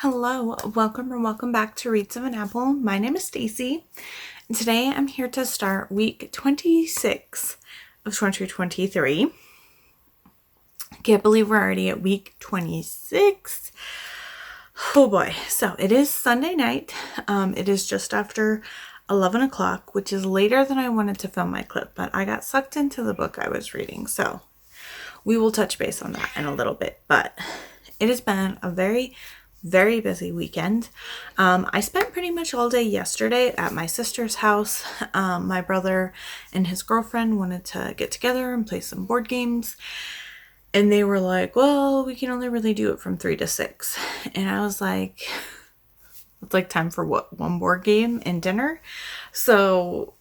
Hello, welcome or welcome back to Reads of an Apple. My name is Stacy, and today I'm here to start week 26 of 2023. Can't believe we're already at week 26. Oh boy. So it is Sunday night. It is just after 11 o'clock, which is later than I wanted to film my clip, but I got sucked into the book I was reading, so we will touch base on that in a little bit. But it has been a very busy weekend. I spent pretty much all day yesterday at my sister's house. My brother and his girlfriend wanted to get together and play some board games. And they were like, well, we can only really do it from 3 to 6. And I was like, it's like time for what? One board game and dinner? So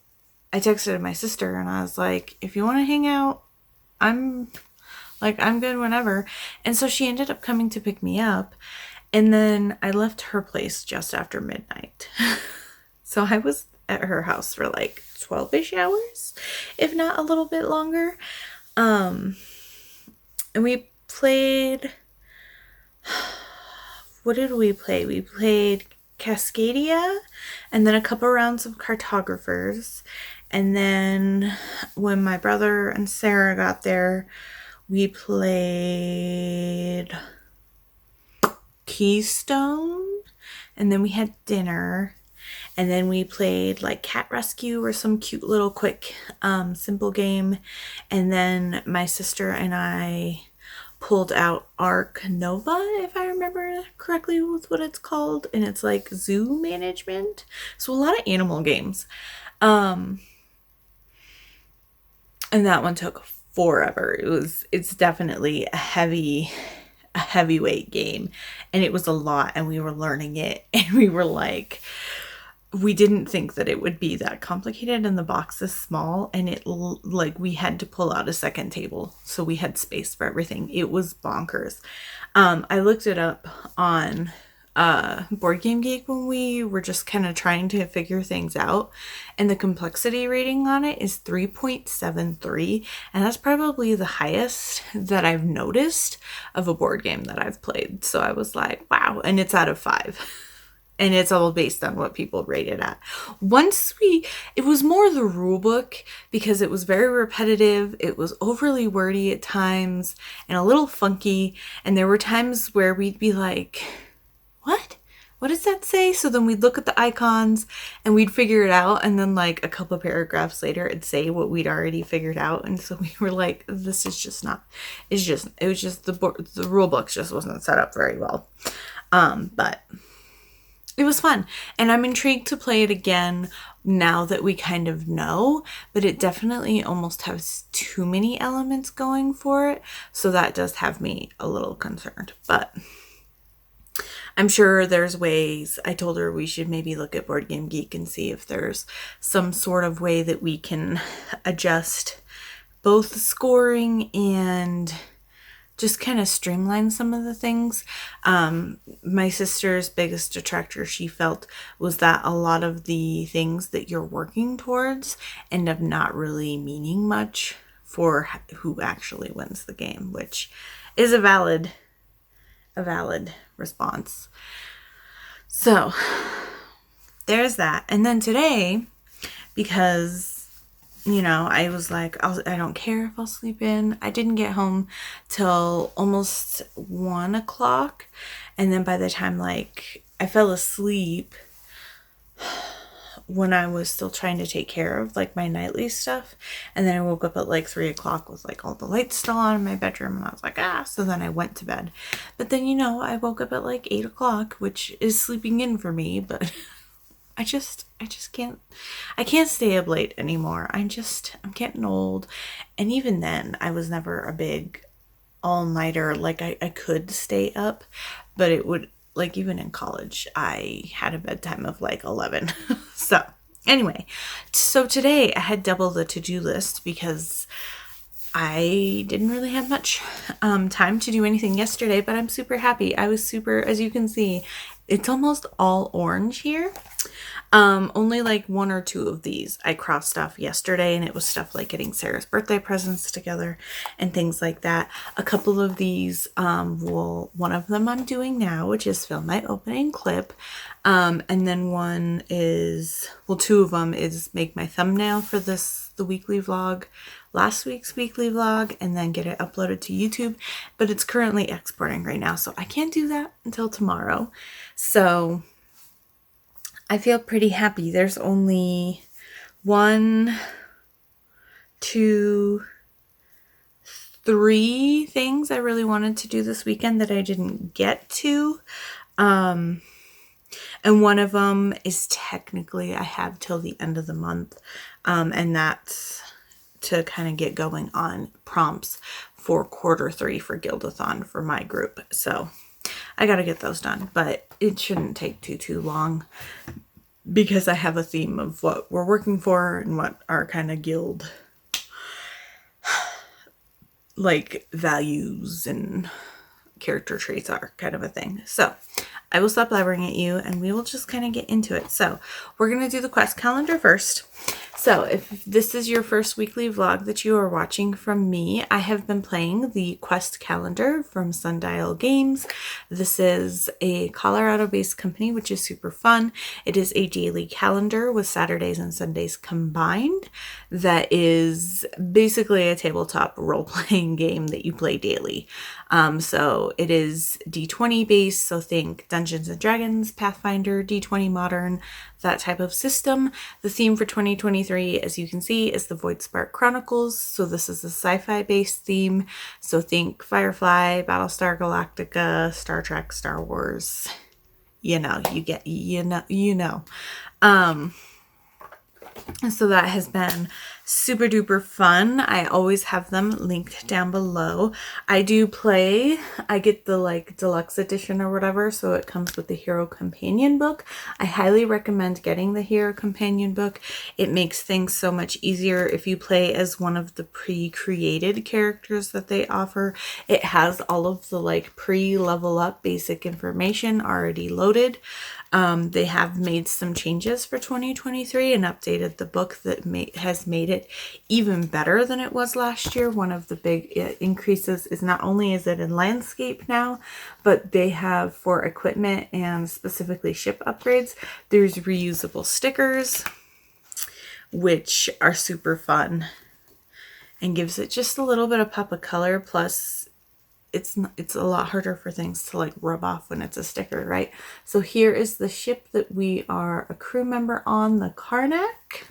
I texted my sister and I was like, if you want to hang out, I'm good whenever. And so she ended up coming to pick me up. And then I left her place just after midnight. So I was at her house for like 12-ish hours, if not a little bit longer. And we played, what did we play? We played Cascadia and then a couple rounds of Cartographers. And then when my brother and Sarah got there, we played Keystone, and then we had dinner, and then we played like Cat Rescue or some cute little quick simple game, and then my sister and I pulled out Arc Nova, if I remember correctly was what it's called, and it's like zoo management, so a lot of animal games, and that one took forever. It's definitely a heavyweight game, and it was a lot, and we were learning it, and we were like, we didn't think that it would be that complicated, and the box is small, and it like we had to pull out a second table so we had space for everything. It was bonkers. I looked it up on Board Game Geek when we were just kind of trying to figure things out, and the complexity rating on it is 3.73, and that's probably the highest that I've noticed of a board game that I've played. So I was like, wow. And it's out of 5, and it's all based on what people rate it at. It was more the rule book, because it was very repetitive, it was overly wordy at times and a little funky, and there were times where we'd be like, what does that say? So then we'd look at the icons and we'd figure it out, and then like a couple paragraphs later it'd say what we'd already figured out, and so we were like, this is just not, it was just the rule book just wasn't set up very well. But it was fun, and I'm intrigued to play it again now that we kind of know, but it definitely almost has too many elements going for it, so that does have me a little concerned. But I'm sure there's ways. I told her we should maybe look at Board Game Geek and see if there's some sort of way that we can adjust both the scoring and just kind of streamline some of the things. My sister's biggest detractor, she felt, was that a lot of the things that you're working towards end up not really meaning much for who actually wins the game, which is a valid response. So there's that. And then today, because I was like, I don't care if I'll sleep in. I didn't get home till almost 1 o'clock, and then by the time like I fell asleep when I was still trying to take care of like my nightly stuff, and then I woke up at like 3 o'clock with like all the lights still on in my bedroom, and I was like, so then I went to bed. But then I woke up at like 8 o'clock, which is sleeping in for me, but I just can't stay up late anymore. I'm getting old, and even then I was never a big all-nighter. Like I could stay up, but it would, like, even in college, I had a bedtime of like 11. So anyway, so today I had double the to-do list because I didn't really have much time to do anything yesterday, but I'm super happy. I was super, as you can see, it's almost all orange here. Only like one or two of these I crossed off yesterday, and it was stuff like getting Sarah's birthday presents together and things like that. A couple of these, one of them I'm doing now, which is film my opening clip. And then one is, well, two of them is make my thumbnail for the weekly vlog, last week's weekly vlog, and then get it uploaded to YouTube. But it's currently exporting right now, so I can't do that until tomorrow. So I feel pretty happy. There's only 1, 2, 3 things I really wanted to do this weekend that I didn't get to. And one of them is technically I have till the end of the month. And that's to kind of get going on prompts for Q3 for Guildathon for my group. So I got to get those done, but it shouldn't take too long because I have a theme of what we're working for and what our kind of guild like values and character traits are, kind of a thing. So I will stop blabbering at you and we will just kind of get into it. So we're going to do the quest calendar first. So if this is your first weekly vlog that you are watching from me, I have been playing the quest calendar from Sundial Games. This is a Colorado-based company, which is super fun. It is a daily calendar with Saturdays and Sundays combined that is basically a tabletop role-playing game that you play daily. So it is D20 based, so think Dungeons and Dragons, Pathfinder, D20 Modern, that type of system. The theme for 2023, as you can see, is the Voidspark Chronicles. So this is a sci-fi based theme. So think Firefly, Battlestar Galactica, Star Trek, Star Wars. You know. So that has been super duper fun. I always have them linked down below. I get the like deluxe edition or whatever, so it comes with the Hero Companion book. I highly recommend getting the Hero Companion book. It makes things so much easier if you play as one of the pre-created characters that they offer. It has all of the like pre-level up basic information already loaded. They have made some changes for 2023 and updated the book that has made it even better than it was last year. One of the big increases is not only is it in landscape now, but they have for equipment and specifically ship upgrades, there's reusable stickers, which are super fun and gives it just a little bit of pop of color. Plus it's a lot harder for things to like rub off when it's a sticker, right? So here is the ship that we are a crew member on, the Karnak.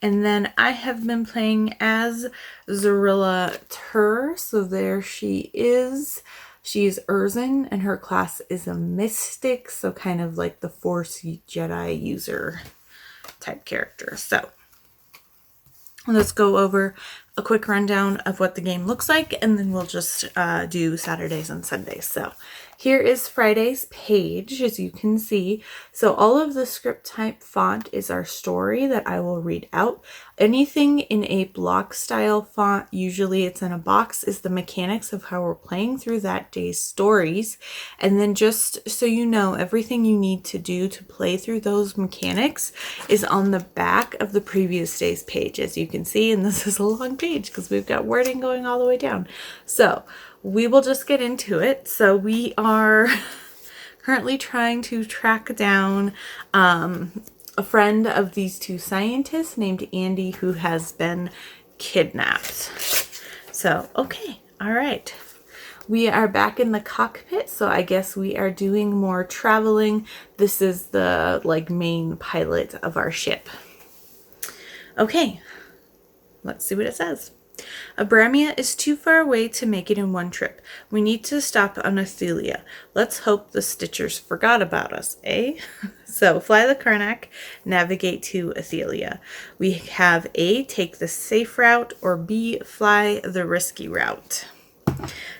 And then I have been playing as Zorilla Tur. So there she is. She is Urzen and her class is a mystic. So kind of like the Force Jedi user type character. So let's go over a quick rundown of what the game looks like, and then we'll just do Saturdays and Sundays. So here is Friday's page, as you can see. So all of the script type font is our story that I will read out. Anything in a block style font, usually it's in a box, is the mechanics of how we're playing through that day's stories. And then just so you know, everything you need to do to play through those mechanics is on the back of the previous day's page, as you can see. And this is a long page because we've got wording going all the way down. So we will just get into it. So we are currently trying to track down a friend of these two scientists named Andy who has been kidnapped. So, okay, all right. We are back in the cockpit, so I guess we are doing more traveling. This is the like main pilot of our ship. Okay, let's see what it says. Abramia is too far away to make it in one trip. We need to stop on Athelia. Let's hope the Stitchers forgot about us, eh? So fly the Karnak, navigate to Athelia. We have A, take the safe route, or B, fly the risky route.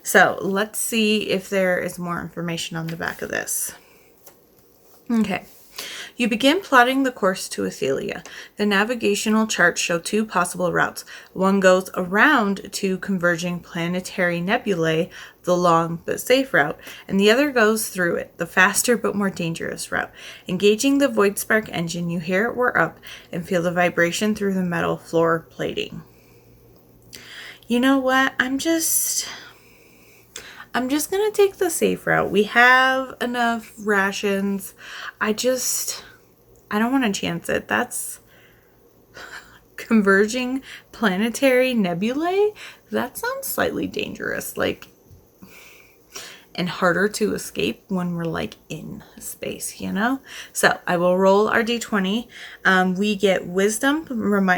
So let's see if there is more information on the back of this. Okay. You begin plotting the course to Athelia. The navigational charts show 2 possible routes. One goes around 2 converging planetary nebulae, the long but safe route, and the other goes through it, the faster but more dangerous route. Engaging the void spark engine, you hear it whir up and feel the vibration through the metal floor plating. You know what? I'm just gonna take the safe route. We have enough rations. I don't want to chance it. That's converging planetary nebulae. That sounds slightly dangerous, and harder to escape when we're in space, you know? So I will roll our d20. We get wisdom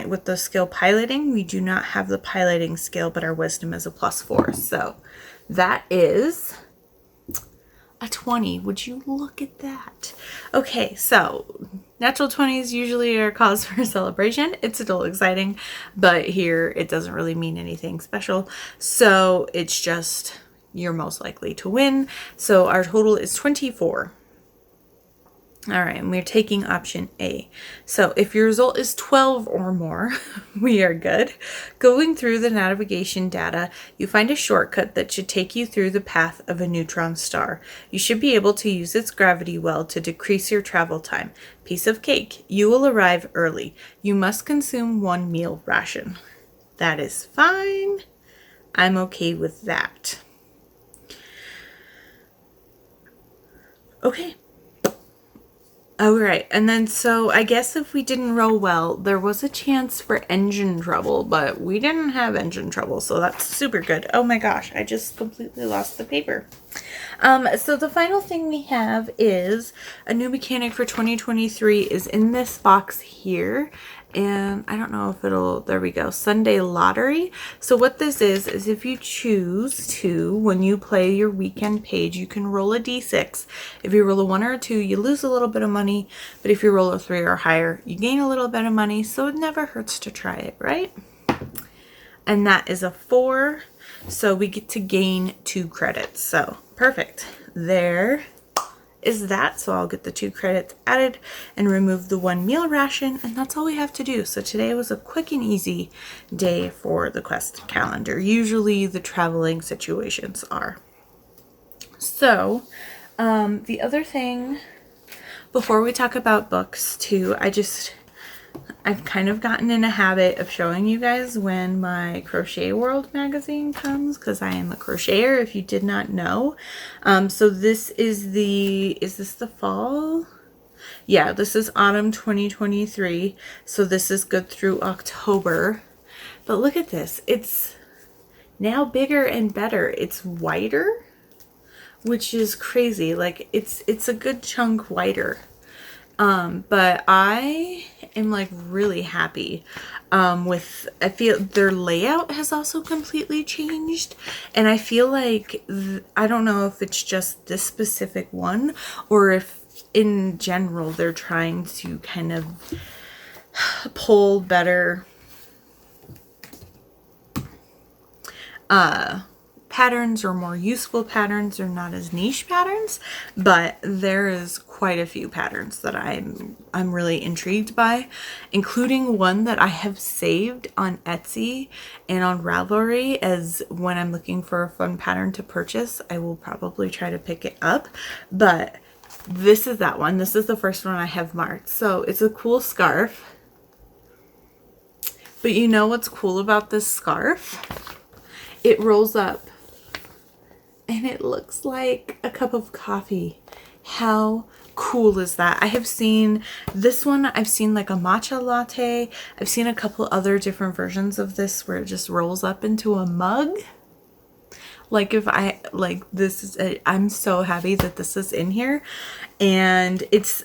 with the skill piloting. We do not have the piloting skill, but our wisdom is a +4. So that is a 20. Would you look at that? Okay, so natural 20s usually are cause for celebration. It's still exciting, but here it doesn't really mean anything special. So it's just you're most likely to win. So our total is 24. All right, and we're taking option A. So if your result is 12 or more, we are good. Going through the navigation data, you find a shortcut that should take you through the path of a neutron star. You should be able to use its gravity well to decrease your travel time. Piece of cake. You will arrive early. You must consume 1 meal ration. That is fine. I'm okay with that. Okay. All right, and then so I guess if we didn't roll well, there was a chance for engine trouble, but we didn't have engine trouble, so that's super good. Oh my gosh, I just completely lost the paper. So the final thing we have is a new mechanic for 2023 is in this box here. And I don't know if there we go, Sunday Lottery. So what this is if you choose to, when you play your weekend page, you can roll a d6. If you roll a 1 or a 2, you lose a little bit of money. But if you roll a 3 or higher, you gain a little bit of money. So it never hurts to try it, right? And that is a 4. So we get to gain 2 credits. So perfect. There is that. So I'll get the 2 credits added and remove the 1 meal ration, and that's all we have to do. So today was a quick and easy day for the quest calendar. Usually the traveling situations are. So the other thing before we talk about books too, I've kind of gotten in a habit of showing you guys when my Crochet World magazine comes, because I am a crocheter, if you did not know. So this is this the fall? Yeah, this is autumn 2023. So this is good through October. But look at this. It's now bigger and better. It's whiter, which is crazy. It's a good chunk whiter. But I am really happy I feel their layout has also completely changed, and I feel I don't know if it's just this specific one or if in general they're trying to kind of pull better patterns or more useful patterns, or not as niche patterns, but there is quite a few patterns that I'm really intrigued by, including one that I have saved on Etsy and on Ravelry as when I'm looking for a fun pattern to purchase. I will probably try to pick it up, but this is that one. This is the first one I have marked. So it's a cool scarf, but you know what's cool about this scarf? It rolls up and it looks like a cup of coffee. How cool is that? I have seen this one. I've seen a matcha latte. I've seen a couple other different versions of this where it just rolls up into a mug. I'm so happy that this is in here. And it's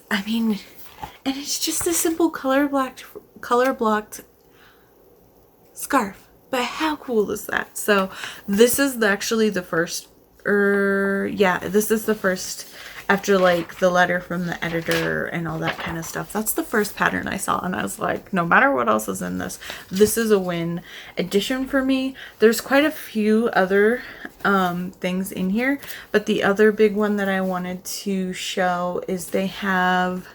just a simple color blocked scarf. But how cool is that? So this is actually the first, this is the first after the letter from the editor and all that kind of stuff. That's the first pattern I saw, and I was like, no matter what else is in this is a win addition for me. There's quite a few other things in here, but the other big one that I wanted to show is they have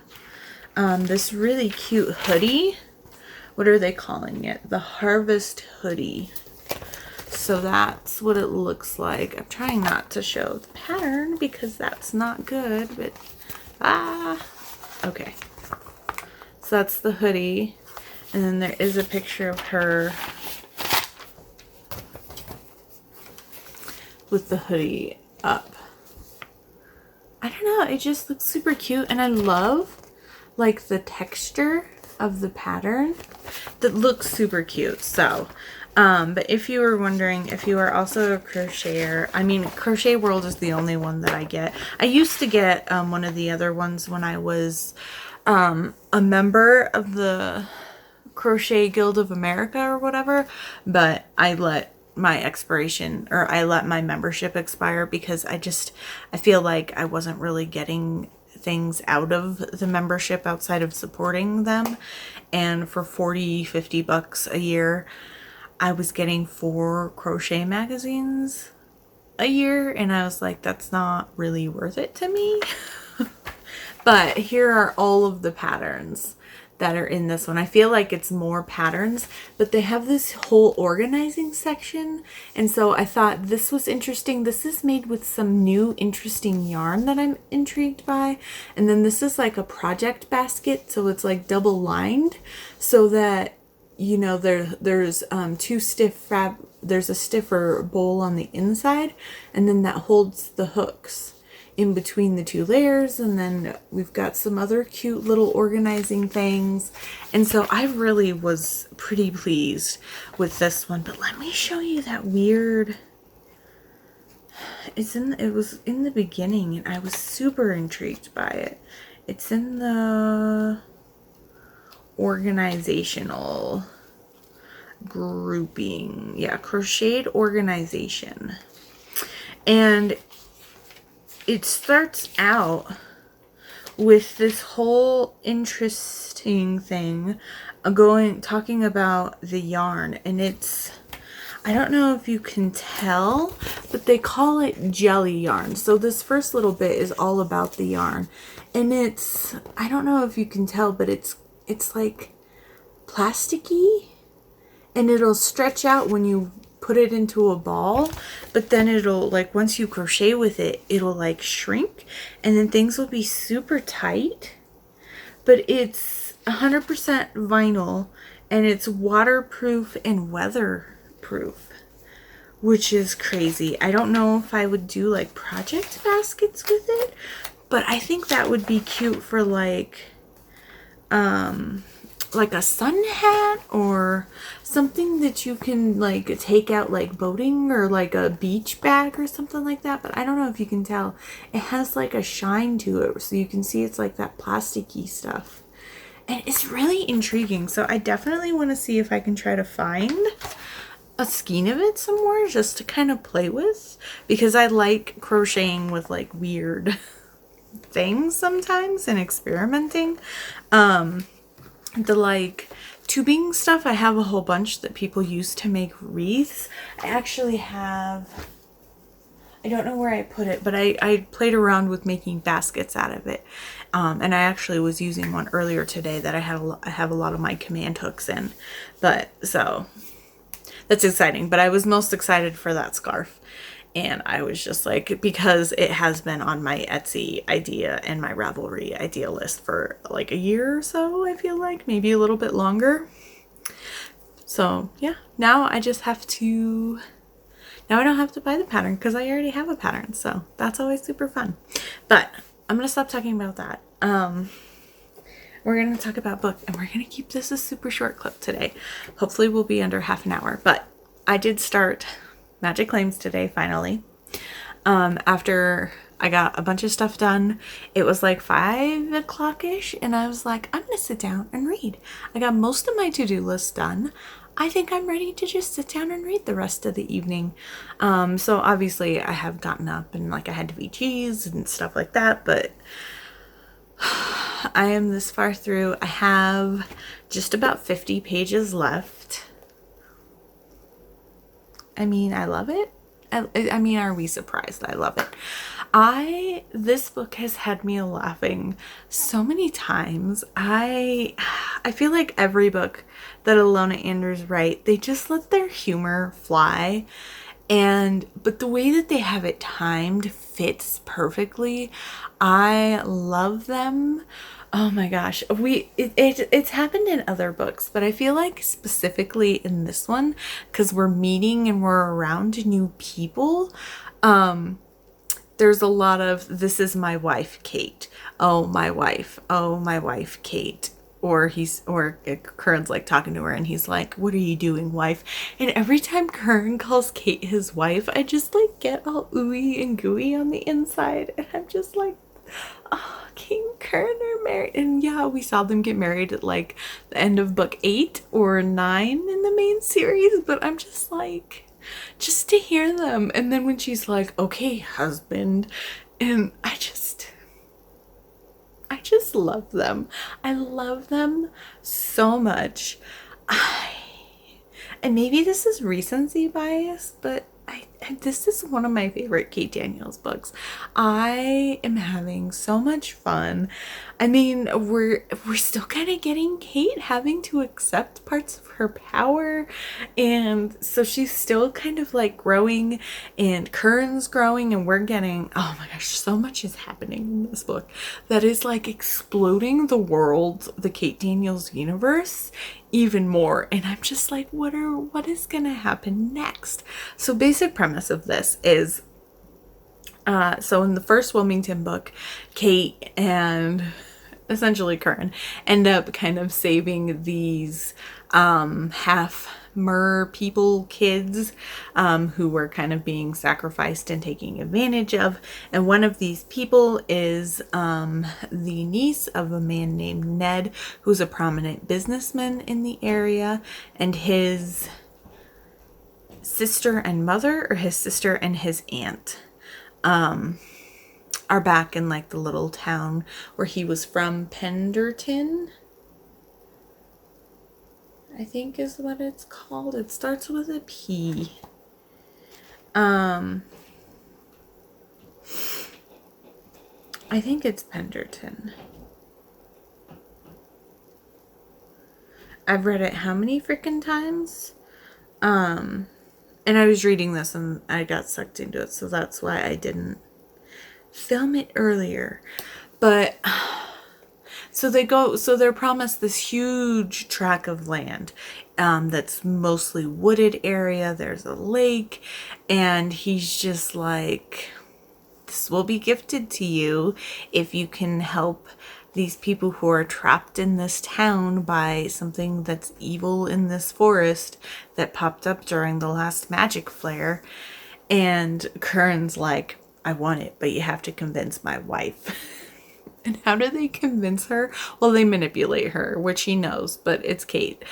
this really cute hoodie. What are they calling it? The Harvest hoodie. So that's what it looks like. I'm trying not to show the pattern because that's not good, but okay. So that's the hoodie. And then there is a picture of her with the hoodie up. I don't know, it just looks super cute, and I love like the texture of the pattern that looks super cute. So but if you were wondering, if you are also a crocheter, I mean, Crochet World is the only one that I get. I used to get one of the other ones when I was a member of the Crochet Guild of America or whatever, but I let my expiration, or I let my membership expire because I feel like I wasn't really getting things out of the membership outside of supporting them. And for 40-50 bucks a year, I was getting 4 crochet magazines a year, and I was like, that's not really worth it to me. But here are all of the patterns that are in this one. I feel like it's more patterns, but they have this whole organizing section, and so I thought this was interesting. This is made with some new interesting yarn that I'm intrigued by, and then this is like a project basket, so it's like double lined so that, you know, there's there's a stiffer bowl on the inside, and then that holds the hooks in between the 2 layers, and then we've got some other cute little organizing things. And so I really was pretty pleased with this one. But let me show you that weird, it was in the beginning, and I was super intrigued by it. It's in the organizational grouping. Yeah, crocheted organization. And it starts out with this whole interesting thing talking about the yarn, and it's, I don't know if you can tell, but they call it jelly yarn. So this first little bit is all about the yarn, and it's, I don't know if you can tell, but it's like plasticky, and it'll stretch out when you put it into a ball, but then it'll, like, once you crochet with it, it'll like shrink, and then things will be super tight. But it's 100% vinyl, and it's waterproof and weatherproof, which is crazy. I don't know if I would do like project baskets with it, but I think that would be cute for like a sun hat or something that you can like take out like boating, or like a beach bag or something like that. But I don't know if you can tell, it has like a shine to it, so you can see it's like that plasticky stuff, and it's really intriguing. So I definitely want to see if I can try to find a skein of it somewhere just to kind of play with, because I like crocheting with like weird things sometimes and experimenting. The like tubing stuff, I have a whole bunch that people use to make wreaths. I actually have, I don't know where I put it, but I played around with making baskets out of it. And I actually was using one earlier today that I have a lot of my command hooks in. But so that's exciting. But I was most excited for that scarf. And I was just like, because it has been on my Etsy idea and my Ravelry idea list for like a year or so, I feel like, maybe a little bit longer. So yeah, now I just have to, now I don't have to buy the pattern because I already have a pattern. So that's always super fun. But I'm going to stop talking about that. We're going to talk about book, and we're going to keep this a super short clip today. Hopefully we'll be under half an hour, but I did start Magic Claims today, finally. After I got a bunch of stuff done, it was like 5 o'clock-ish, and I was like, I'm gonna sit down and read. I got most of my to-do list done. I think I'm ready to just sit down and read the rest of the evening. So obviously I have gotten up and like I had to eat cheese and stuff like that, but I am this far through. I have just about 50 pages left. I mean, I love it. I mean, are we surprised? I love it. This book has had me laughing so many times. I feel like every book that Alona Anders write, they just let their humor fly. But the way that they have it timed fits perfectly. I love them. Oh my gosh. It's happened in other books, but I feel like specifically in this one, because we're meeting and we're around new people, there's a lot of "this is my wife, Kate." Oh, my wife. Oh, my wife, Kate. Or Curran's like talking to her and he's like, "What are you doing, wife?" And every time Curran calls Kate his wife, I just like get all ooey and gooey on the inside. And I'm just like, oh, Kate and Curran are married. And yeah, we saw them get married at like the end of book 8 or 9 in the main series. But I'm just like, just to hear them. And then when she's like, "Okay, husband," and I just love them. I love them so much. And maybe this is recency bias, but this is one of my favorite Kate Daniels books. I am having so much fun. I mean, we're still kind of getting Kate having to accept parts of her power, and so she's still kind of like growing, and Curran's growing, and we're getting, oh my gosh, so much is happening in this book that is like exploding the world, the Kate Daniels universe even more. And I'm just like, what is gonna happen next? So basic premise of this is, so in the first Wilmington book, Kate and essentially Curran end up kind of saving these half mer people kids who were kind of being sacrificed and taking advantage of. And one of these people is the niece of a man named Ned, who's a prominent businessman in the area, and his sister and mother, or his sister and his aunt, are back in like the little town where he was from. Penderton, I think is what it's called. It starts with a P. I think it's Penderton. I've read it how many freaking times? And I was reading this and I got sucked into it, so that's why I didn't film it earlier. But so they're promised this huge tract of land that's mostly wooded area. There's a lake, and he's just like, "This will be gifted to you if you can help these people who are trapped in this town by something that's evil in this forest that popped up during the last magic flare." And Curran's like, "I want it, but you have to convince my wife." And how do they convince her? Well, they manipulate her, which he knows, but it's Kate.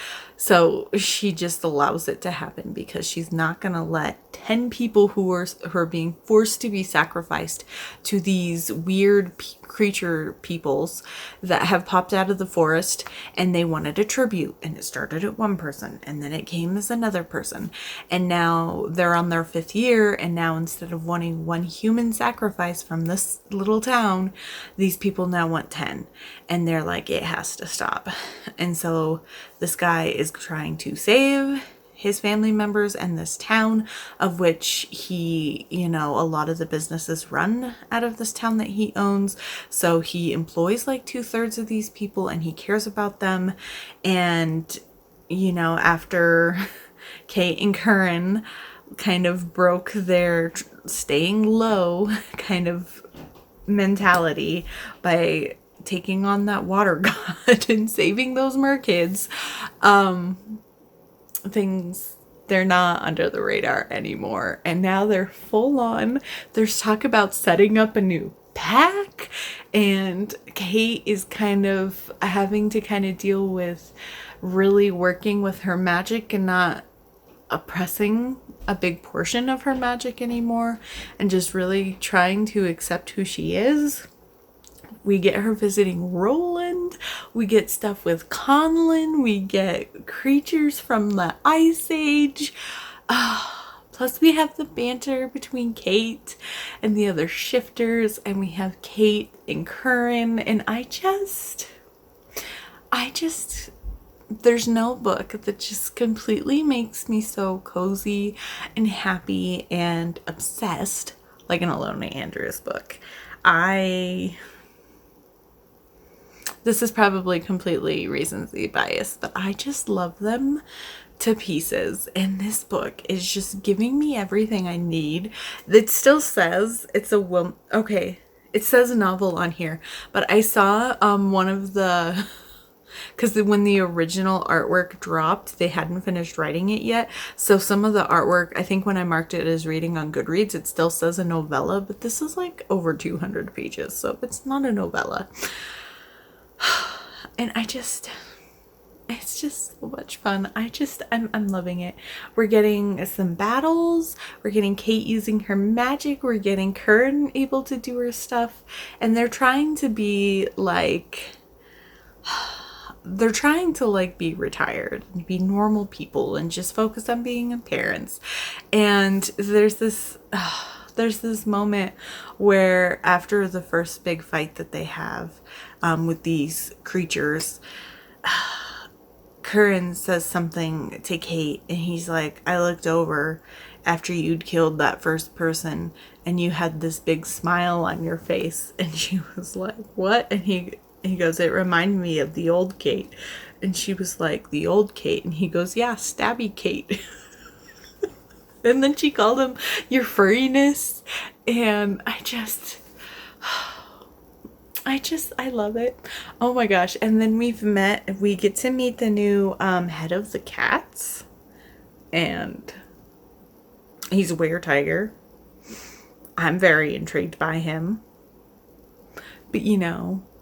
So she just allows it to happen because she's not going to let 10 people who are being forced to be sacrificed to these weird creature peoples that have popped out of the forest, and they wanted a tribute, and it started at one person and then it came as another person, and now they're on their 5th year, and now instead of wanting one human sacrifice from this little town, these people now want 10, and they're like, it has to stop. And so this guy is trying to save his family members and this town, of which he, a lot of the businesses run out of this town that he owns. So he employs like 2/3 of these people, and he cares about them. And, after Kate and Curran kind of broke their staying low kind of mentality by taking on that water god and saving those merkids, they're not under the radar anymore, and now they're full on. There's talk about setting up a new pack, and Kate is kind of having to kind of deal with really working with her magic and not oppressing a big portion of her magic anymore, and just really trying to accept who she is. We get her visiting Roland. We get stuff with Conlon. We get creatures from the Ice Age. Plus we have the banter between Kate and the other shifters, and we have Kate and Curran, and I just there's no book that just completely makes me so cozy and happy and obsessed like an Alona Andrews book. This is probably completely recency bias, but I just love them to pieces. And this book is just giving me everything I need. It still says it's a okay. It says novel on here, but I saw one of the because when the original artwork dropped, they hadn't finished writing it yet. So some of the artwork, I think when I marked it as reading on Goodreads, it still says a novella, but this is like over 200 pages, so it's not a novella. And it's just so much fun. I'm loving it. We're getting some battles. We're getting Kate using her magic. We're getting Curran able to do her stuff. And they're trying to be like be retired and be normal people and just focus on being parents. And there's this moment where after the first big fight that they have with these creatures, Curran says something to Kate, and he's like, I looked over after you'd killed that first person and you had this big smile on your face. And she was like, what? And he goes, it reminded me of the old Kate. And she was like, the old Kate? And he goes, yeah, stabby Kate. And then she called him your furriness. And I love it. Oh my gosh. And then we get to meet the new head of the cats. And he's a were-tiger. I'm very intrigued by him. But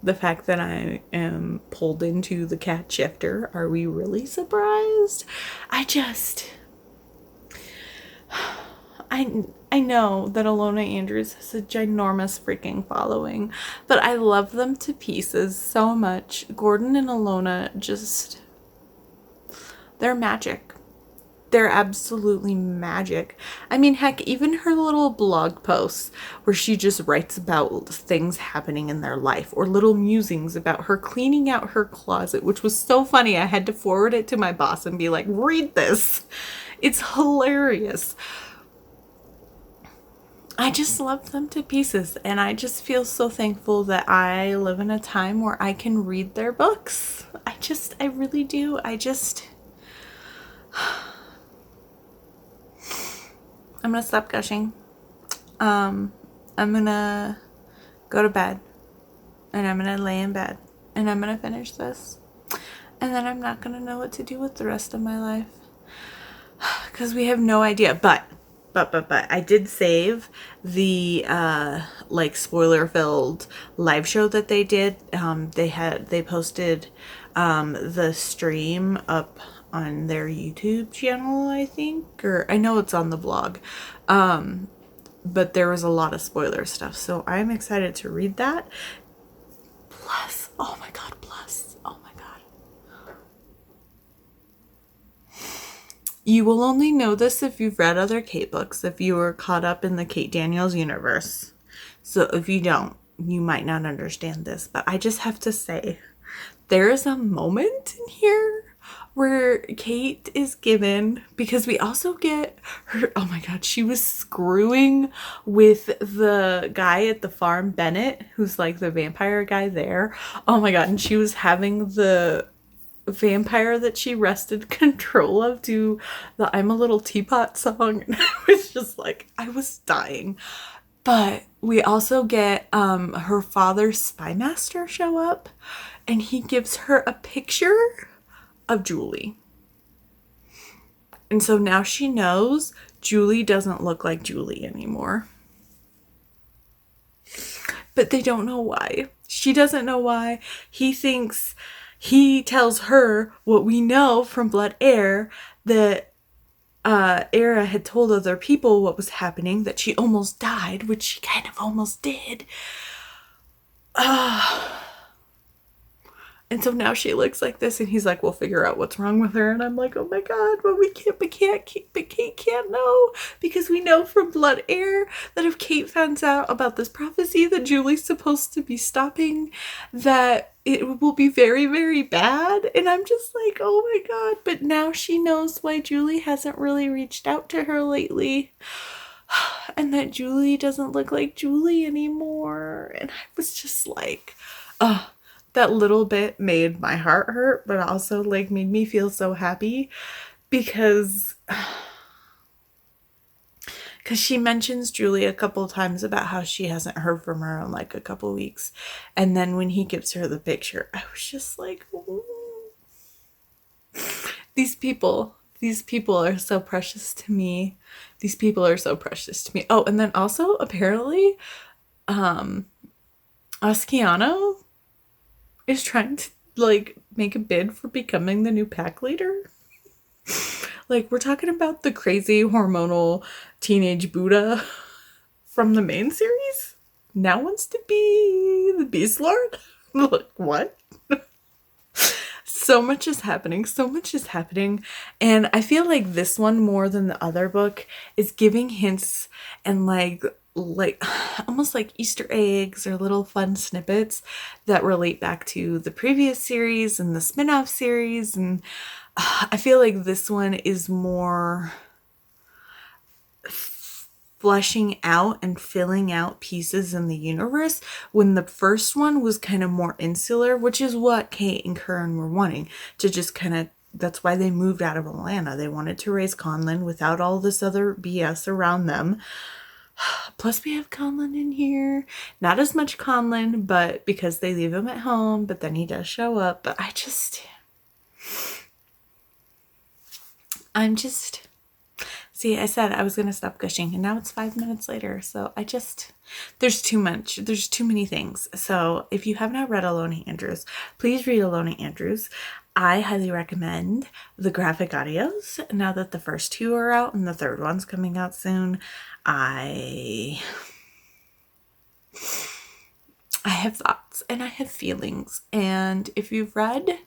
the fact that I am pulled into the cat shifter, are we really surprised? I know that Alona Andrews has a ginormous freaking following, but I love them to pieces so much. Gordon and Alona they're magic. They're absolutely magic. I mean, heck, even her little blog posts where she just writes about things happening in their life, or little musings about her cleaning out her closet, which was so funny. I had to forward it to my boss and be like, read this. It's hilarious. I just love them to pieces, and I just feel so thankful that I live in a time where I can read their books. I really do. I'm gonna stop gushing. I'm gonna go to bed, and I'm gonna lay in bed, and I'm gonna finish this, and then I'm not gonna know what to do with the rest of my life, because we have no idea. But I did save the spoiler filled live show that they did. They posted the stream up on their YouTube channel, I think, or I know it's on the blog. But there was a lot of spoiler stuff, so I'm excited to read that. Plus, oh my god, you will only know this if you've read other Kate books, if you were caught up in the Kate Daniels universe. So if you don't, you might not understand this, but I just have to say, there is a moment in here where Kate is given, because we also get her, oh my god, she was screwing with the guy at the farm, Bennett, who's like the vampire guy there. Oh my god, and she was having the vampire that she wrested control of do the I'm a Little Teapot song, and I was just like, I was dying. But we also get her father's spy master show up, and he gives her a picture of Julie. And so now she knows Julie doesn't look like Julie anymore. But they don't know why. She doesn't know why. He tells her what we know from Blood Air, that Era had told other people what was happening, that she almost died, which she kind of almost did. And so now she looks like this, and he's like, we'll figure out what's wrong with her. And I'm like, oh my God, but Kate can't know, because we know from Blood Air that if Kate finds out about this prophecy that Julie's supposed to be stopping, that it will be very, very bad. And I'm just like, oh my God, but now she knows why Julie hasn't really reached out to her lately. And that Julie doesn't look like Julie anymore. And I was just like, oh, that little bit made my heart hurt, but also like made me feel so happy, because she mentions Julie a couple of times about how she hasn't heard from her in like a couple weeks. And then when he gives her the picture, I was just like, ooh. These people are so precious to me. These people are so precious to me. Oh, and then also apparently, Asciano is trying to like make a bid for becoming the new pack leader. Like, we're talking about the crazy hormonal teenage Buddha from the main series now wants to be the Beast Lord. Like, what? So much is happening. And I feel like this one, more than the other book, is giving hints and like almost like Easter eggs or little fun snippets that relate back to the previous series and the spin-off series. And I feel like this one is more fleshing out and filling out pieces in the universe, when the first one was kind of more insular, which is what Kate and Curran were wanting to just kind of. That's why they moved out of Atlanta. They wanted to raise Conlin without all this other BS around them. Plus, we have Conlin in here. Not as much Conlin, but because they leave him at home, but then he does show up. But see, I said I was going to stop gushing, and now it's 5 minutes later. So there's too much. There's too many things. So if you have not read Alona Andrews, please read Alona Andrews. I highly recommend the graphic audios now that the first two are out and the third one's coming out soon. I have thoughts and I have feelings. And if you've read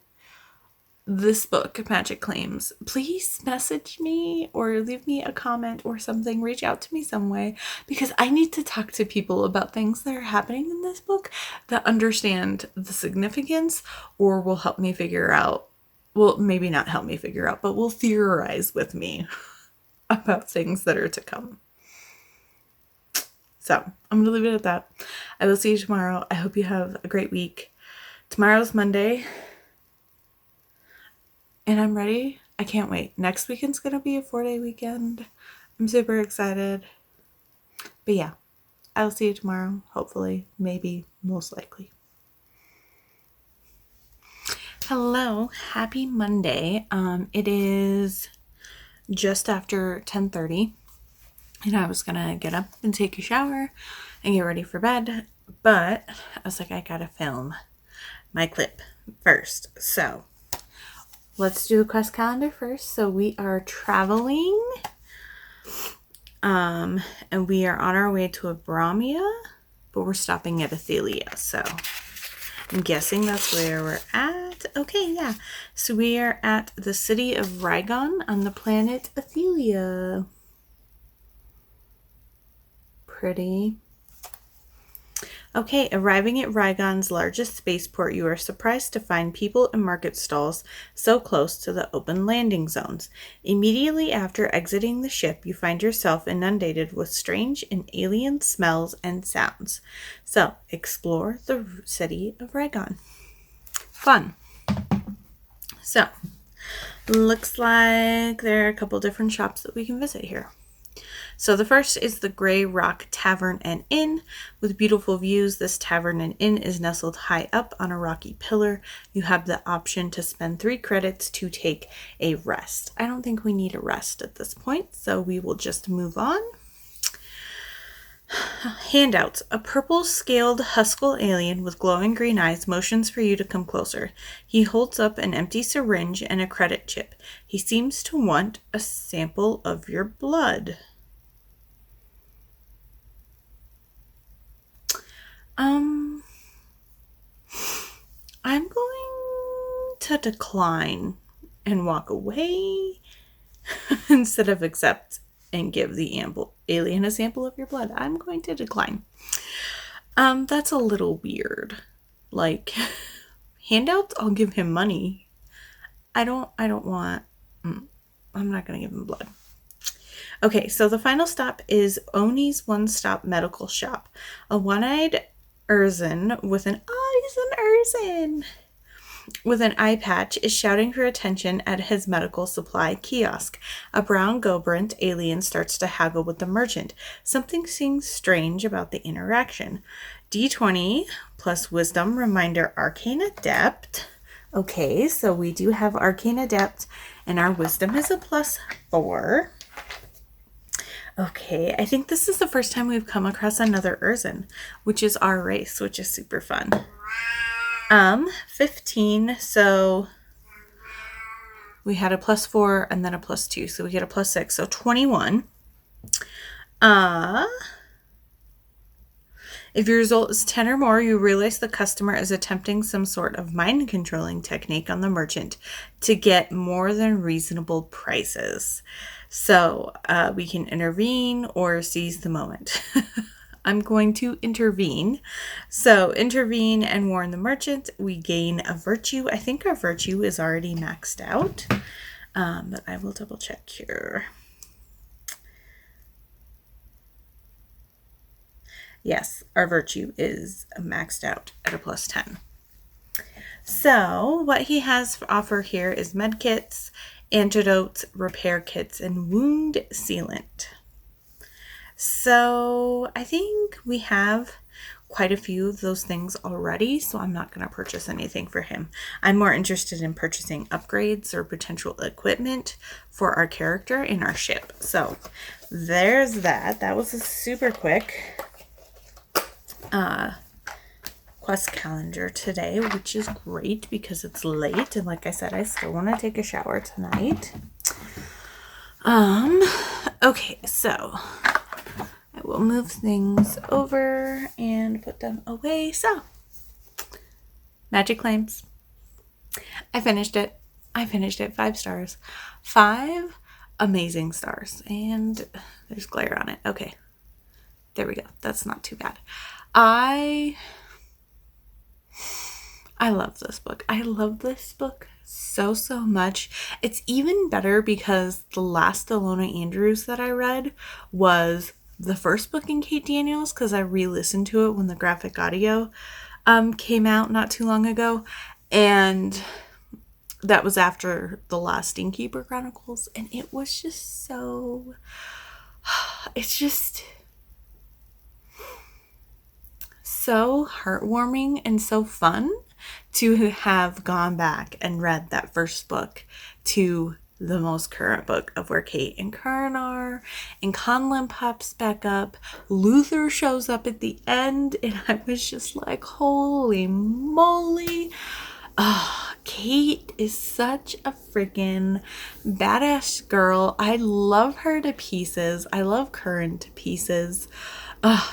this book, Magic Claims, please message me or leave me a comment or something. Reach out to me some way, because I need to talk to people about things that are happening in this book that understand the significance, or will help me figure out, well, maybe not help me figure out, but will theorize with me about things that are to come. So I'm going to leave it at that. I will see you tomorrow. I hope you have a great week. Tomorrow's Monday. And I'm ready. I can't wait. Next weekend's going to be a 4-day weekend. I'm super excited. But yeah, I'll see you tomorrow. Hopefully, maybe, most likely. Hello. Happy Monday. It is just after 10:30. And I was going to get up and take a shower and get ready for bed. But I was like, I got to film my clip first. So let's do the quest calendar first. So we are traveling, and we are on our way to Abramia, but we're stopping at Athelia. So I'm guessing that's where we're at. Okay, yeah. So we are at the city of Rygon on the planet Athelia. Pretty. Okay, arriving at Rygon's largest spaceport, you are surprised to find people and market stalls so close to the open landing zones. Immediately after exiting the ship, you find yourself inundated with strange and alien smells and sounds. So, explore the city of Rygon. Fun. So, looks like there are a couple different shops that we can visit here. So the first is the Grey Rock Tavern and Inn. With beautiful views, this tavern and inn is nestled high up on a rocky pillar. You have the option to spend 3 credits to take a rest. I don't think we need a rest at this point, so we will just move on. Handouts. A purple scaled Huskell alien with glowing green eyes motions for you to come closer. He holds up an empty syringe and a credit chip. He seems to want a sample of your blood. I'm going to decline and walk away instead of accept and give the alien a sample of your blood. I'm going to decline. That's a little weird. Like, handouts, I'll give him money. I don't want, I'm not going to give him blood. Okay, so the final stop is Oni's one-stop medical shop. A one-eyed Urson with an with an eye patch is shouting for attention at his medical supply kiosk. A brown Gobrant alien starts to haggle with the merchant. Something seems strange about the interaction. D20 plus wisdom, reminder, arcane adept. Okay, so we do have arcane adept, and our wisdom is a +4. Okay, I think this is the first time we've come across another Urson, which is our race, which is super fun. 15, so we had a +4 and then a +2, so we get a +6, so 21. If your result is 10 or more, you realize the customer is attempting some sort of mind controlling technique on the merchant to get more than reasonable prices. So we can intervene or seize the moment. I'm going to intervene. So intervene and warn the merchant. We gain a virtue. I think our virtue is already maxed out, but I will double check here. Yes, our virtue is maxed out at a +10. So what he has to offer here is med kits, antidotes, repair kits, and wound sealant. So I think we have quite a few of those things already, so I'm not going to purchase anything for him. I'm more interested in purchasing upgrades or potential equipment for our character in our ship. So there's that. That was a super quick quest calendar today, which is great because it's late, and like I said, I still want to take a shower tonight. Okay, so I will move things over and put them away. So, magic claims. I finished it. 5 stars. 5 amazing stars. And there's glare on it. Okay. There we go. That's not too bad. I love this book. I love this book so much. It's even better because the last Ilona Andrews that I read was the first book in Kate Daniels, because I re-listened to it when the graphic audio came out not too long ago, and that was after the last Innkeeper Chronicles, and it was just so, it's just so heartwarming and so fun to have gone back and read that first book to the most current book of where Kate and Karen are, and Conlon pops back up, Luther shows up at the end, and I was just like, holy moly. Kate is such a freaking badass girl. I love her to pieces. I love Karen to pieces.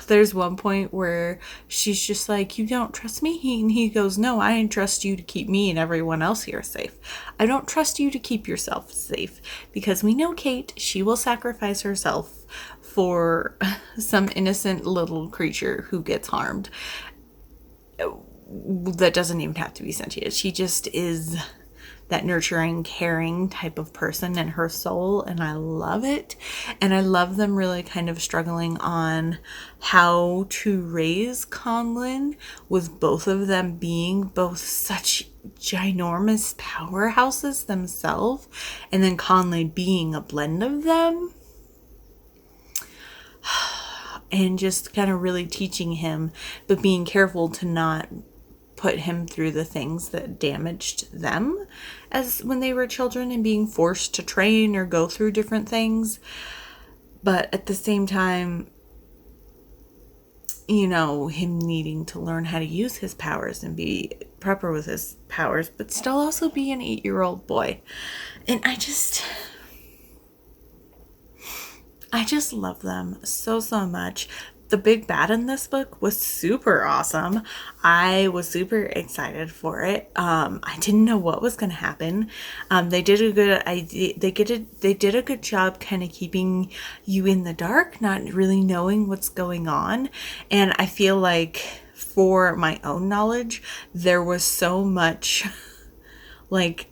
There's one point where she's just like, you don't trust me? And he goes, no, I entrust you to keep me and everyone else here safe. I don't trust you to keep yourself safe, because we know Kate, she will sacrifice herself for some innocent little creature who gets harmed. That doesn't even have to be sentient. She just is that nurturing, caring type of person in her soul, and I love it. And I love them really kind of struggling on how to raise Conlon, with both of them being both such ginormous powerhouses themselves, and then Conlon being a blend of them. And just kind of really teaching him, but being careful to not put him through the things that damaged them as when they were children, and being forced to train or go through different things. But at the same time, you know, him needing to learn how to use his powers and be proper with his powers, but still also be an 8-year-old boy. And I just love them so much. the big bad in this book was super awesome. I was super excited for it. I didn't know what was going to happen. They did a good they did a good job kind of keeping you in the dark, not really knowing what's going on. And I feel like for my own knowledge, there was so much like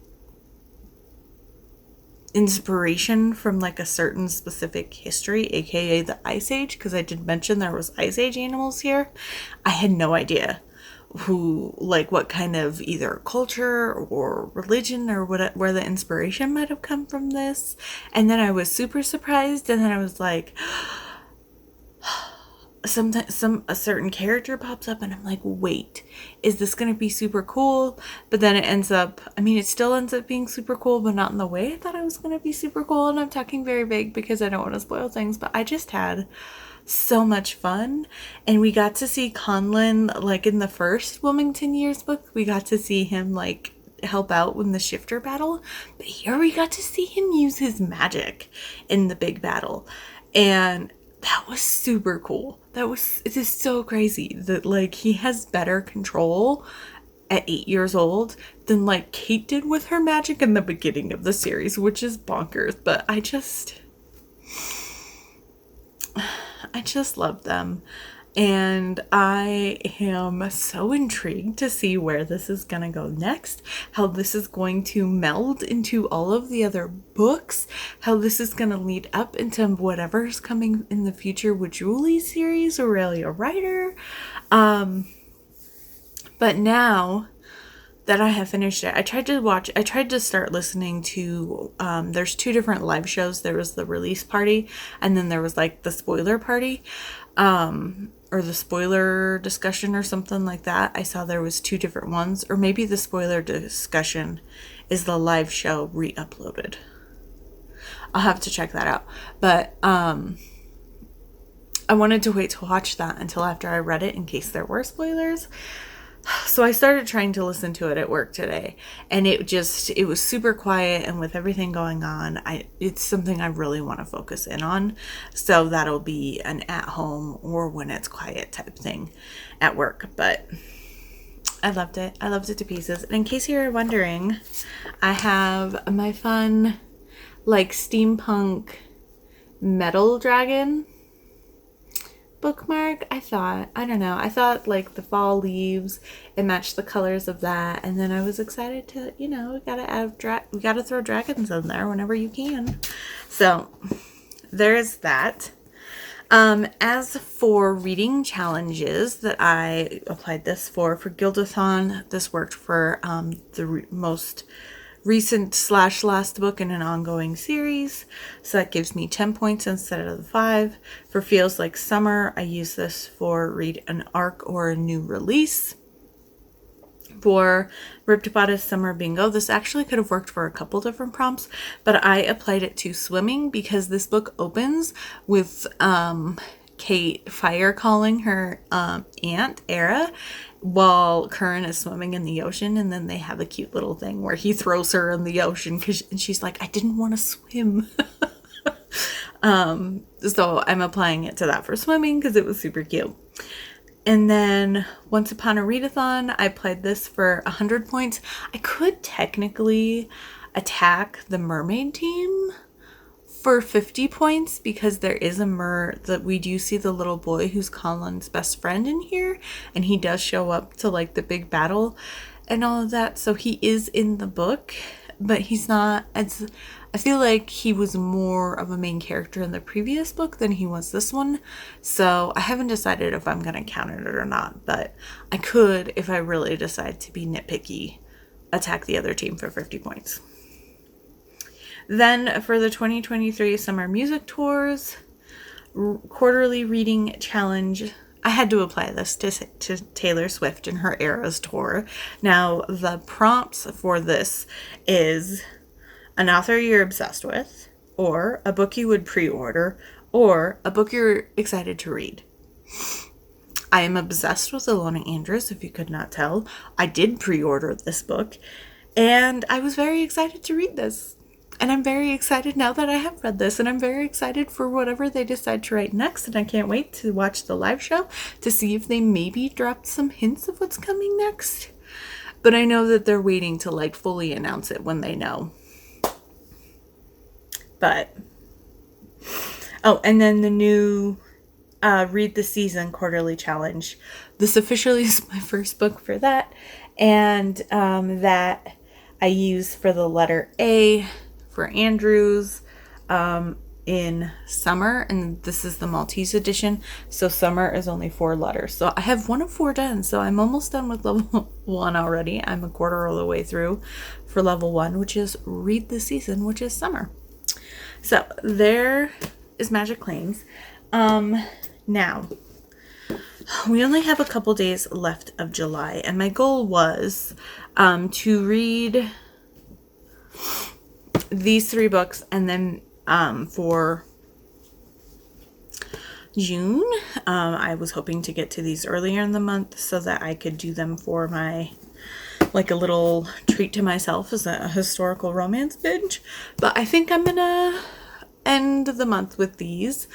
inspiration from like a certain specific history, aka the Ice Age, because I did mention there was Ice Age animals here. I had no idea what kind of either culture or religion or what, where the inspiration might have come from this. And then I was super surprised, and then I was like, sometimes a certain character pops up and I'm like, wait, is this going to be super cool? But then it still ends up being super cool, but not in the way I thought it was going to be super cool. And I'm talking very big because I don't want to spoil things, but I just had so much fun. And we got to see Conlon, like in the first Wilmington Years book, we got to see him like help out in the shifter battle, but here we got to see him use his magic in the big battle. And that was super cool. It is so crazy that like he has better control at 8 years old than like Kate did with her magic in the beginning of the series, which is bonkers. But I just love them. And I am so intrigued to see where this is going to go next, how this is going to meld into all of the other books, how this is going to lead up into whatever's coming in the future with Julie's series, Aurelia Rider. But now that I have finished it, I tried to start listening to, there's 2 different live shows. There was the release party, and then there was like the spoiler party. Or the spoiler discussion or something like that. I saw there was 2 different ones, or maybe the spoiler discussion is the live show re-uploaded. I'll have to check that out. But I wanted to wait to watch that until after I read it in case there were spoilers. So I started trying to listen to it at work today, and it was super quiet, and with everything going on, it's something I really want to focus in on. So that'll be an at home or when it's quiet type thing at work. But I loved it. I loved it to pieces. And in case you're wondering, I have my fun like steampunk metal dragon bookmark. I thought like the fall leaves, it matched the colors of that, and then I was excited to, we gotta throw dragons in there whenever you can. So there's that. As for reading challenges that I applied this for Gildathon, this worked for the most recent / last book in an ongoing series, so that gives me 10 points instead of the 5. For Feels Like Summer, I use this for read an arc or a new release. For Ripped Bodice Summer Bingo, this actually could have worked for a couple different prompts, but I applied it to swimming because this book opens with Kate fire calling her aunt Era while Curran is swimming in the ocean, and then they have a cute little thing where he throws her in the ocean and she's like, I didn't want to swim. So I'm applying it to that for swimming because it was super cute. And then Once Upon a Readathon, I played this for 100 points. I could technically attack the mermaid team for 50 points because there is that we do see the little boy who's Conlon's best friend in here, and he does show up to like the big battle and all of that. So he is in the book, but he's not as, I feel like he was more of a main character in the previous book than he was this one. So I haven't decided if I'm going to count it or not, but I could, if I really decide to be nitpicky, attack the other team for 50 points. Then for the 2023 Summer Music Tours quarterly reading challenge, I had to apply this to Taylor Swift and her Eras tour. Now, the prompts for this is an author you're obsessed with, or a book you would pre-order, or a book you're excited to read. I am obsessed with Ilona Andrews, if you could not tell. I did pre-order this book, and I was very excited to read this. And I'm very excited now that I have read this, and I'm very excited for whatever they decide to write next, and I can't wait to watch the live show to see if they maybe dropped some hints of what's coming next. But I know that they're waiting to like fully announce it when they know. But, oh, and then the new Read the Season quarterly challenge. This officially is my first book for that, and that I use for the letter A for Andrews in summer, and this is the Maltese edition, so summer is only 4 letters. So I have 1 of 4 done, so I'm almost done with level 1 already. I'm a quarter of the way through for level 1, which is Read the Season, which is summer. So there is Magic Claims. Now, we only have a couple days left of July, and my goal was to read these 3 books, and then for June, I was hoping to get to these earlier in the month so that I could do them for my, like a little treat to myself as a historical romance binge. But I think I'm gonna end the month with these.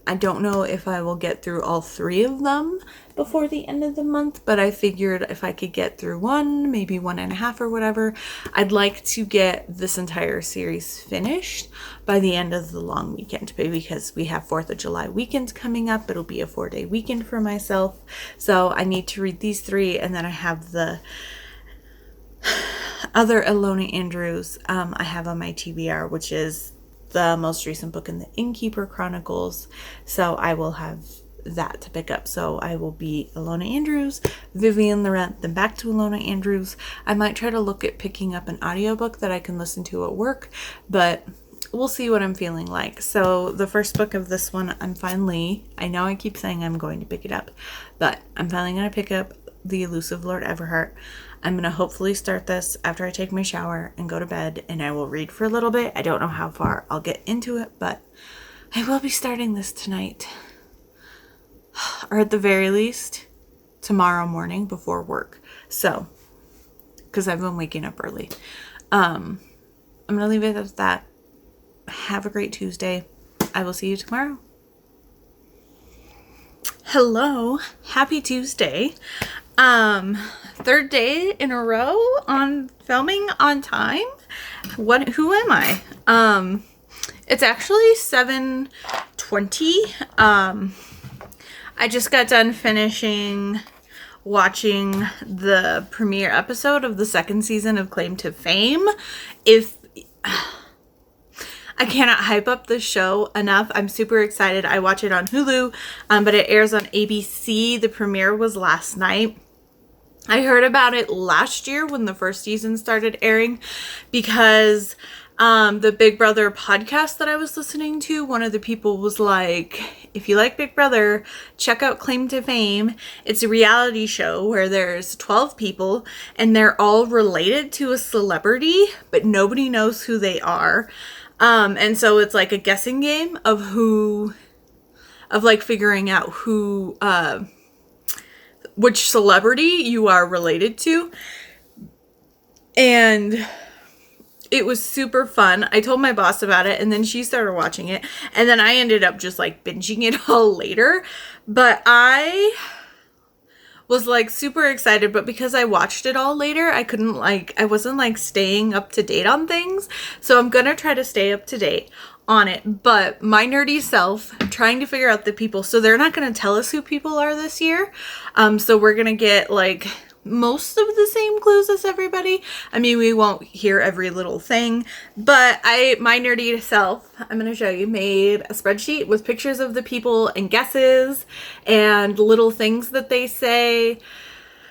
I don't know if I will get through all 3 of them before the end of the month, but I figured if I could get through 1, maybe 1.5 or whatever, I'd like to get this entire series finished by the end of the long weekend, because we have 4th of July weekend coming up. It'll be a 4-day weekend for myself. So I need to read these 3, and then I have the other Ilona Andrews I have on my TBR, which is the most recent book in the Innkeeper Chronicles. So I will have that to pick up. So I will be Ilona Andrews, Vivian Laurent, then back to Ilona Andrews. I might try to look at picking up an audiobook that I can listen to at work, but we'll see what I'm feeling like. So the first book of this one, I know I keep saying I'm going to pick it up, but I'm finally going to pick up The Elusive Lord Everhart. I'm going to hopefully start this after I take my shower and go to bed, and I will read for a little bit. I don't know how far I'll get into it, but I will be starting this tonight. Or at the very least, tomorrow morning before work. So, because I've been waking up early. I'm going to leave it at that. Have a great Tuesday. I will see you tomorrow. Hello. Happy Tuesday. 3rd day in a row on filming on time. Who am I? It's actually 7:20. I just got done finishing watching the premiere episode of the 2nd season of Claim to Fame. I cannot hype up the show enough. I'm super excited. I watch it on Hulu, but it airs on ABC. The premiere was last night. I heard about it last year when the 1st season started airing, because the Big Brother podcast that I was listening to, one of the people was like, if you like Big Brother, check out Claim to Fame. It's a reality show where there's 12 people and they're all related to a celebrity, but nobody knows who they are. And so it's like a guessing game of figuring out which celebrity you are related to. And it was super fun. I told my boss about it, and then she started watching it, and then I ended up just like binging it all later. But I was like super excited, but because I watched it all later, I wasn't staying up to date on things. So I'm gonna try to stay up to date on it. But my nerdy self trying to figure out the people, so they're not gonna tell us who people are this year. So we're gonna get like most of the same clues as everybody. I mean, we won't hear every little thing, but my nerdy self, I'm going to show you, made a spreadsheet with pictures of the people and guesses and little things that they say.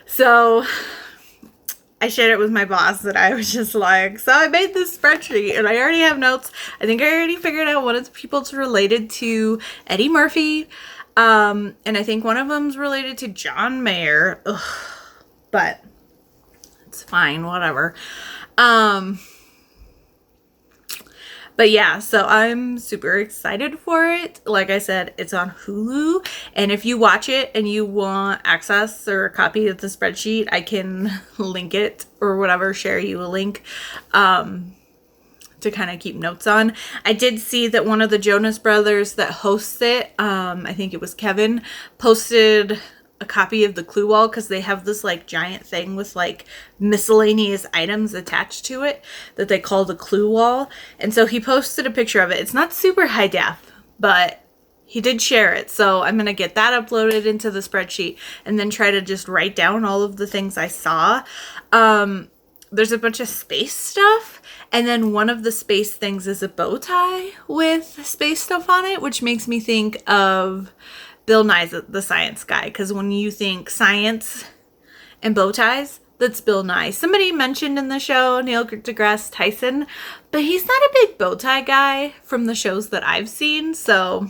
So I shared it with my boss, that I was just like, so I made this spreadsheet and I already have notes. I think I already figured out one of the people's related to Eddie Murphy. And I think one of them's related to John Mayer. Ugh. But it's fine, whatever. But yeah, so I'm super excited for it. Like I said, it's on Hulu. And if you watch it and you want access or a copy of the spreadsheet, I can link it or whatever, share you a link. to kind of keep notes on. I did see that one of the Jonas Brothers that hosts it, I think it was Kevin, posted a copy of the clue wall because they have this like giant thing with like miscellaneous items attached to it that they call the clue wall. And so he posted a picture of it. It's not super high def, but he did share it. So I'm going to get that uploaded into the spreadsheet and then try to just write down all of the things I saw. There's a bunch of space stuff. And then one of the space things is a bow tie with space stuff on it, which makes me think of Bill Nye's the Science Guy. Because when you think science and bow ties, that's Bill Nye. Somebody mentioned in the show Neil deGrasse Tyson, but he's not a big bow tie guy from the shows that I've seen. So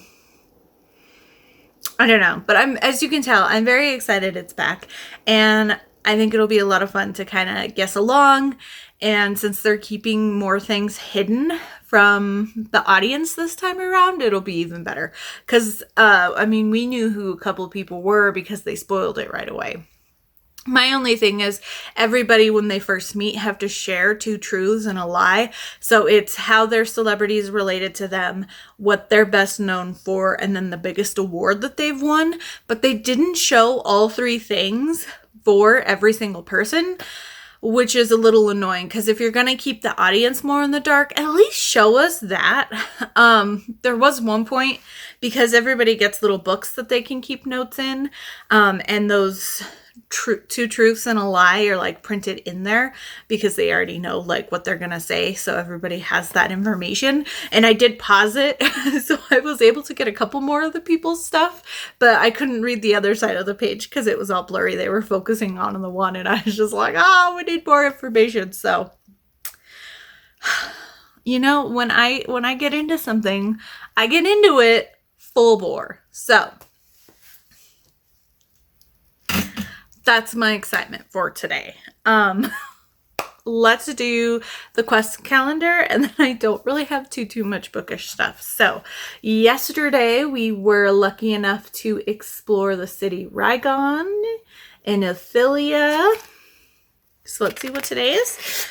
I don't know. But as you can tell, I'm very excited it's back. And I think it'll be a lot of fun to kind of guess along. And since they're keeping more things hidden from the audience this time around, it'll be even better. Because, I mean, we knew who a couple of people were because they spoiled it right away. My only thing is everybody, when they first meet, have to share 2 truths and a lie. So it's how their celebrity is related to them, what they're best known for, and then the biggest award that they've won. But they didn't show all 3 things for every single person, which is a little annoying because if you're going to keep the audience more in the dark, at least show us that. There was one point, because everybody gets little books that they can keep notes in, and those 2 truths and a lie are like printed in there because they already know like what they're gonna say, so everybody has that information. And I did pause it so I was able to get a couple more of the people's stuff, but I couldn't read the other side of the page because it was all blurry. They were focusing on the one and I was just like, oh, we need more information. So you know, when I get into something, I get into it full bore. So that's my excitement for today. Let's do the quest calendar, and then I don't really have too much bookish stuff. So yesterday we were lucky enough to explore the city Rygon in Ophelia. So let's see what today is.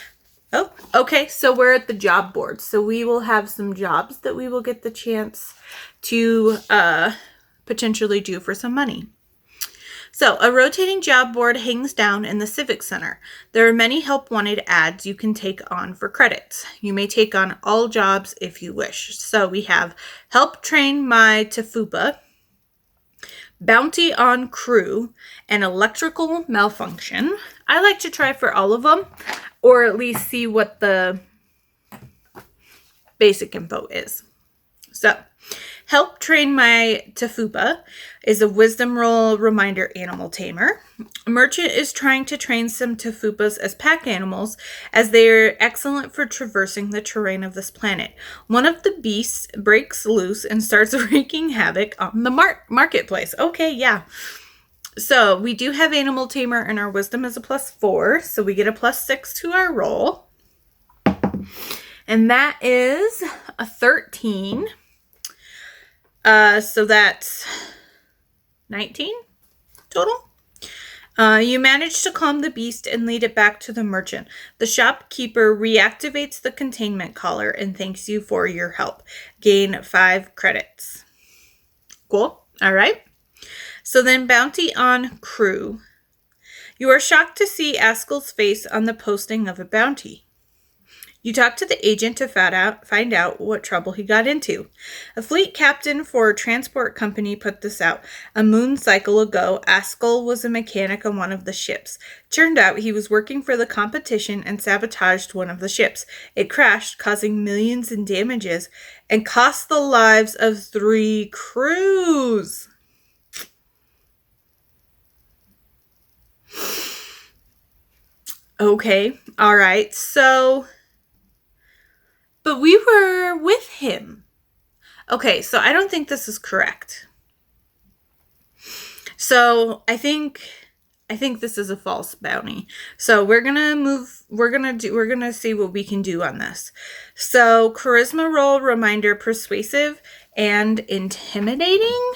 Oh, okay. So we're at the job board. So we will have some jobs that we will get the chance to potentially do for some money. So, a rotating job board hangs down in the Civic Center. There are many help wanted ads you can take on for credits. You may take on all jobs if you wish. So, we have help train my Tafupa, bounty on crew, and electrical malfunction. I like to try for all of them, or at least see what the basic info is. So, help train my Tafupa is a wisdom roll reminder animal tamer. A merchant is trying to train some Tafupas as pack animals as they are excellent for traversing the terrain of this planet. One of the beasts breaks loose and starts wreaking havoc on the marketplace. Okay, yeah. So we do have animal tamer and our wisdom is a +4. So we get a +6 to our roll. And that is a 13. So that's 19 total. You manage to calm the beast and lead it back to the merchant. The shopkeeper reactivates the containment collar and thanks you for your help. Gain 5 credits. Cool. All right. So then bounty on crew. You are shocked to see Askell's face on the posting of a bounty. You talk to the agent to find out what trouble he got into. A fleet captain for a transport company put this out. A moon cycle ago, Askell was a mechanic on one of the ships. Turned out he was working for the competition and sabotaged one of the ships. It crashed, causing millions in damages, and cost the lives of 3 crews. Okay, all right, so... But we were with him. Okay, so I don't think this is correct. So I think this is a false bounty. So we're gonna see what we can do on this. So charisma roll, reminder, persuasive, and intimidating.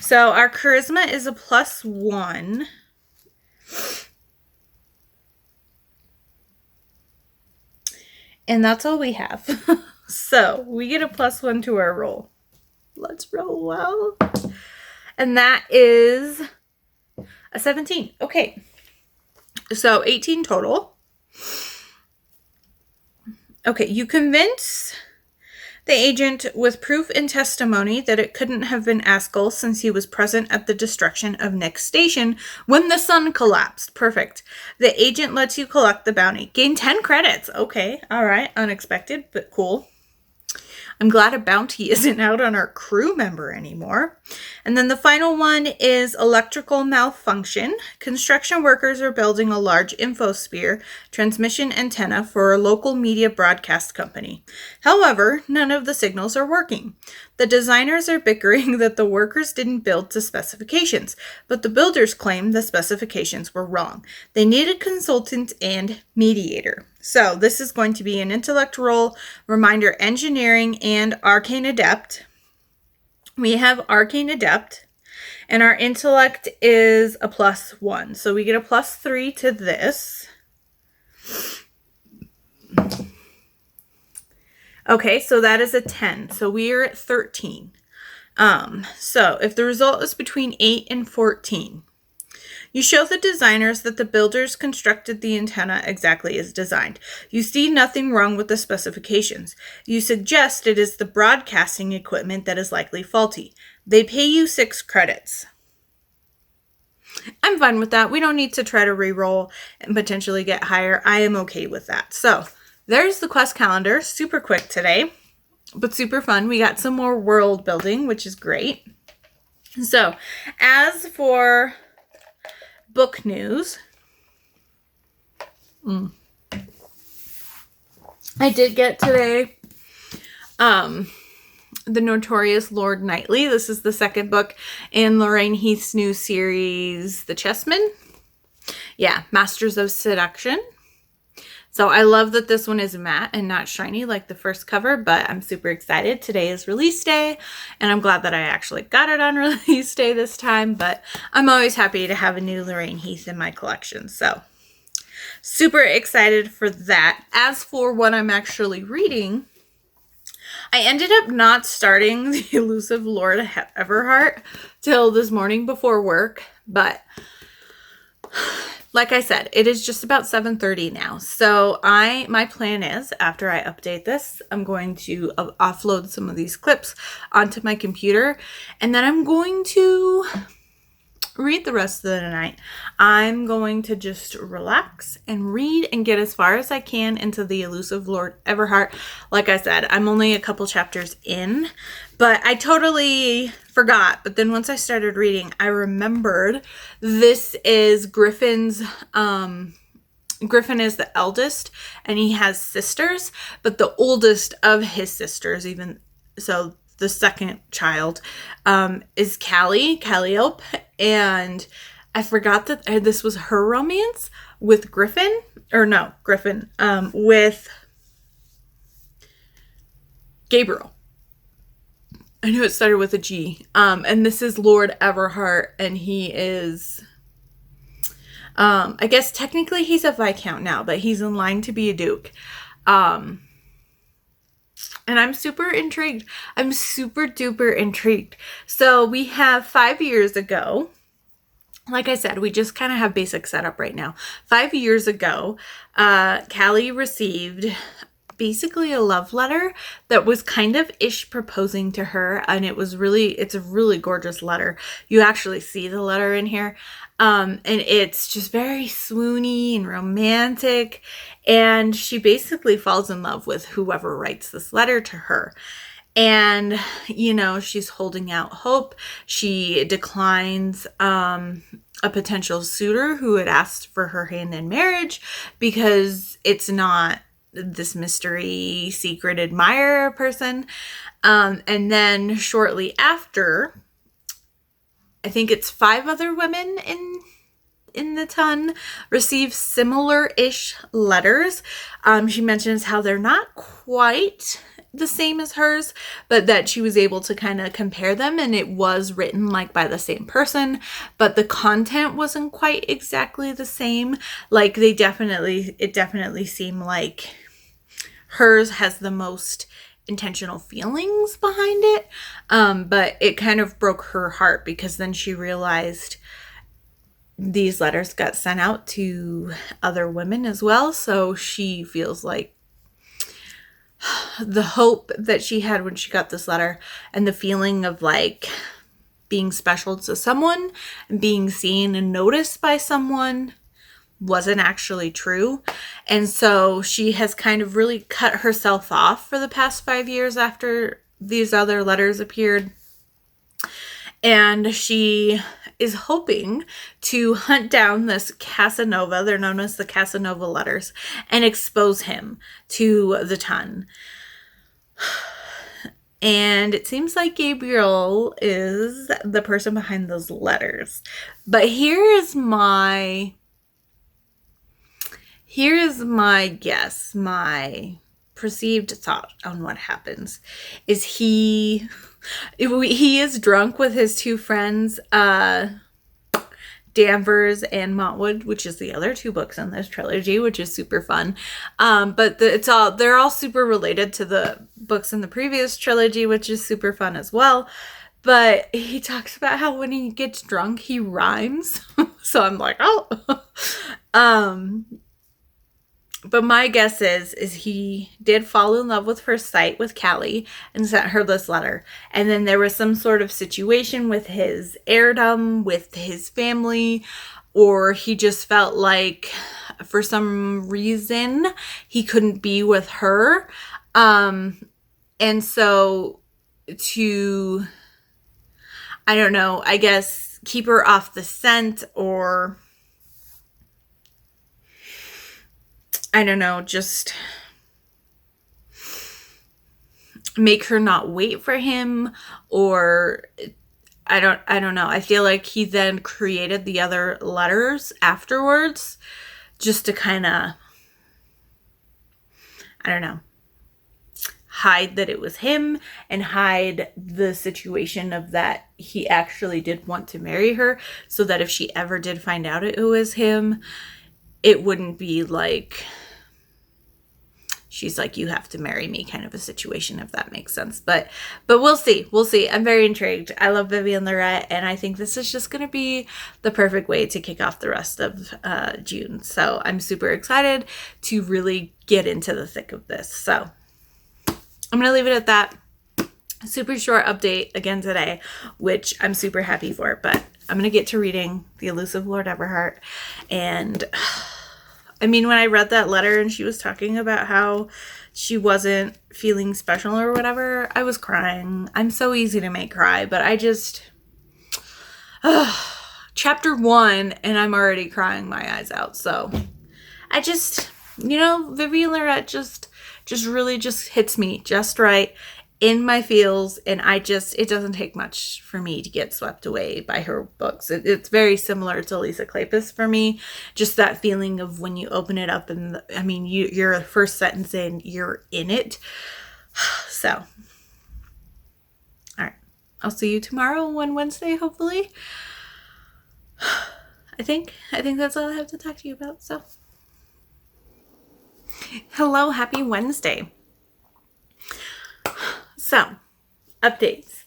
So our charisma is a +1. And that's all we have. So we get a +1 to our roll. Let's roll well. And that is a 17. Okay. So 18 total. Okay, you convince the agent with proof and testimony that it couldn't have been Askell since he was present at the destruction of Nick's station when the sun collapsed. Perfect. The agent lets you collect the bounty. Gain 10 credits. Okay, all right. Unexpected, but cool. I'm glad a bounty isn't out on our crew member anymore. And then the final one is electrical malfunction. Construction workers are building a large infosphere transmission antenna for a local media broadcast company. However, none of the signals are working. The designers are bickering that the workers didn't build to specifications, but the builders claim the specifications were wrong. They need a consultant and mediator. So this is going to be an intellect roll, reminder engineering, and arcane adept. We have arcane adept, and our intellect is a +1. So we get a +3 to this. Okay, so that is a 10. So we are at 13. So if the result is between 8 and 14, you show the designers that the builders constructed the antenna exactly as designed. You see nothing wrong with the specifications. You suggest it is the broadcasting equipment that is likely faulty. They pay you 6 credits. I'm fine with that. We don't need to try to re-roll and potentially get higher. I am okay with that. So there's the quest calendar. Super quick today, but super fun. We got some more world building, which is great. So as for book news, I did get today The Notorious Lord Knightley. This is the second book in Lorraine Heath's new series, The Chessmen. Yeah, Masters of Seduction. So I love that this one is matte and not shiny like the first cover, but I'm super excited. Today is release day, and I'm glad that I actually got it on release day this time, but I'm always happy to have a new Lorraine Heath in my collection. So super excited for that. As for what I'm actually reading, I ended up not starting The Elusive Lord Everheart till this morning before work, but like I said, it is just about 7:30 now. So my plan is, after I update this, I'm going to offload some of these clips onto my computer, and then I'm going to read the rest of the night. I'm going to just relax and read and get as far as I can into The Elusive Lord Everheart. Like I said, I'm only a couple chapters in, but I totally forgot. But then once I started reading, I remembered this is Griffin's, Griffin is the eldest, and he has sisters, but the oldest of his sisters, even so, the second child, is Calliope, and I forgot that this was her romance with Griffin, with Gabriel. I knew it started with a G. And this is Lord Everheart, and he is, I guess technically he's a Viscount now, but he's in line to be a Duke. And I'm super intrigued. I'm super duper intrigued. So we have 5 years ago, like I said, we just kind of have basic setup right now. 5 years ago, Callie received basically a love letter that was kind of ish proposing to her, and it's a really gorgeous letter. You actually see the letter in here, and it's just very swoony and romantic, and she basically falls in love with whoever writes this letter to her. And she's holding out hope. She declines a potential suitor who had asked for her hand in marriage because it's not this mystery secret admirer person. And then shortly after, I think it's 5 other women in the ton receive similar-ish letters. She mentions how they're not quite the same as hers, but that she was able to kind of compare them, and it was written like by the same person, but the content wasn't quite exactly the same. Like it definitely seemed like hers has the most intentional feelings behind it. But it kind of broke her heart because then she realized these letters got sent out to other women as well. So she feels like the hope that she had when she got this letter and the feeling of like being special to someone and being seen and noticed by someone wasn't actually true. And so she has kind of really cut herself off for the past 5 years after these other letters appeared. And she is hoping to hunt down this Casanova, they're known as the Casanova letters, and expose him to the ton. And it seems like Gabriel is the person behind those letters. But here is my guess, my perceived thought on what happens. Is he is drunk with his two friends, Danvers and Montwood, which is the other two books in this trilogy, which is super fun. But they're all super related to the books in the previous trilogy, which is super fun as well. But he talks about how when he gets drunk, he rhymes. So I'm like, oh. But my guess is he did fall in love with first sight with Callie and sent her this letter. And then there was some sort of situation with his heirdom, with his family, or he just felt like for some reason he couldn't be with her. And so to, I don't know, I guess keep her off the scent, or I don't know, just make her not wait for him, or I don't know. I feel like he then created the other letters afterwards just to kind of, I don't know, hide that it was him and hide the situation of that he actually did want to marry her, so that if she ever did find out it was him, it wouldn't be like she's like, you have to marry me kind of a situation, if that makes sense. But we'll see. We'll see. I'm very intrigued. I love Vivian Lorette, and I think this is just going to be the perfect way to kick off the rest of June. So I'm super excited to really get into the thick of this. So I'm going to leave it at that. Super short update again today, which I'm super happy for. But I'm going to get to reading The Elusive Lord Everhart. And I mean, when I read that letter and she was talking about how she wasn't feeling special or whatever, I was crying. I'm so easy to make cry, but I just, chapter 1 and I'm already crying my eyes out. So I just, Vivian Lorette just really just hits me just right in my feels, and it doesn't take much for me to get swept away by her books. It's very similar to Lisa Kleypas for me. Just that feeling of when you open it up and, you're first sentence in, you're in it. So, all right. I'll see you tomorrow on Wednesday, hopefully. I think that's all I have to talk to you about, so. Hello, happy Wednesday. So, updates.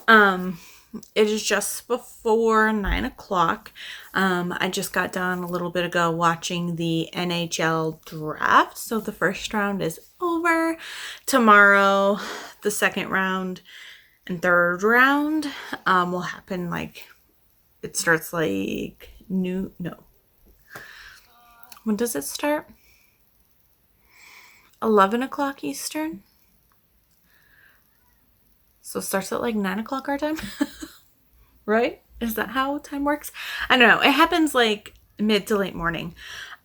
It is just before 9 o'clock. I just got done a little bit ago watching the NHL draft. So the first round is over. Tomorrow, the second round and third round will happen it starts noon. No. When does it start? 11 o'clock Eastern. So it starts at 9 o'clock our time, right? Is that how time works? I don't know. It happens mid to late morning.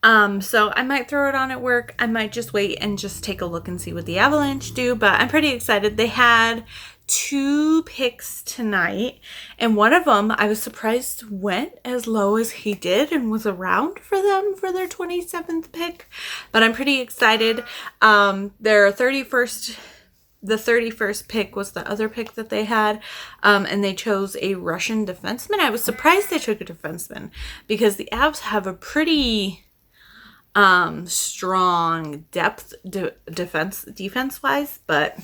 So I might throw it on at work. I might just wait and just take a look and see what the Avalanche do. But I'm pretty excited. They had 2 picks tonight, and one of them I was surprised went as low as he did and was around for them for their 27th pick. But I'm pretty excited. Their 31st. The 31st pick was the other pick that they had, and they chose a Russian defenseman. I was surprised they took a defenseman because the Avs have a pretty strong depth defense wise, but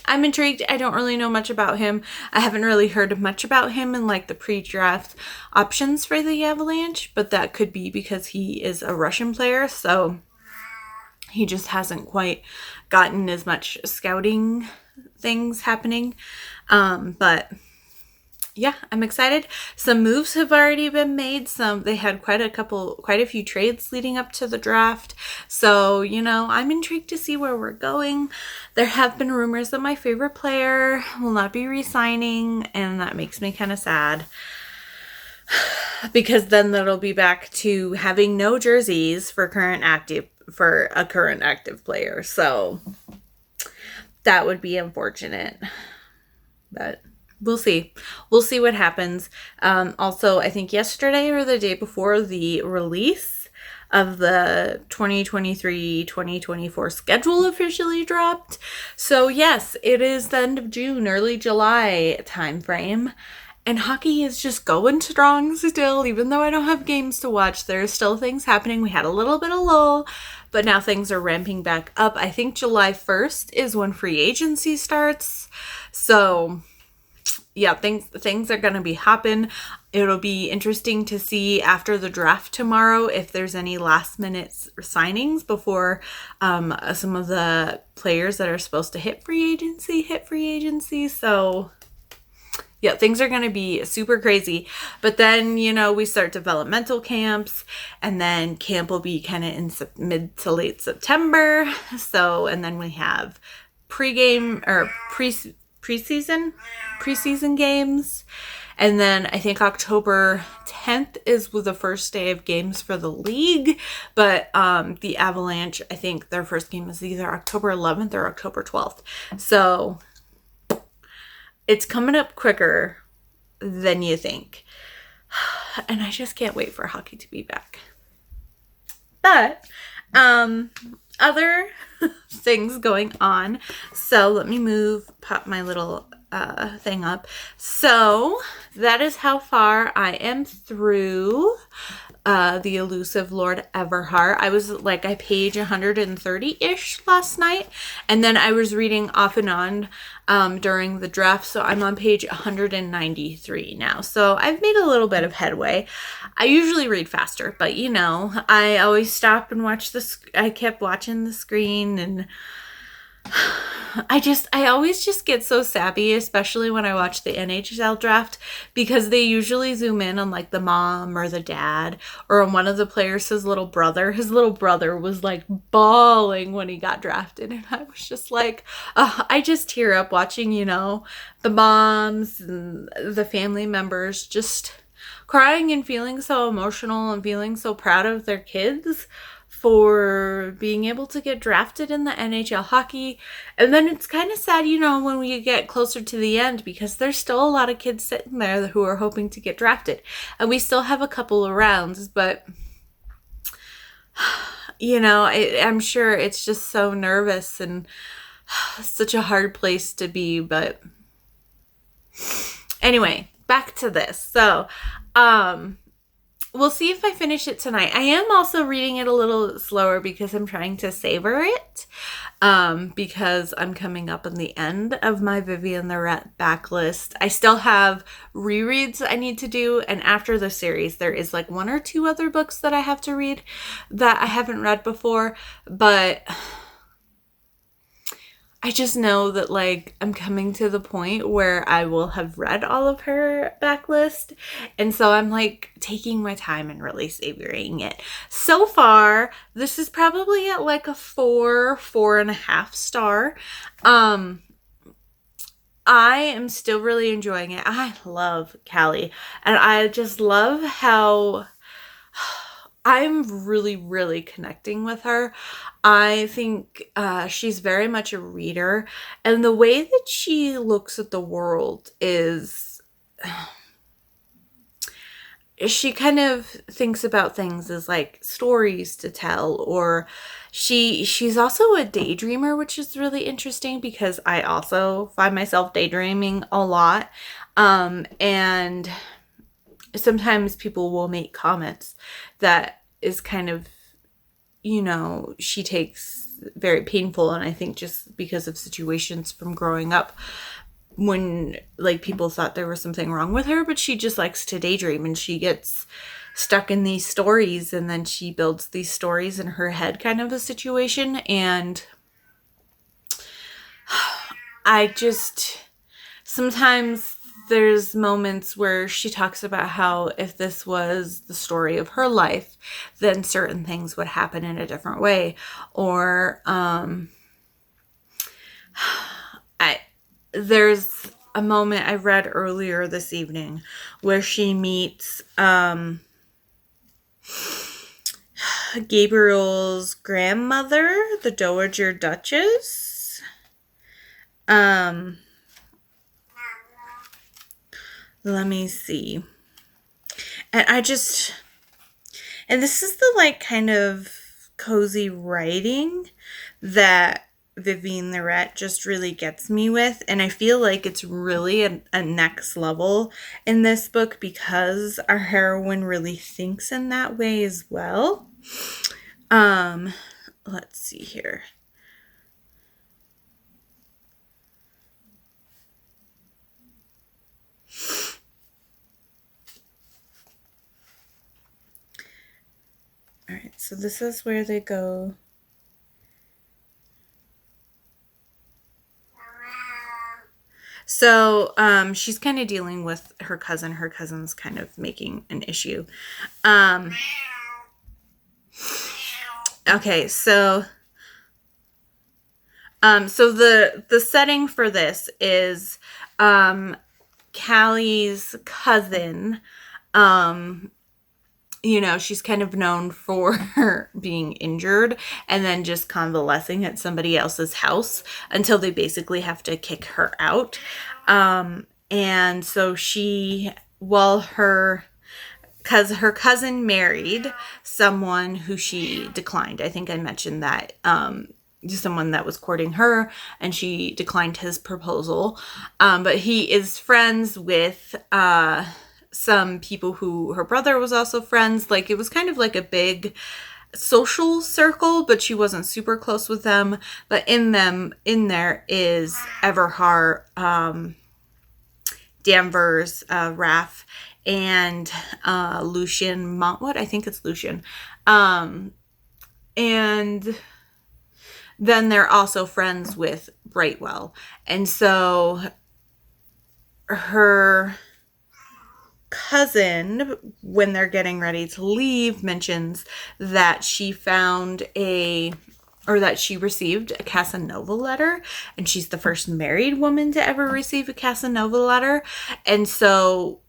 I'm intrigued. I don't really know much about him. I haven't really heard much about him in like the pre-draft options for the Avalanche, but that could be because he is a Russian player, so he just hasn't quite gotten as much scouting things happening. But yeah, I'm excited. Some moves have already been made. They had quite a few trades leading up to the draft. So, I'm intrigued to see where we're going. There have been rumors that my favorite player will not be re-signing, and that makes me kind of sad. Because then that'll be back to having no jerseys for a current active player. So that would be unfortunate. But we'll see. We'll see what happens. Also, I think yesterday or the day before, the release of the 2023-2024 schedule officially dropped. So yes, it is the end of June, early July timeframe. And hockey is just going strong still, even though I don't have games to watch. There are still things happening. We had a little bit of lull, but now things are ramping back up. I think July 1st is when free agency starts. So yeah, things are going to be hopping. It'll be interesting to see after the draft tomorrow if there's any last minute signings before some of the players that are supposed to hit free agency. So yeah, things are going to be super crazy. But then, we start developmental camps, and then camp will be kind of in mid to late September. So, and then we have preseason games. And then I think October 10th is the first day of games for the league. But the Avalanche, I think their first game is either October 11th or October 12th. So it's coming up quicker than you think. And I just can't wait for hockey to be back. But other things going on. So let me pop my little thing up. So that is how far I am through the elusive Lord Everhart. I was like at page 130-ish last night, and then I was reading off and on during the draft, so I'm on page 193 now. So I've made a little bit of headway. I usually read faster, but I always stop and watch I kept watching the screen, and I always just get so sappy, especially when I watch the NHL draft, because they usually zoom in on like the mom or the dad or on one of the players, his little brother. His little brother was like bawling when he got drafted, and I was just like, I just tear up watching, the moms and the family members just crying and feeling so emotional and feeling so proud of their kids for being able to get drafted in the NHL hockey. And then it's kind of sad, when we get closer to the end, because there's still a lot of kids sitting there who are hoping to get drafted. And we still have a couple of rounds, but I'm sure it's just so nervous and such a hard place to be. But anyway, back to this. So, we'll see if I finish it tonight. I am also reading it a little slower because I'm trying to savor it. Because I'm coming up on the end of my Vivian the Rat backlist. I still have rereads I need to do. And after the series, there is like one or two other books that I have to read that I haven't read before. But I just know that like I'm coming to the point where I will have read all of her backlist. And so I'm like taking my time and really savoring it. So far, this is probably at like a 4.5 star. I am still really enjoying it. I love Callie, and I just love how I'm really, really connecting with her. I think she's very much a reader, and the way that she looks at the world is she kind of thinks about things as like stories to tell, or she's also a daydreamer, which is really interesting because I also find myself daydreaming a lot. And sometimes people will make comments that is kind of she takes very painful, and I think just because of situations from growing up when like people thought there was something wrong with her, but she just likes to daydream, and she gets stuck in these stories, and then she builds these stories in her head, kind of a situation. And I just sometimes there's moments where she talks about how if this was the story of her life, then certain things would happen in a different way. Or there's a moment I read earlier this evening where she meets Gabriel's grandmother, the Dowager Duchess. Let me see. And and this is the like kind of cozy writing that Vivienne Lorette just really gets me with. And I feel like it's really a next level in this book because our heroine really thinks in that way as well. Let's see here. All right, so this is where they go. So she's kind of dealing with her cousin. Her cousin's kind of making an issue. Okay, so the setting for this is Callie's cousin. She's kind of known for her being injured and then just convalescing at somebody else's house until they basically have to kick her out. And so her cousin married someone who she declined. I think I mentioned that, someone that was courting her, and she declined his proposal. But he is friends with, some people who her brother was also friends. Like, it was kind of like a big social circle, but she wasn't super close with them. But in there is Everhart, Danvers, Raff, and Lucian Montwood. I think it's Lucian. And then they're also friends with Brightwell. And so her cousin, when they're getting ready to leave, mentions that she received a Casanova letter, and she's the first married woman to ever receive a Casanova letter. And so,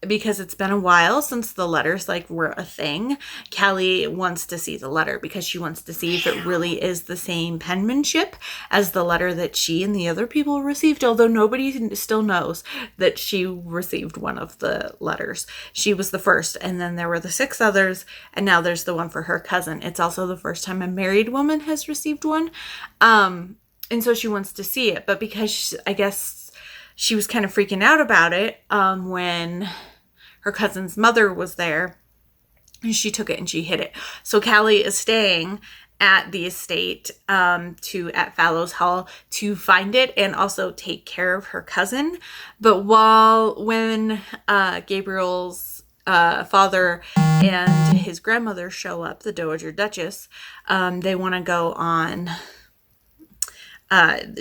because it's been a while since the letters were a thing, Callie wants to see the letter because she wants to see if it really is the same penmanship as the letter that she and the other people received, although nobody still knows that she received one of the letters. She was the first, and then there were the 6 others, and now there's the one for her cousin. It's also the first time a married woman has received one. And so she wants to see it, but because I guess she was kind of freaking out about it when her cousin's mother was there, and she took it and she hid it. So Callie is staying at the estate at Fallows Hall to find it and also take care of her cousin. But when Gabriel's father and his grandmother show up, the Dowager Duchess, they want to go on.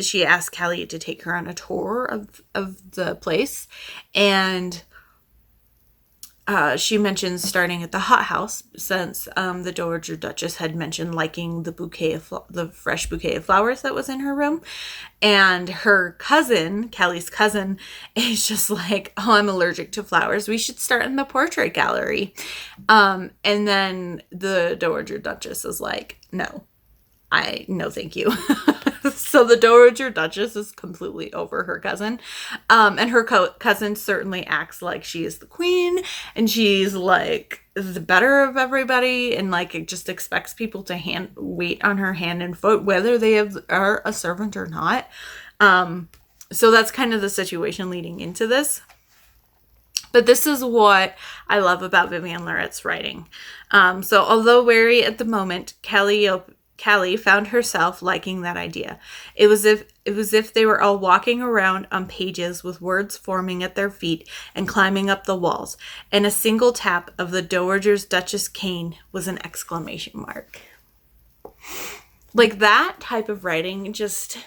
She asked Callie to take her on a tour of the place, and she mentions starting at the hothouse, since the Dowager Duchess had mentioned liking the fresh bouquet of flowers that was in her room. And her cousin, Callie's cousin, is just like, oh, I'm allergic to flowers. We should start in the portrait gallery. And then the Dowager Duchess is like, no, thank you. So the Dowager Duchess is completely over her cousin. And her cousin certainly acts like she is the queen, and she's like the better of everybody, and it just expects people to wait on her hand and foot, whether they are a servant or not. So that's kind of the situation leading into this. But this is what I love about Vivian Loret's writing. So although wary at the moment, Callie found herself liking that idea. It was if they were all walking around on pages with words forming at their feet and climbing up the walls, and a single tap of the Dowager's Duchess cane was an exclamation mark. Like that type of writing, just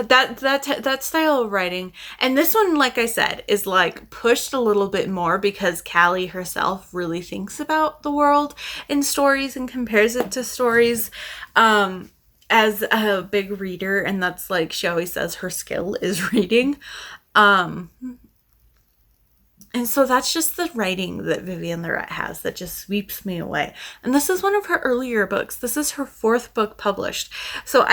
that style of writing. And this one, like I said, is like pushed a little bit more because Callie herself really thinks about the world in stories and compares it to stories. As a big reader, and that's like, she always says her skill is reading. And so that's just the writing that Vivian Loret has that just sweeps me away. And this is one of her earlier books. This is her 4th book published. So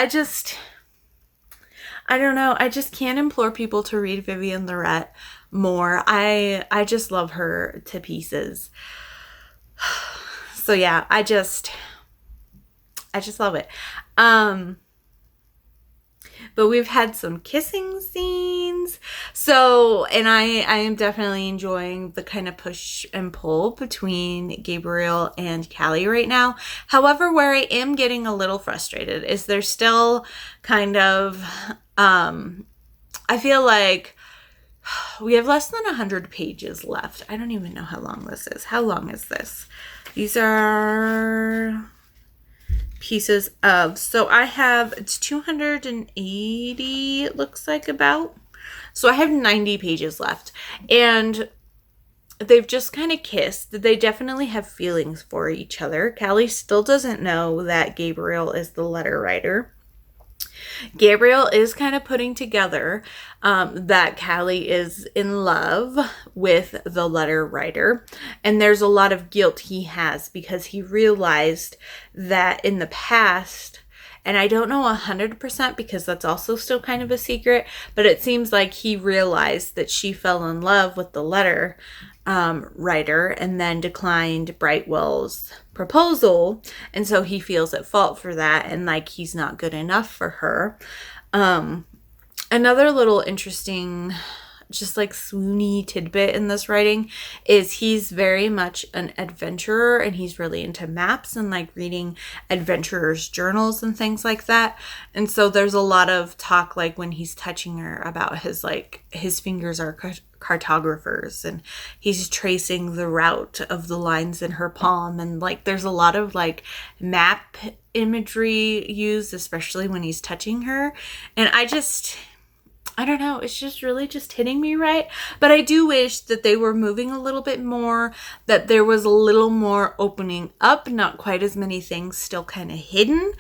I don't know. I just can't implore people to read Vivian Loret more. I just love her to pieces. So yeah, I just love it. But we've had some kissing scenes. So, and I am definitely enjoying the kind of push and pull between Gabriel and Callie right now. However, where I am getting a little frustrated is there's still kind of, I feel like we have less than 100 pages left. I don't even know how long this is. How long is this? These are pieces of, so I have, it's 280, it looks like, about. So I have 90 pages left, and they've just kind of kissed. They definitely have feelings for each other. Callie still doesn't know that Gabriel is the letter writer. Gabriel is kind of putting together that Callie is in love with the letter writer. And there's a lot of guilt he has because he realized that in the past, and I don't know 100% because that's also still kind of a secret, but it seems like he realized that she fell in love with the letter writer and then declined Brightwell's proposal, and so he feels at fault for that, and like he's not good enough for her. Another little interesting, just like swoony tidbit in this writing is he's very much an adventurer, and he's really into maps and like reading adventurers' journals and things like that. And so there's a lot of talk, like when he's touching her, about his fingers are cartographers, and he's tracing the route of the lines in her palm, and like there's a lot of like map imagery used, especially when he's touching her. And I don't know, it's just really just hitting me right. But I do wish that they were moving a little bit more, that there was a little more opening up, not quite as many things still kind of hidden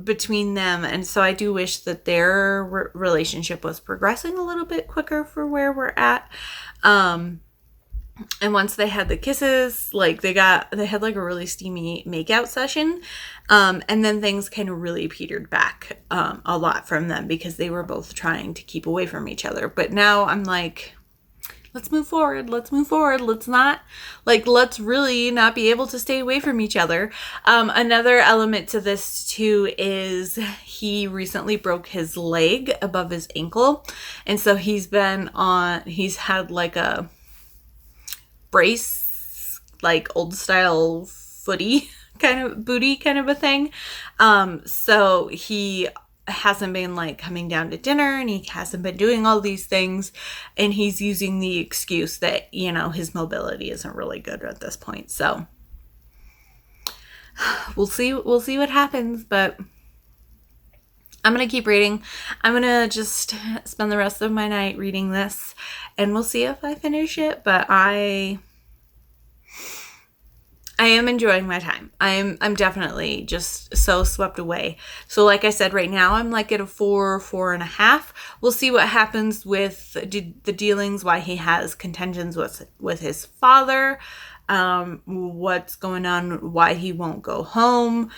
between them. And so I do wish that their relationship was progressing a little bit quicker for where we're at. And once they had the kisses, like they had like a really steamy makeout session. And then things kind of really petered back a lot from them because they were both trying to keep away from each other. But now I'm like, let's move forward. Let's really not be able to stay away from each other. Another element to this too is he recently broke his leg above his ankle. And so he's had like a brace, like old style booty kind of a thing. So he hasn't been like coming down to dinner, and he hasn't been doing all these things, and he's using the excuse that, you know, his mobility isn't really good at this point. So we'll see what happens, but I'm going to keep reading. I'm going to just spend the rest of my night reading this, and we'll see if I finish it. But I am enjoying my time. I'm definitely just so swept away. So like I said, right now I'm like at a 4.5. We'll see what happens with the dealings, why he has contentions with his father, what's going on, why he won't go home,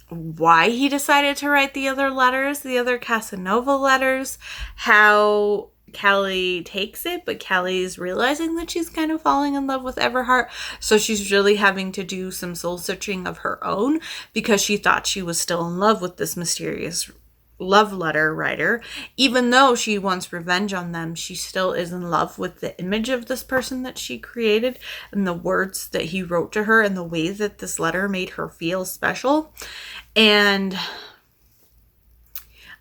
why he decided to write the other letters, the other Casanova letters, how Callie takes it, but Callie's realizing that she's kind of falling in love with Everhart, so she's really having to do some soul searching of her own because she thought she was still in love with this mysterious love letter writer. Even though she wants revenge on them, she still is in love with the image of this person that she created and the words that he wrote to her and the way that this letter made her feel special. And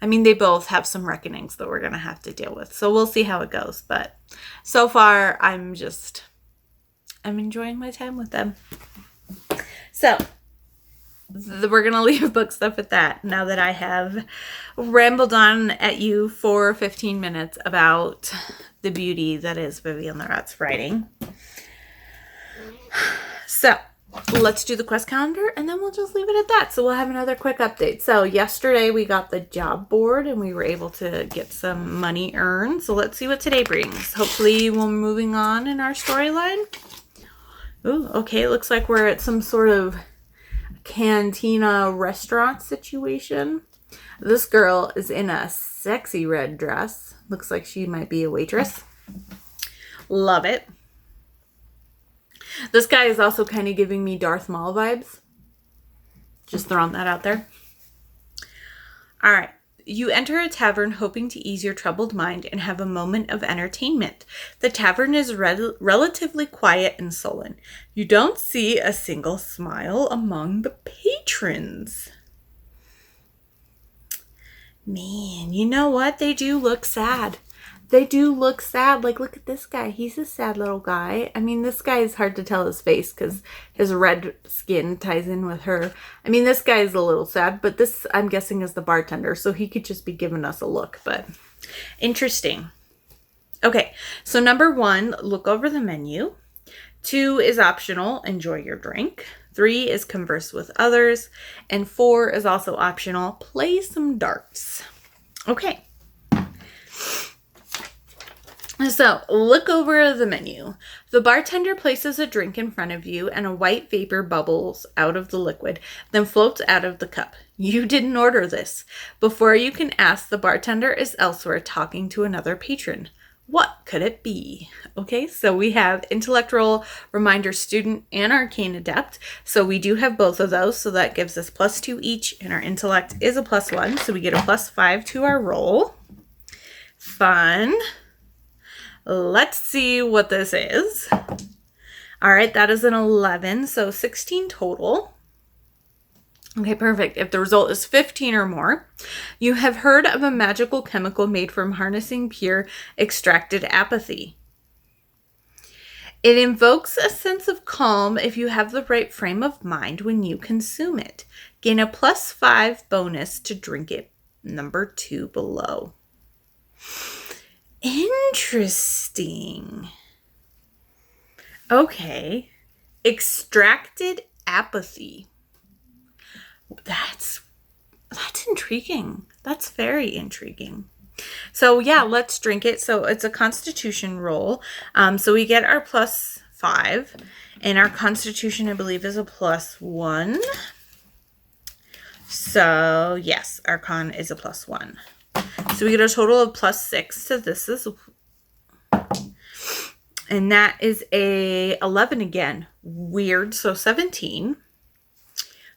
I mean, they both have some reckonings that we're going to have to deal with. So we'll see how it goes. But so far, I'm enjoying my time with them. So we're going to leave book stuff at that now that I have rambled on at you for 15 minutes about the beauty that is Vivian Larotte's writing. So let's do the quest calendar and then we'll just leave it at that. So we'll have another quick update. So yesterday we got the job board and we were able to get some money earned. So let's see what today brings. Hopefully we're moving on in our storyline. Ooh, okay. It looks like we're at some sort of cantina restaurant situation. This girl is in a sexy red dress. Looks like she might be a waitress. Love it. This guy is also kind of giving me Darth Maul vibes. Just throwing that out there. All right. You enter a tavern hoping to ease your troubled mind and have a moment of entertainment. The tavern is relatively quiet and sullen. You don't see a single smile among the patrons. Man, you know what? They do look sad. They do look sad. Like, look at this guy. He's a sad little guy. I mean, this guy is hard to tell his face because his red skin ties in with her. I mean, this guy is a little sad, but this, I'm guessing, is the bartender. So he could just be giving us a look, but interesting. Okay, so number 1, look over the menu. 2 is optional, enjoy your drink. 3 is converse with others. And 4 is also optional, play some darts. Okay. So, look over the menu. The bartender places a drink in front of you and a white vapor bubbles out of the liquid, then floats out of the cup. You didn't order this. Before you can ask, the bartender is elsewhere talking to another patron. What could it be? Okay, so we have Intellectual Reminder Student and Arcane Adept. So we do have both of those, so that gives us +2 each, and our intellect is a +1, so we get a +5 to our roll. Fun. Let's see what this is. All right, that is an 11, so 16 total. Okay, perfect. If the result is 15 or more, you have heard of a magical chemical made from harnessing pure extracted apathy. It invokes a sense of calm if you have the right frame of mind when you consume it. Gain a +5 bonus to drink it. Number 2 below. Interesting. Okay. Extracted apathy. That's intriguing. That's very intriguing. So yeah, let's drink it. So it's a constitution roll. So we get our +5 and our constitution, I believe, is a +1. So yes, our con is a +1. So we get a total of +6 to this as and that is a 11 again. Weird. So 17.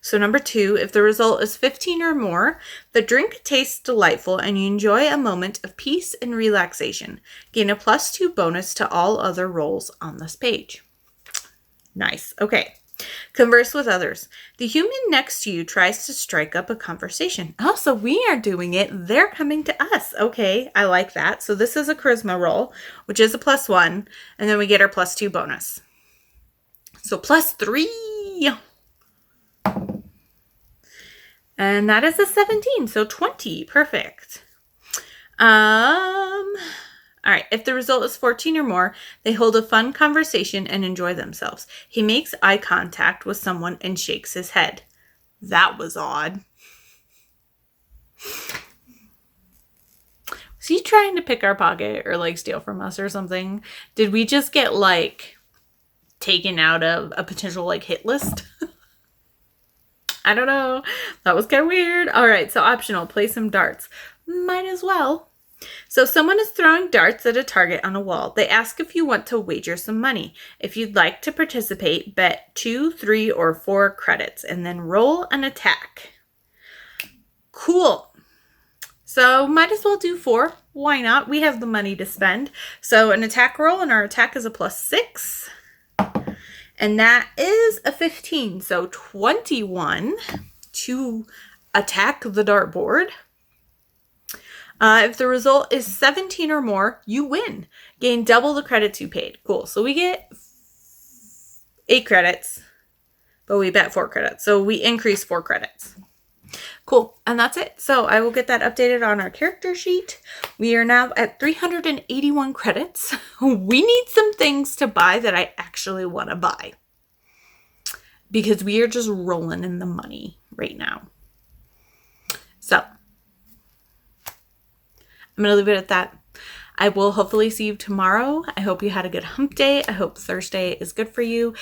So number 2, if the result is 15 or more, the drink tastes delightful and you enjoy a moment of peace and relaxation. Gain a +2 bonus to all other rolls on this page. Nice. Okay. Converse with others. The human next to you tries to strike up a conversation. Oh, so we are doing it. They're coming to us. Okay, I like that. So this is a charisma roll, which is a +1, and then we get our +2 bonus. So +3. And that is a 17, so 20. Perfect. All right, if the result is 14 or more, they hold a fun conversation and enjoy themselves. He makes eye contact with someone and shakes his head. That was odd. Was he trying to pick our pocket or like steal from us or something? Did we just get like taken out of a potential like hit list? I don't know. That was kind of weird. All right, so optional, play some darts. Might as well. So someone is throwing darts at a target on a wall. They ask if you want to wager some money. If you'd like to participate, bet 2, 3, or 4 credits and then roll an attack. Cool. So might as well do 4. Why not? We have the money to spend. So an attack roll, and our attack is a +6. And that is a 15. So 21 to attack the dartboard. If the result is 17 or more, you win. Gain double the credits you paid. Cool. So we get 8 credits, but we bet 4 credits. So we increase 4 credits. Cool. And that's it. So I will get that updated on our character sheet. We are now at 381 credits. We need some things to buy that I actually want to buy, because we are just rolling in the money right now. So I'm going to leave it at that. I will hopefully see you tomorrow. I hope you had a good hump day. I hope Thursday is good for you.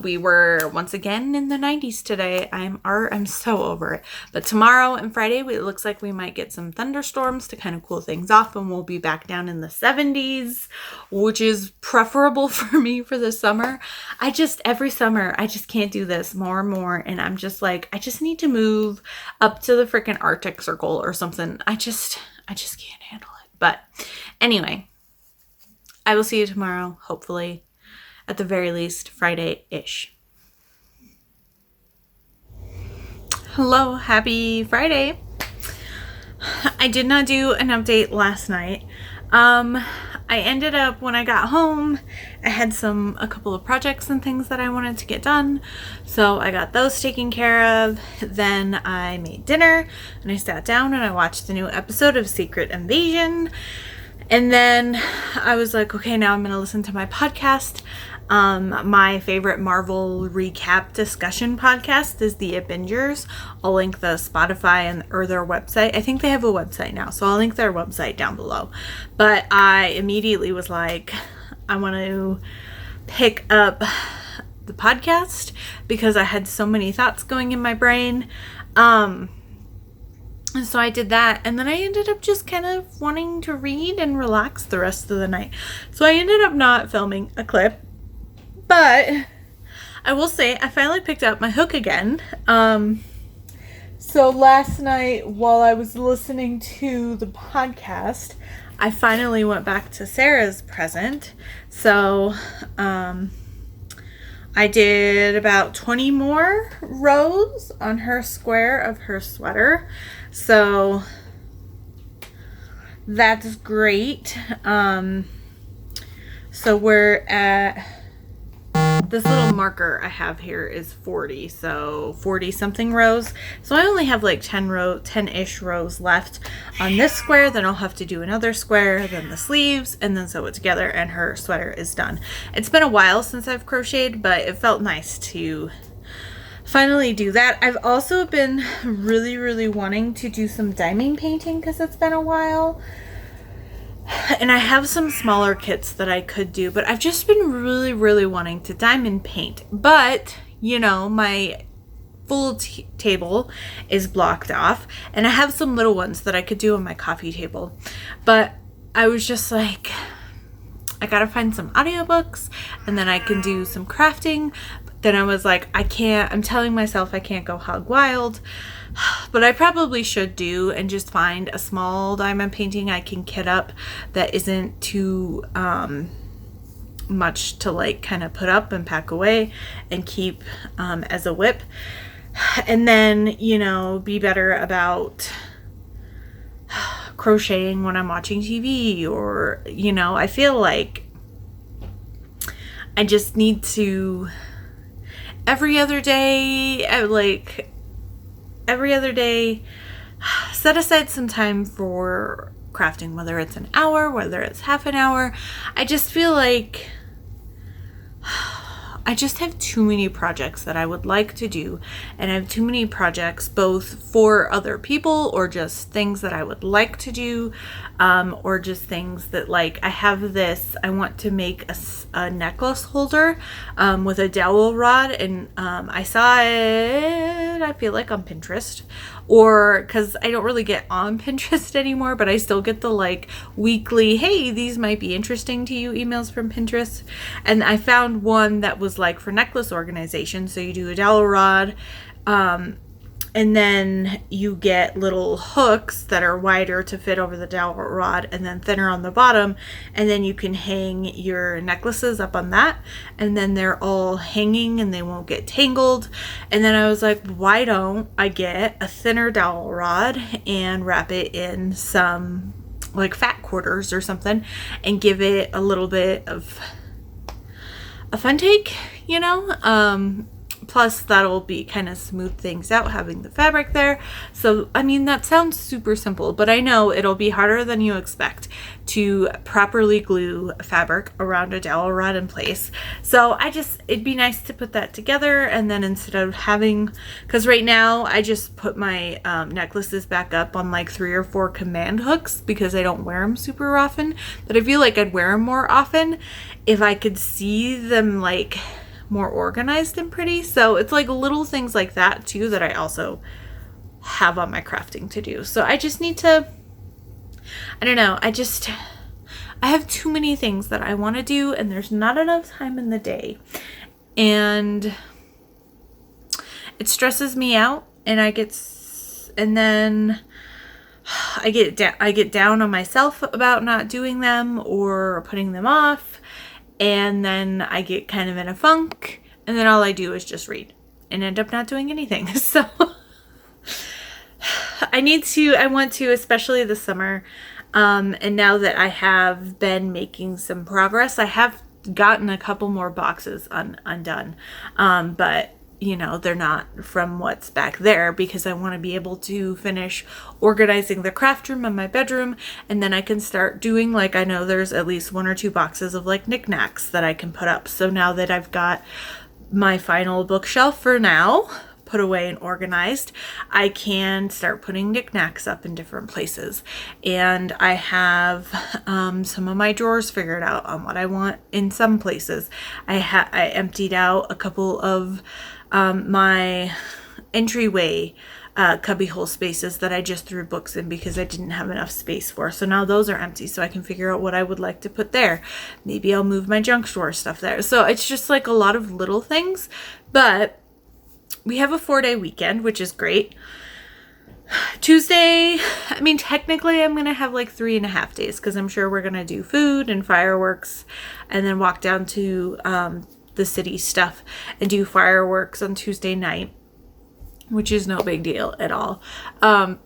We were once again in the 90s today. I'm so over it. But tomorrow and Friday, it looks like we might get some thunderstorms to kind of cool things off, and we'll be back down in the 70s, which is preferable for me for the summer. Every summer, I just can't do this more and more. And I'm just like, I just need to move up to the freaking Arctic Circle or something. I just can't handle it. But anyway, I will see you tomorrow, hopefully, at the very least, Friday-ish. Hello, happy Friday. I did not do an update last night. I ended up, when I got home, I had a couple of projects and things that I wanted to get done. So I got those taken care of. Then I made dinner and I sat down and I watched the new episode of Secret Invasion. And then I was like, okay, now I'm going to listen to my podcast. My favorite Marvel recap discussion podcast is the Avengers. I'll link the Spotify or their website. I think they have a website now, so I'll link their website down below. But I immediately was like, I want to pick up the podcast because I had so many thoughts going in my brain. And so I did that, and then I ended up just kind of wanting to read and relax the rest of the night. So I ended up not filming a clip. But I will say I finally picked up my hook again. So last night while I was listening to the podcast, I finally went back to Sarah's present. So I did about 20 more rows on her square of her sweater. So that's great. So we're at... This little marker I have here is 40, so 40 something rows. So I only have like 10-ish rows left on this square. Then I'll have to do another square, then the sleeves, and then sew it together, and her sweater is done. It's been a while since I've crocheted, but it felt nice to finally do that. I've also been really, really wanting to do some diamond painting because it's been a while. And I have some smaller kits that I could do, but I've just been really, really wanting to diamond paint. But, you know, my full table is blocked off, and I have some little ones that I could do on my coffee table. But I was just like, I gotta find some audiobooks, and then I can do some crafting. But then I was like, I'm telling myself I can't go hog wild. But I probably should do and just find a small diamond painting I can kit up that isn't too much to like kind of put up and pack away and keep as a whip. And then, you know, be better about crocheting when I'm watching TV, or, you know, I feel like I just need to every other day set aside some time for crafting, whether it's an hour, whether it's half an hour. I just feel like I just have too many projects that I would like to do, and I have too many projects both for other people or just things that I would like to do, or just things that, like, I have this, I want to make a necklace holder with a dowel rod, and I saw it, I feel like, on Pinterest, or because I don't really get on Pinterest anymore, but I still get the like weekly, hey, these might be interesting to you emails from Pinterest. And I found one that was like for necklace organization. So you do a dowel rod, and And then you get little hooks that are wider to fit over the dowel rod and then thinner on the bottom. And then you can hang your necklaces up on that. And then they're all hanging and they won't get tangled. And then I was like, why don't I get a thinner dowel rod and wrap it in some like fat quarters or something and give it a little bit of a fun take, you know? Plus that'll be kind of smooth things out having the fabric there. So, I mean, that sounds super simple, but I know it'll be harder than you expect to properly glue fabric around a dowel rod in place. So it'd be nice to put that together. And then instead of having, cause right now I just put my necklaces back up on like 3 or 4 command hooks because I don't wear them super often, but I feel like I'd wear them more often if I could see them like more organized and pretty. So it's like little things like that too that I also have on my crafting to do. So I just need to, I don't know, I have too many things that I want to do and there's not enough time in the day. And it stresses me out and I get down on myself about not doing them or putting them off. And then I get kind of in a funk, and then all I do is just read and end up not doing anything. So I want to, especially this summer. And now that I have been making some progress, I have gotten a couple more boxes undone. But you know, they're not from what's back there because I want to be able to finish organizing the craft room and my bedroom. And then I can start doing, like, I know there's at least 1 or 2 boxes of like knickknacks that I can put up. So now that I've got my final bookshelf for now put away and organized, I can start putting knickknacks up in different places. And I have some of my drawers figured out on what I want in some places. I emptied out a couple of my entryway cubbyhole spaces that I just threw books in because I didn't have enough space for. So now those are empty, so I can figure out what I would like to put there. Maybe I'll move my junk drawer stuff there. So it's just like a lot of little things, but we have a 4-day weekend, which is great. Tuesday, I mean, technically I'm going to have like 3.5 days because I'm sure we're going to do food and fireworks and then walk down to the city stuff and do fireworks on Tuesday night, which is no big deal at all.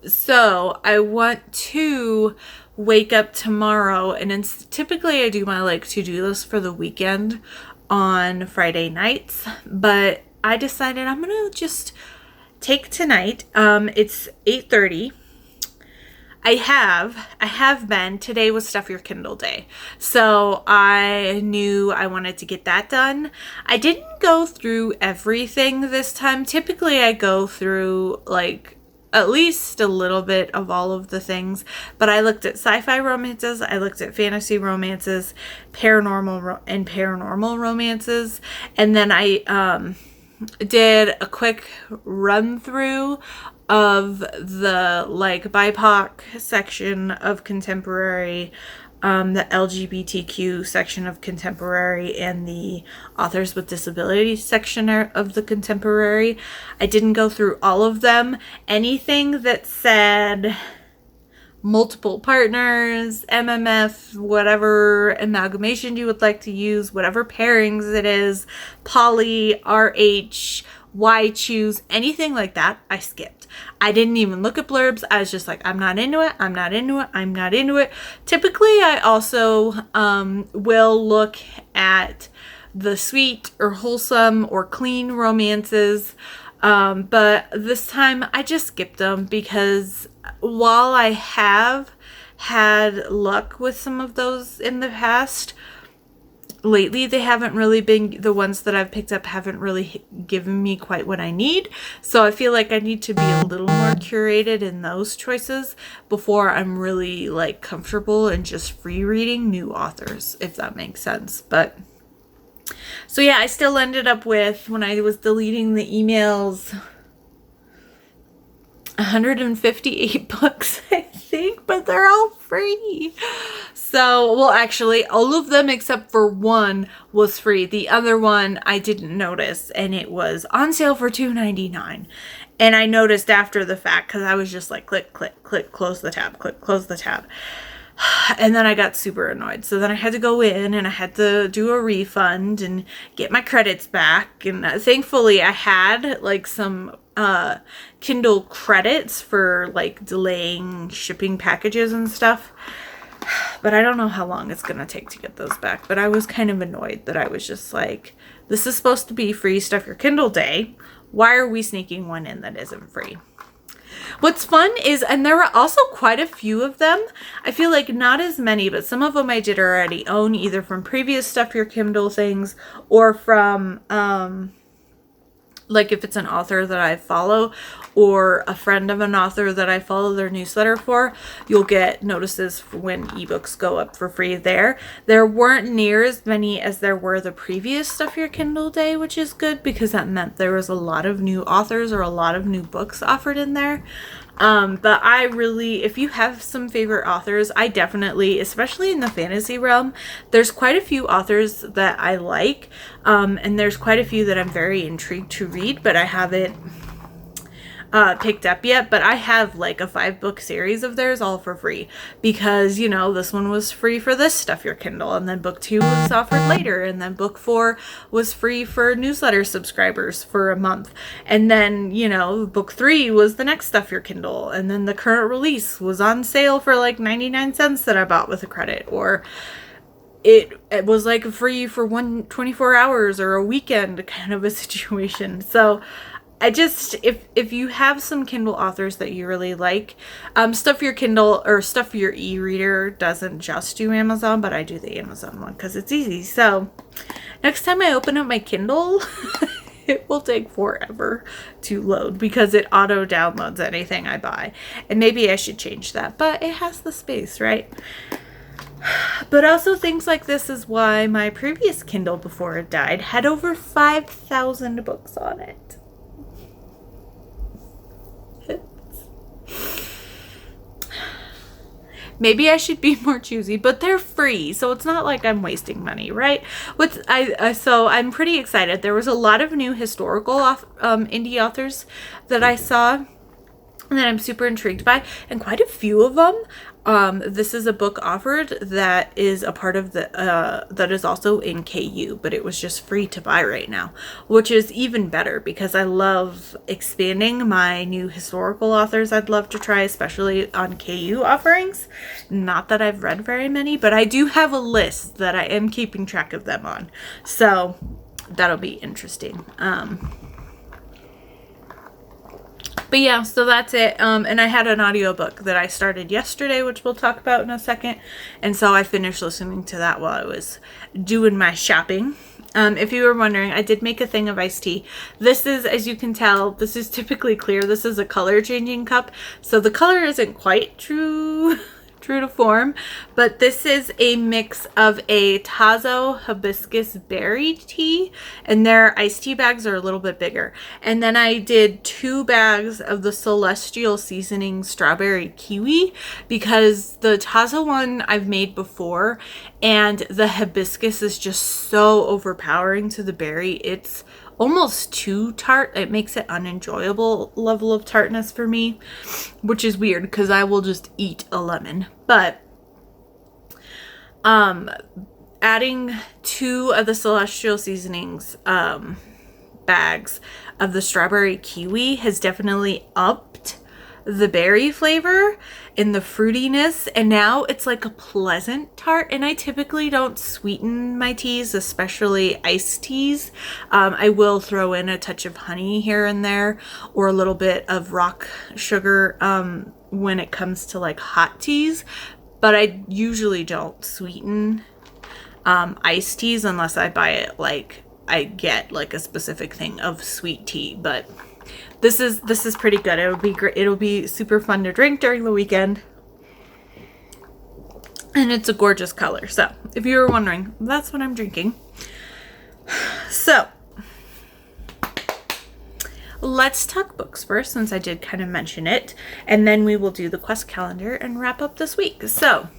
So I want to wake up tomorrow and typically I do my like to-do list for the weekend on Friday nights, but I decided I'm going to just take tonight. It's 8:30. I have been. Today was Stuff Your Kindle Day. So I knew I wanted to get that done. I didn't go through everything this time. Typically I go through like at least a little bit of all of the things, but I looked at sci-fi romances, I looked at fantasy romances, paranormal romances, and then I did a quick run through of the like BIPOC section of contemporary, the LGBTQ section of contemporary, and the authors with disabilities section of the contemporary. I didn't go through all of them. Anything that said multiple partners, MMF, whatever amalgamation you would like to use, whatever pairings it is, poly, RH, why choose, anything like that, I skipped. I didn't even look at blurbs. I was just like, I'm not into it. I'm not into it. I'm not into it. Typically, I also will look at the sweet or wholesome or clean romances. But this time I just skipped them because while I have had luck with some of those in the past, lately they haven't really been, the ones that I've picked up haven't really given me quite what I need. So I feel like I need to be a little more curated in those choices before I'm really like comfortable in just free reading new authors, if that makes sense. But so yeah, I still ended up with, when I was deleting the emails, 158 books, I think, but they're all free. So, well, actually, all of them except for one was free. The other one I didn't notice, and it was on sale for $2.99. And I noticed after the fact because I was just like, click, click, click, close the tab, click, close the tab. And then I got super annoyed. So then I had to go in and I had to do a refund and get my credits back. And thankfully I had like some Kindle credits for like delaying shipping packages and stuff. But I don't know how long it's going to take to get those back. But I was kind of annoyed that I was just like, this is supposed to be free Stuff Your Kindle Day. Why are we sneaking one in that isn't free? What's fun is, and there were also quite a few of them. I feel like not as many, but some of them I did already own, either from previous Stuff Your Kindle things or from, like if it's an author that I follow or a friend of an author that I follow their newsletter for, you'll get notices for when ebooks go up for free there. There weren't near as many as there were the previous Stuff Your Kindle Day, which is good because that meant there was a lot of new authors or a lot of new books offered in there. But I really, if you have some favorite authors, I definitely, especially in the fantasy realm, there's quite a few authors that I like, and there's quite a few that I'm very intrigued to read, but I haven't picked up yet. But I have like a 5-book series of theirs all for free because, you know, this one was free for this Stuff Your Kindle, and then book 2 was offered later, and then book 4 was free for newsletter subscribers for a month, and then, you know, book 3 was the next Stuff Your Kindle, and then the current release was on sale for like 99 cents that I bought with a credit, or it was like free for 24 hours or a weekend kind of a situation. So I just, if you have some Kindle authors that you really like, Stuff Your Kindle or Stuff Your e-reader doesn't just do Amazon, but I do the Amazon one because it's easy. So next time I open up my Kindle, it will take forever to load because it auto downloads anything I buy. And maybe I should change that, but it has the space, right? But also things like this is why my previous Kindle before it died had over 5,000 books on it. Maybe I should be more choosy, but they're free, so it's not like I'm wasting money, right? So I'm pretty excited. There was a lot of new historical indie authors that I saw that I'm super intrigued by, and quite a few of them. This is a book offered that is a part of the that is also in KU, but it was just free to buy right now, which is even better because I love expanding my new historical authors I'd love to try, especially on KU offerings. Not that I've read very many, but I do have a list that I am keeping track of them on, so that'll be interesting. But yeah, so that's it. And I had an audiobook that I started yesterday, which we'll talk about in a second. And so I finished listening to that while I was doing my shopping. If you were wondering, I did make a thing of iced tea. This is, as you can tell, this is typically clear. This is a color changing cup. So the color isn't quite true to form, but this is a mix of a Tazo hibiscus berry tea, and their iced tea bags are a little bit bigger. And then I did 2 bags of the Celestial Seasoning strawberry kiwi because the Tazo one I've made before, and the hibiscus is just so overpowering to the berry. It's almost too tart. It makes it unenjoyable level of tartness for me, which is weird because I will just eat a lemon. But adding 2 of the Celestial Seasonings bags of the strawberry kiwi has definitely upped the berry flavor and the fruitiness, and now it's like a pleasant tart. And I typically don't sweeten my teas, especially iced teas. I will throw in a touch of honey here and there or a little bit of rock sugar when it comes to like hot teas, but I usually don't sweeten iced teas unless I buy it like I get like a specific thing of sweet tea. But this is pretty good. It'll be great. It'll be super fun to drink during the weekend. And it's a gorgeous color. So if you were wondering, that's what I'm drinking. So let's talk books first, since I did kind of mention it. And then we will do the quest calendar and wrap up this week. So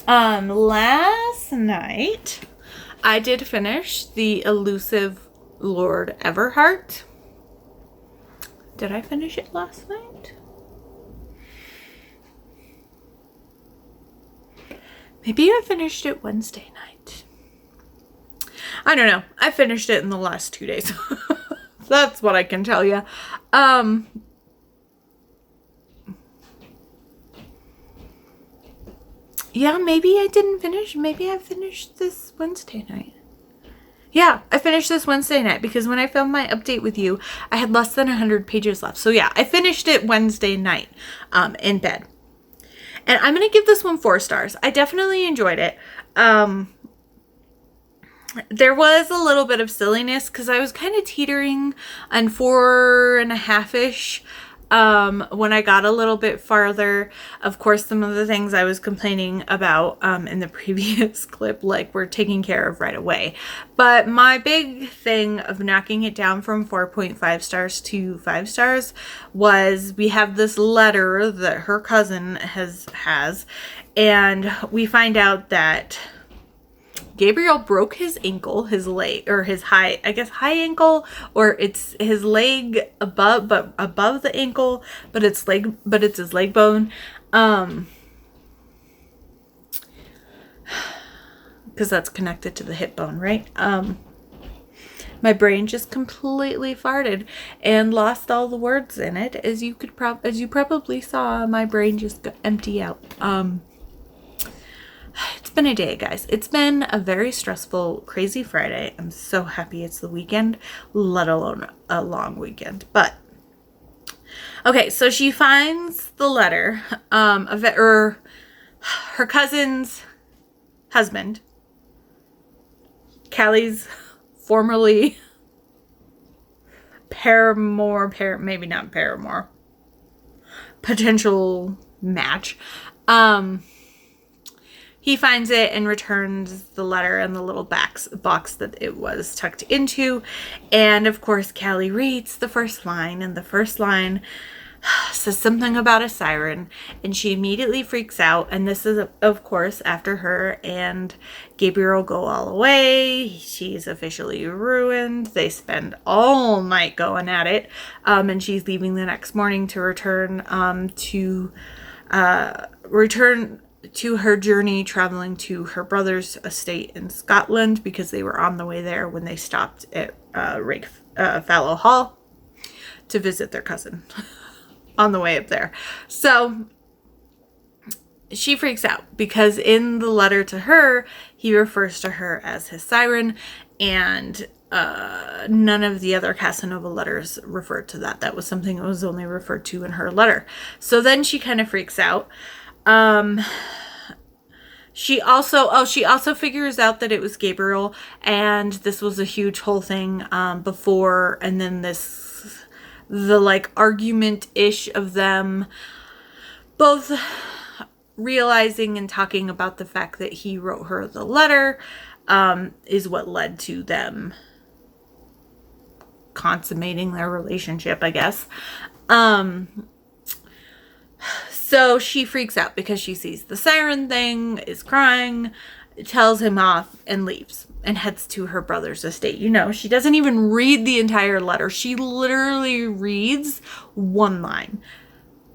Last night I did finish The Elusive Lord Everhart. Did I finish it last night? Maybe I finished it Wednesday night. I don't know. I finished it in the last 2 days. That's what I can tell you. Yeah, maybe I didn't finish. Maybe I finished this Wednesday night. Yeah, I finished this Wednesday night because when I filmed my update with you, I had less than 100 pages left. So yeah, I finished it Wednesday night in bed. And I'm going to give this one 4 stars. I definitely enjoyed it. There was a little bit of silliness because I was kind of teetering on 4.5-ish when I got a little bit farther. Of course, some of the things I was complaining about in the previous clip, like, were taken care of right away. But my big thing of knocking it down from 4.5 stars to 5 stars was we have this letter that her cousin has, and we find out that Gabriel broke his ankle, his leg, or his high ankle, or it's his leg above the ankle, but it's his leg bone. Because that's connected to the hip bone, right? My brain just completely farted and lost all the words in it, as you probably saw. My brain just empty out. It's been a day, guys. It's been a very stressful, crazy Friday. I'm so happy it's the weekend, let alone a long weekend. But okay, so she finds the letter of her cousin's husband, Callie's formerly maybe not paramour, potential match. He finds it and returns the letter in the little box that it was tucked into. And of course, Callie reads the first line, and the first line says something about a siren, and she immediately freaks out. And this is, of course, after her and Gabriel go all away. She's officially ruined. They spend all night going at it. And she's leaving the next morning to return to her journey, traveling to her brother's estate in Scotland, because they were on the way there when they stopped at Fallow Hall to visit their cousin on the way up there. So she freaks out because in the letter to her, he refers to her as his siren, and none of the other Casanova letters referred to that. That was something that was only referred to in her letter. So then she kind of freaks out. She also figures out that it was Gabriel, and this was a huge whole thing before, and then the like argument-ish of them both realizing and talking about the fact that he wrote her the letter is what led to them consummating their relationship, I guess. So she freaks out because she sees the siren thing, is crying, tells him off, and leaves and heads to her brother's estate. You know, she doesn't even read the entire letter. She literally reads one line.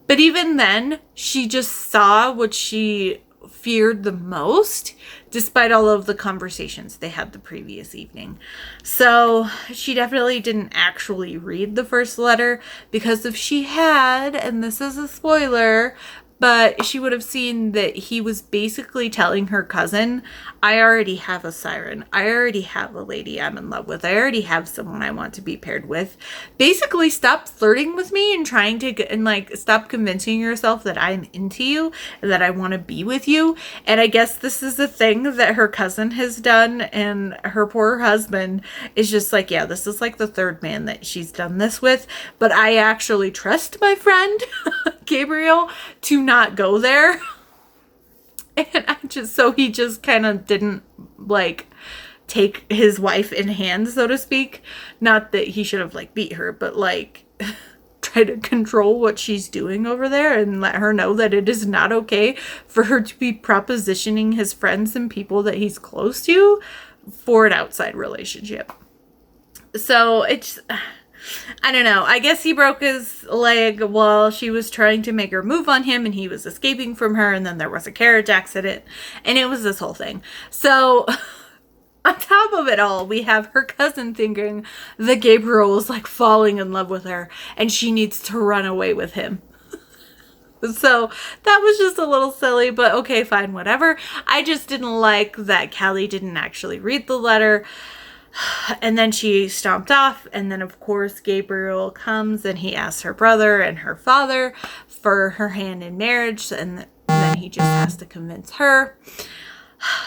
But even then, she just saw what she feared the most, despite all of the conversations they had the previous evening. So she definitely didn't actually read the first letter, because if she had, and this is a spoiler, but she would have seen that he was basically telling her cousin, I already have a siren. I already have a lady I'm in love with. I already have someone I want to be paired with. Basically, stop flirting with me and trying to get, and like, stop convincing yourself that I'm into you and that I want to be with you. And I guess this is the thing that her cousin has done, and her poor husband is just like, yeah, this is like the third man that she's done this with. But I actually trust my friend, Gabriel, to not go there. And he just kind of didn't like take his wife in hand, so to speak. Not that he should have like beat her, but like try to control what she's doing over there and let her know that it is not okay for her to be propositioning his friends and people that he's close to for an outside relationship. So it's, I don't know. I guess he broke his leg while she was trying to make her move on him and he was escaping from her, and then there was a carriage accident and it was this whole thing. So on top of it all, we have her cousin thinking that Gabriel is like falling in love with her and she needs to run away with him. So that was just a little silly, but okay, fine, whatever. I just didn't like that Callie didn't actually read the letter. And then she stomped off. And then, of course, Gabriel comes and he asks her brother and her father for her hand in marriage. And then he just has to convince her.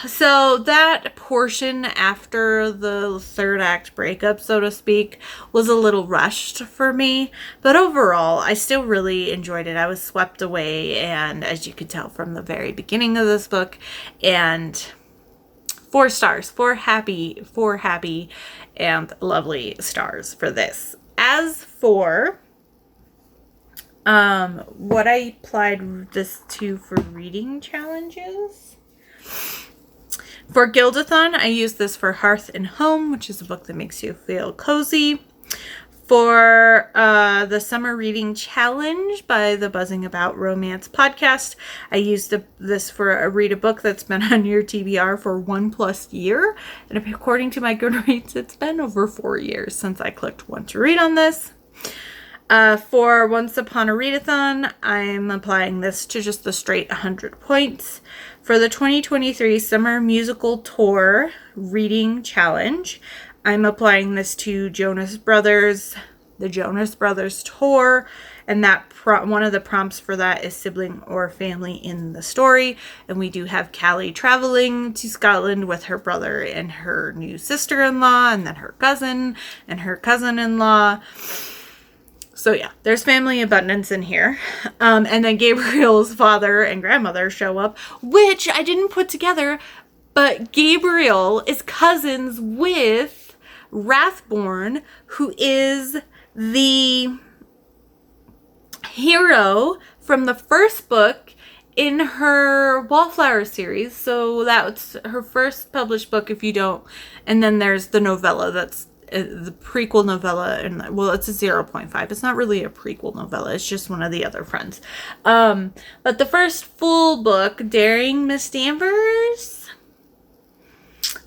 So that portion after the third act breakup, so to speak, was a little rushed for me. But overall, I still really enjoyed it. I was swept away. And as you could tell from the very beginning of this book, and 4 stars, 4 happy and lovely stars for this. As for what I applied this to for reading challenges, for Gildathon, I used this for Hearth and Home, which is a book that makes you feel cozy. For the Summer Reading Challenge by the Buzzing About Romance podcast, I used this for a read a book that's been on your TBR for 1+ year. And according to my Goodreads, it's been over 4 years since I clicked want to read on this. For Once Upon a Readathon, I'm applying this to just the straight 100 points. For the 2023 Summer Musical Tour Reading Challenge, I'm applying this to the Jonas Brothers tour, and that one of the prompts for that is sibling or family in the story. And we do have Callie traveling to Scotland with her brother and her new sister-in-law, and then her cousin and her cousin-in-law. So yeah, there's family abundance in here. And then Gabriel's father and grandmother show up, which I didn't put together, but Gabriel is cousins with Rathborn, who is the hero from the first book in her Wallflower series. So that's her first published book, if you don't. And then there's the novella that's the prequel novella. And well, it's a 0.5. It's not really a prequel novella. It's just one of the other friends. But the first full book, Daring Miss Danvers,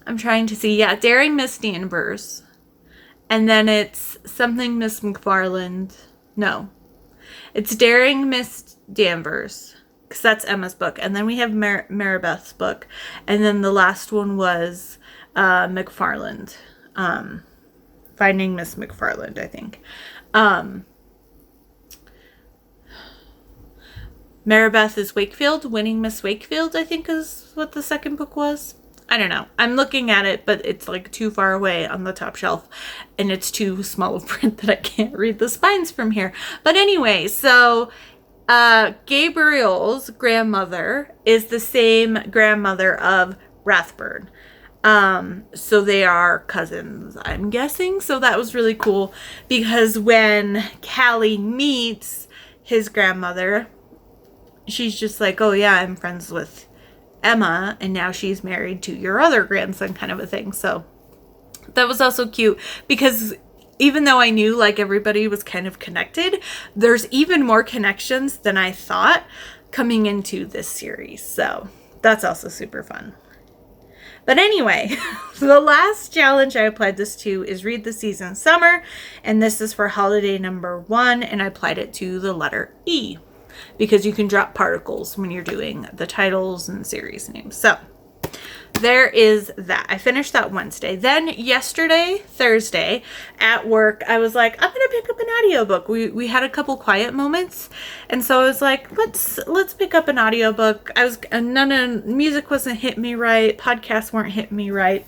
I'm trying to see. Yeah, Daring Miss Danvers. And then it's something Miss McFarland. No. It's Daring Miss Danvers. Because that's Emma's book. And then we have Maribeth's book. And then the last one was McFarland. Finding Miss McFarland, I think. Maribeth is Wakefield. Winning Miss Wakefield, I think is what the second book was. I don't know. I'm looking at it, but it's like too far away on the top shelf. And it's too small of print that I can't read the spines from here. But anyway, so Gabriel's grandmother is the same grandmother of Rathburn. So they are cousins, I'm guessing. So that was really cool because when Callie meets his grandmother, she's just like, oh yeah, I'm friends with Emma, and now she's married to your other grandson, kind of a thing. So that was also cute because even though I knew like everybody was kind of connected, there's even more connections than I thought coming into this series. So that's also super fun. But anyway, the last challenge I applied this to is Read the Season Summer, and this is for holiday number 1, and I applied it to the letter E, because you can drop particles when you're doing the titles and series names. So there is that. I finished that Wednesday. Then yesterday, Thursday, at work, I was like, I'm going to pick up an audiobook. We had a couple quiet moments. And so I was like, let's pick up an audiobook. Music wasn't hitting me right. Podcasts weren't hitting me right.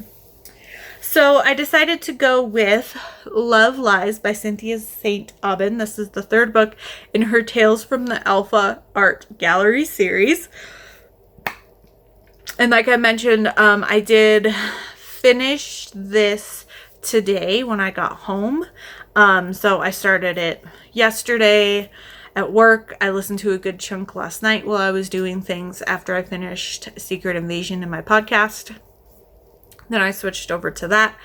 So I decided to go with Love Lies by Cynthia St. Aubin. This is the 3rd book in her Tales from the Alpha Art Gallery series. And like I mentioned, I did finish this today when I got home. So I started it yesterday at work. I listened to a good chunk last night while I was doing things after I finished Secret Invasion in my podcast. Then I switched over to that.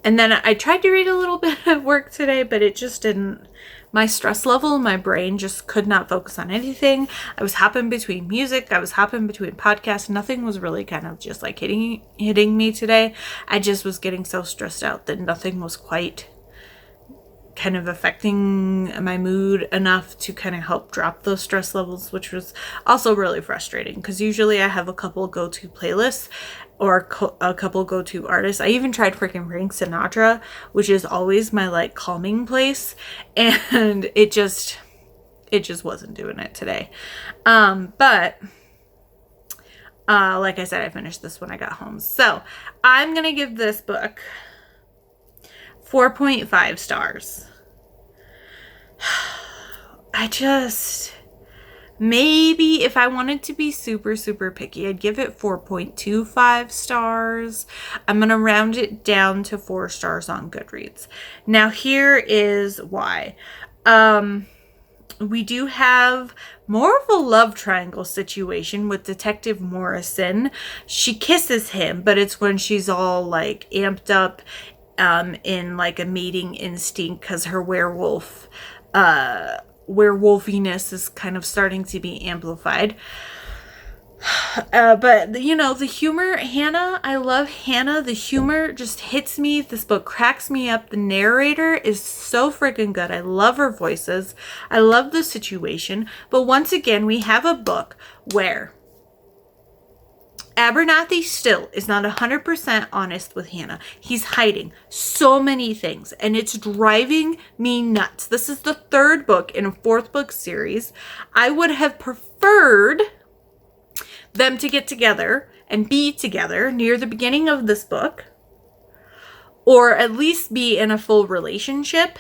And then I tried to read a little bit at work today, but it just didn't. My stress level, my brain just could not focus on anything. I was hopping between music. I was hopping between podcasts. Nothing was really kind of just like hitting me today. I just was getting so stressed out that nothing was quite kind of affecting my mood enough to kind of help drop those stress levels, which was also really frustrating because usually I have a couple go-to playlists or a couple go-to artists. I even tried freaking Frank Sinatra, which is always my like calming place, and it just wasn't doing it today. But like I said, I finished this when I got home. So I'm gonna give this book 4.5 stars. Maybe if I wanted to be super, super picky, I'd give it 4.25 stars. I'm going to round it down to 4 stars on Goodreads. Now, here is why. We do have more of a love triangle situation with Detective Morrison. She kisses him, but it's when she's all like amped up in like a mating instinct because her werewolfiness is kind of starting to be amplified. But you know, the humor, Hannah, I love Hannah. The humor just hits me. This book cracks me up. The narrator is so freaking good. I love her voices. I love the situation. But once again, we have a book where Abernathy still is not 100% honest with Hannah. He's hiding so many things, and it's driving me nuts. This is the 3rd book in a 4th book series. I would have preferred them to get together and be together near the beginning of this book, or at least be in a full relationship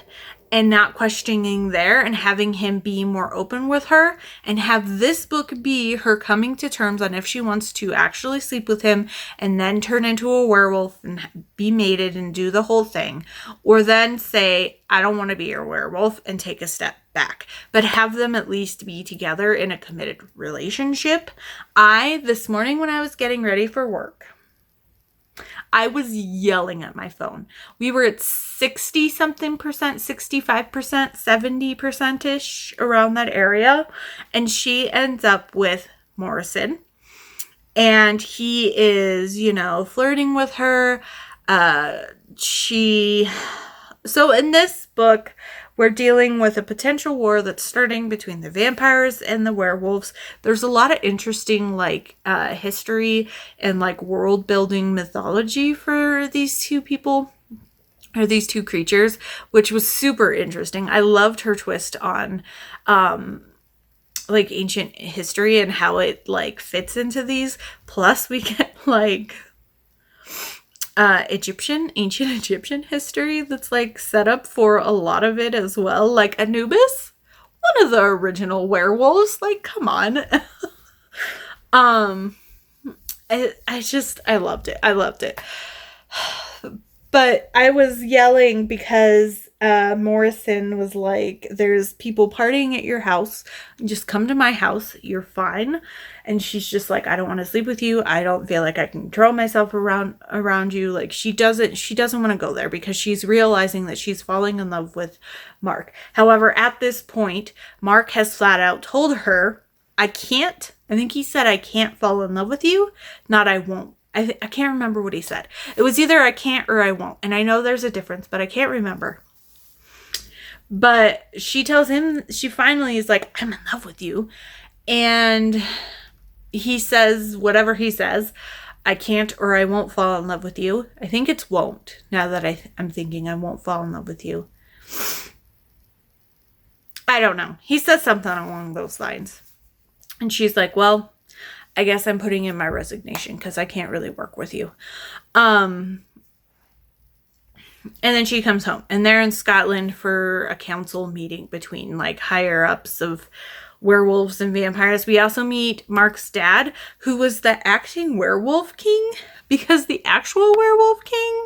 and not questioning there and having him be more open with her, and have this book be her coming to terms on if she wants to actually sleep with him and then turn into a werewolf and be mated and do the whole thing, or then say, I don't want to be a werewolf and take a step back, but have them at least be together in a committed relationship. This morning when I was getting ready for work, I was yelling at my phone. We were at 60 something percent, 65%, 70%-ish around that area. And she ends up with Morrison. And he is, flirting with her. So in this book, we're dealing with a potential war that's starting between the vampires and the werewolves. There's a lot of interesting history and world building mythology for these two people, or these two creatures, which was super interesting. I loved her twist on ancient history and how it fits into these. Plus we get ancient Egyptian history that's set up for a lot of it as well. Like Anubis, one of the original werewolves. Come on. I loved it. I loved it. But I was yelling because Morrison was like, there's people partying at your house. Just come to my house. You're fine. And she's just like, I don't want to sleep with you. I don't feel like I can control myself around you. She doesn't want to go there because she's realizing that she's falling in love with Mark. However, at this point, Mark has flat out told her, I think he said, I can't fall in love with you. Not I won't. I can't remember what he said. It was either I can't or I won't. And I know there's a difference, but I can't remember. But she tells him, she finally is like, I'm in love with you. And he says whatever he says. I can't or I won't fall in love with you. I think it's won't. Now that I'm thinking I won't fall in love with you. I don't know. He says something along those lines. And she's like, well, I guess I'm putting in my resignation because I can't really work with you. And then she comes home and they're in Scotland for a council meeting between higher ups of werewolves and vampires. We also meet Mark's dad, who was the acting werewolf king, because the actual werewolf king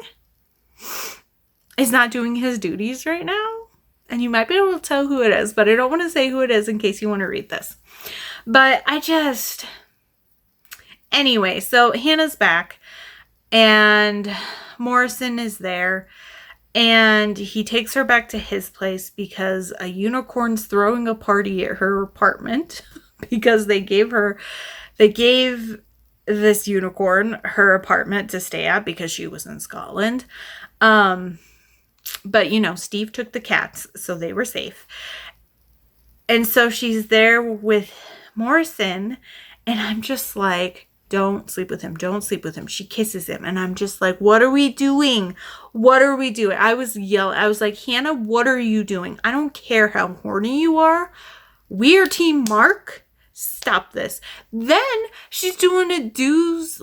is not doing his duties right now. And you might be able to tell who it is, but I don't want to say who it is in case you want to read this. But anyway, so Hannah's back and Morrison is there. And he takes her back to his place because a unicorn's throwing a party at her apartment because they gave this unicorn her apartment to stay at because she was in Scotland. But Steve took the cats, so they were safe. And so she's there with Morrison, and I'm just like, don't sleep with him. Don't sleep with him. She kisses him. And I'm just like, what are we doing? What are we doing? I was yelling. I was like, Hannah, what are you doing? I don't care how horny you are. We are Team Mark. Stop this. Then she's doing a do's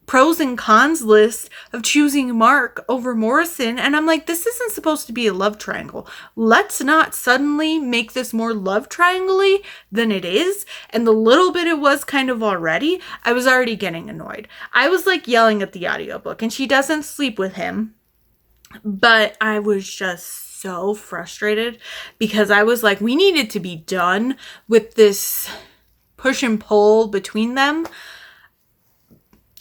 pros and cons list of choosing Mark over Morrison. And I'm like, this isn't supposed to be a love triangle. Let's not suddenly make this more love triangle-y than it is. And the little bit it was kind of already, I was already getting annoyed. I was yelling at the audiobook, and she doesn't sleep with him. But I was just so frustrated because I was like, we needed to be done with this push and pull between them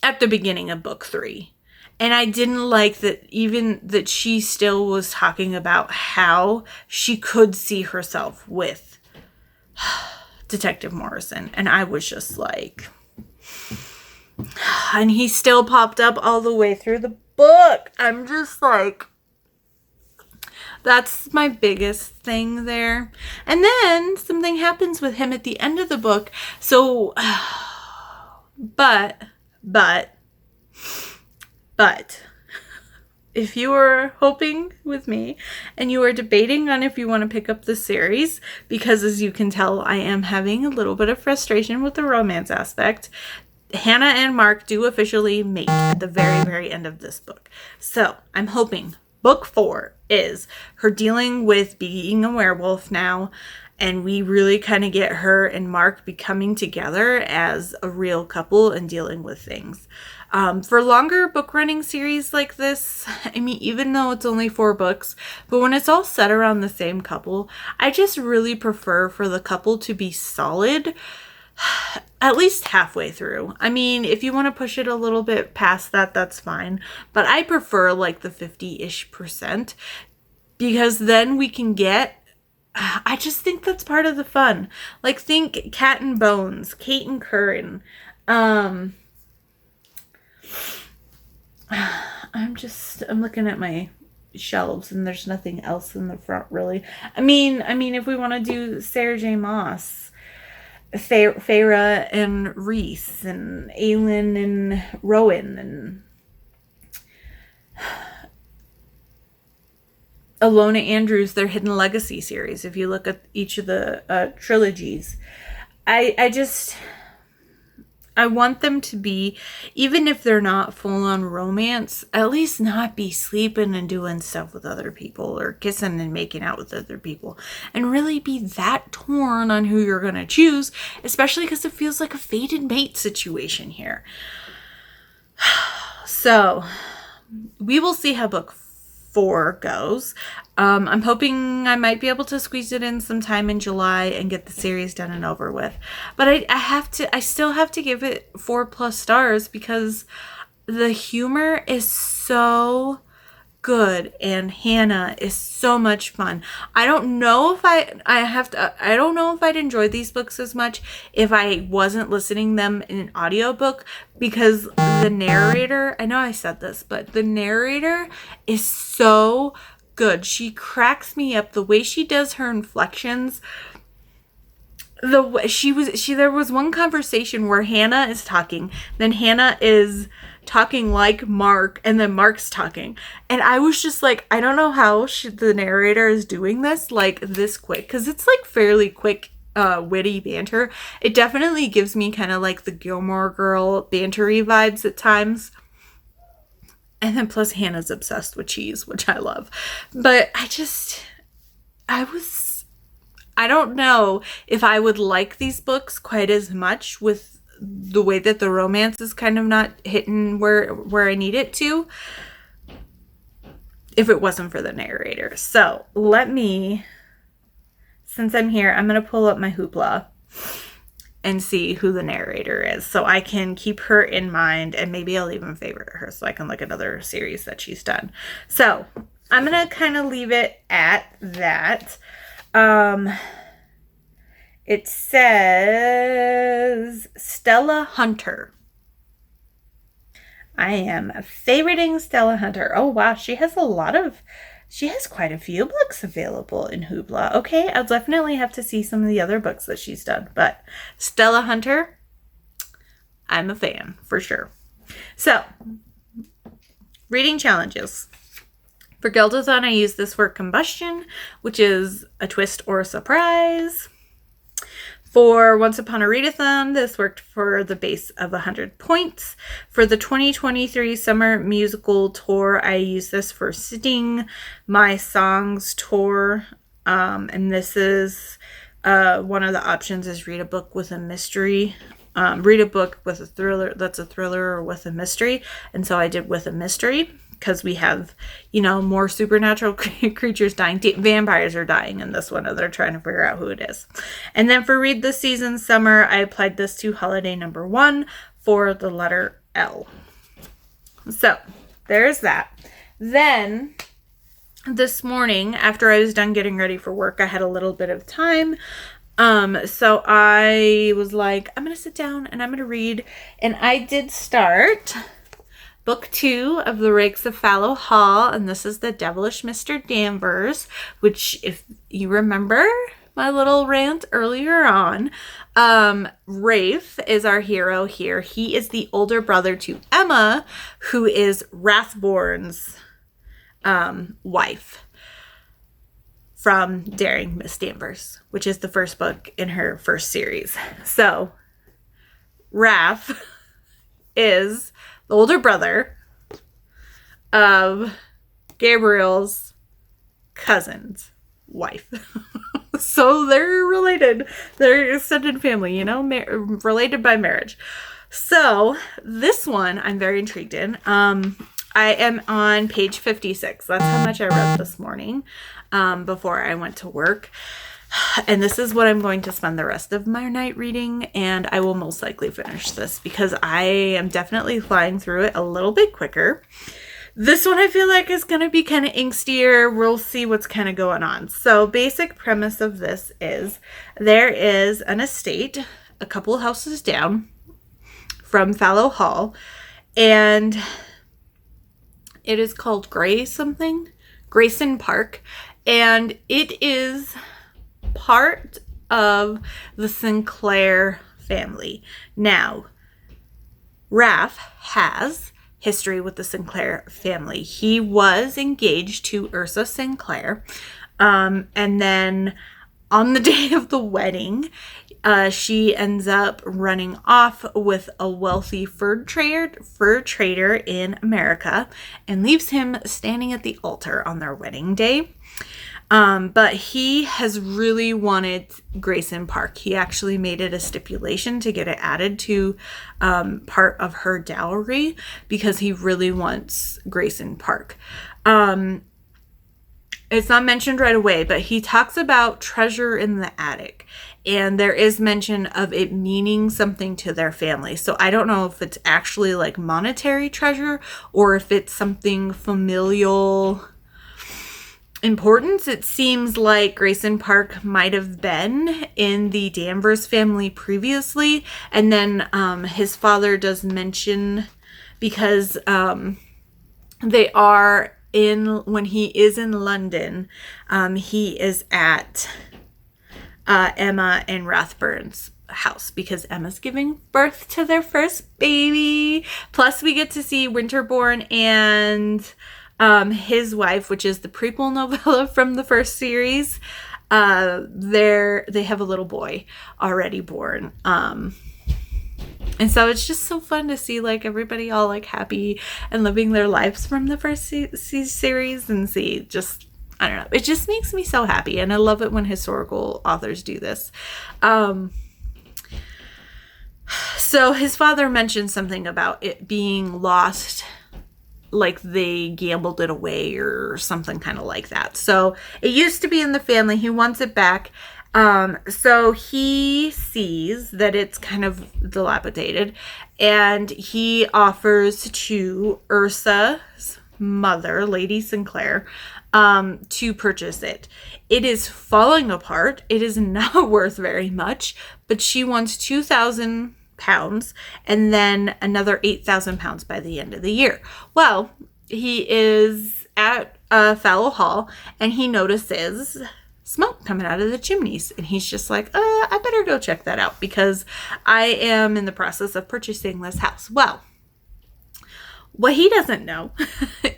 at the beginning of book 3. And I didn't like that she still was talking about how she could see herself with Detective Morrison. And I was just like, and he still popped up all the way through the book. I'm just like, that's my biggest thing there. And then something happens with him at the end of the book. So, but, if you were hoping with me and you are debating on if you want to pick up the series, because as you can tell, I am having a little bit of frustration with the romance aspect, Hannah and Mark do officially mate at the very, very end of this book. So I'm hoping book 4 is her dealing with being a werewolf now, and we really kind of get her and Mark becoming together as a real couple and dealing with things. For longer book running series like this, I mean, even though it's only 4 books, but when it's all set around the same couple, I just really prefer for the couple to be solid at least halfway through. I mean, if you want to push it a little bit past that, that's fine. But I prefer the 50-ish%, because then we can get, I just think that's part of the fun. Think Cat and Bones, Kate and Curran. I'm looking at my shelves and there's nothing else in the front really. I mean, if we want to do Sarah J. Maas, Farah and Reese, and Aylin and Rowan, and Alona Andrews, their Hidden Legacy series. If you look at each of the trilogies, I want them to be, even if they're not full-on romance, at least not be sleeping and doing stuff with other people or kissing and making out with other people, and really be that torn on who you're going to choose, especially because it feels like a fated mate situation here. So we will see how book 4 goes. I'm hoping I might be able to squeeze it in sometime in July and get the series done and over with. But I still have to give it 4+ stars because the humor is so good and Hannah is so much fun. I don't know if I don't know if I'd enjoy these books as much if I wasn't listening them in an audiobook, because the narrator, I know I said this, but the narrator is so good. She cracks me up. The way she does her inflections. The way there was one conversation where Hannah is talking, then Hannah is talking like Mark, and then Mark's talking, and I was just like, I don't know how the narrator is doing this this quick, because it's fairly quick, witty banter. It definitely gives me kind of the Gilmore Girl bantery vibes at times. And then plus Hannah's obsessed with cheese, which I love. But I don't know if I would like these books quite as much with the way that the romance is kind of not hitting where I need it to. if it wasn't for the narrator. So let me, since I'm here, I'm going to pull up my Hoopla and see who the narrator is so I can keep her in mind, and maybe I'll even favorite her so I can look at other series that she's done. So I'm going to kind of leave it at that. It says Stella Hunter. I am favoriting Stella Hunter. Oh, wow. She has quite a few books available in Hoopla. Okay, I'll definitely have to see some of the other books that she's done. But Stella Hunter, I'm a fan for sure. So, reading challenges. For Gildathon, I use this word combustion, which is a twist or a surprise. For Once Upon a Readathon, this worked for the base of 100 points. For the 2023 Summer Musical Tour, I use this for Sing My Songs Tour. And this is one of the options is read a book with a mystery. Read a book with a thriller that's a thriller or with a mystery. And so I did with a mystery, because we have, more supernatural creatures dying. Vampires are dying in this one, and they're trying to figure out who it is. And then for Read This Season Summer, I applied this to holiday number 1 for the letter L. So there's that. Then this morning, after I was done getting ready for work, I had a little bit of time. So I was like, I'm going to sit down and I'm going to read. And I did start Book 2 of The Rakes of Fallow Hall, and this is The Devilish Mr. Danvers, which, if you remember my little rant earlier on, Rafe is our hero here. He is the older brother to Emma, who is Rathborn's wife from Daring Miss Danvers, which is the first book in her first series. So, Raph is the older brother of Gabriel's cousin's wife. So they're related. They're extended family, related by marriage. So this one I'm very intrigued in. I am on page 56. That's how much I read this morning before I went to work. And this is what I'm going to spend the rest of my night reading, and I will most likely finish this because I am definitely flying through it a little bit quicker. This one I feel like is going to be kind of angstier. We'll see what's kind of going on. So basic premise of this is there is an estate a couple houses down from Fallow Hall, and it is called Grayson Park, and it is part of the Sinclair family. Now, Raph has history with the Sinclair family. He was engaged to Ursa Sinclair, and then on the day of the wedding, she ends up running off with a wealthy fur trader in America and leaves him standing at the altar on their wedding day. But he has really wanted Grayson Park. He actually made it a stipulation to get it added to part of her dowry because he really wants Grayson Park. It's not mentioned right away, but he talks about treasure in the attic. And there is mention of it meaning something to their family. So I don't know if it's actually like monetary treasure or if it's something familial importance. It seems like Grayson Park might have been in the Danvers family previously, and then his father does mention, because they are when he is in London, he is at Emma and Rathburn's house because Emma's giving birth to their first baby. Plus we get to see Winterbourne and his wife, which is the prequel novella from the first series. They have a little boy already born. And so it's just so fun to see like everybody all like happy and living their lives from the first series, and see just, I don't know, it just makes me so happy, and I love it when historical authors do this. So his father mentioned something about it being lost like they gambled it away or something kind of like that. So it used to be in the family. He wants it back. So he sees that it's kind of dilapidated, and he offers to Ursa's mother, Lady Sinclair, to purchase it. It is falling apart. It is not worth very much, but she wants 2,000 pounds and then another 8,000 pounds by the end of the year. Well, he is at Fallow Hall and he notices smoke coming out of the chimneys, and he's just like, I better go check that out because I am in the process of purchasing this house. Well, what he doesn't know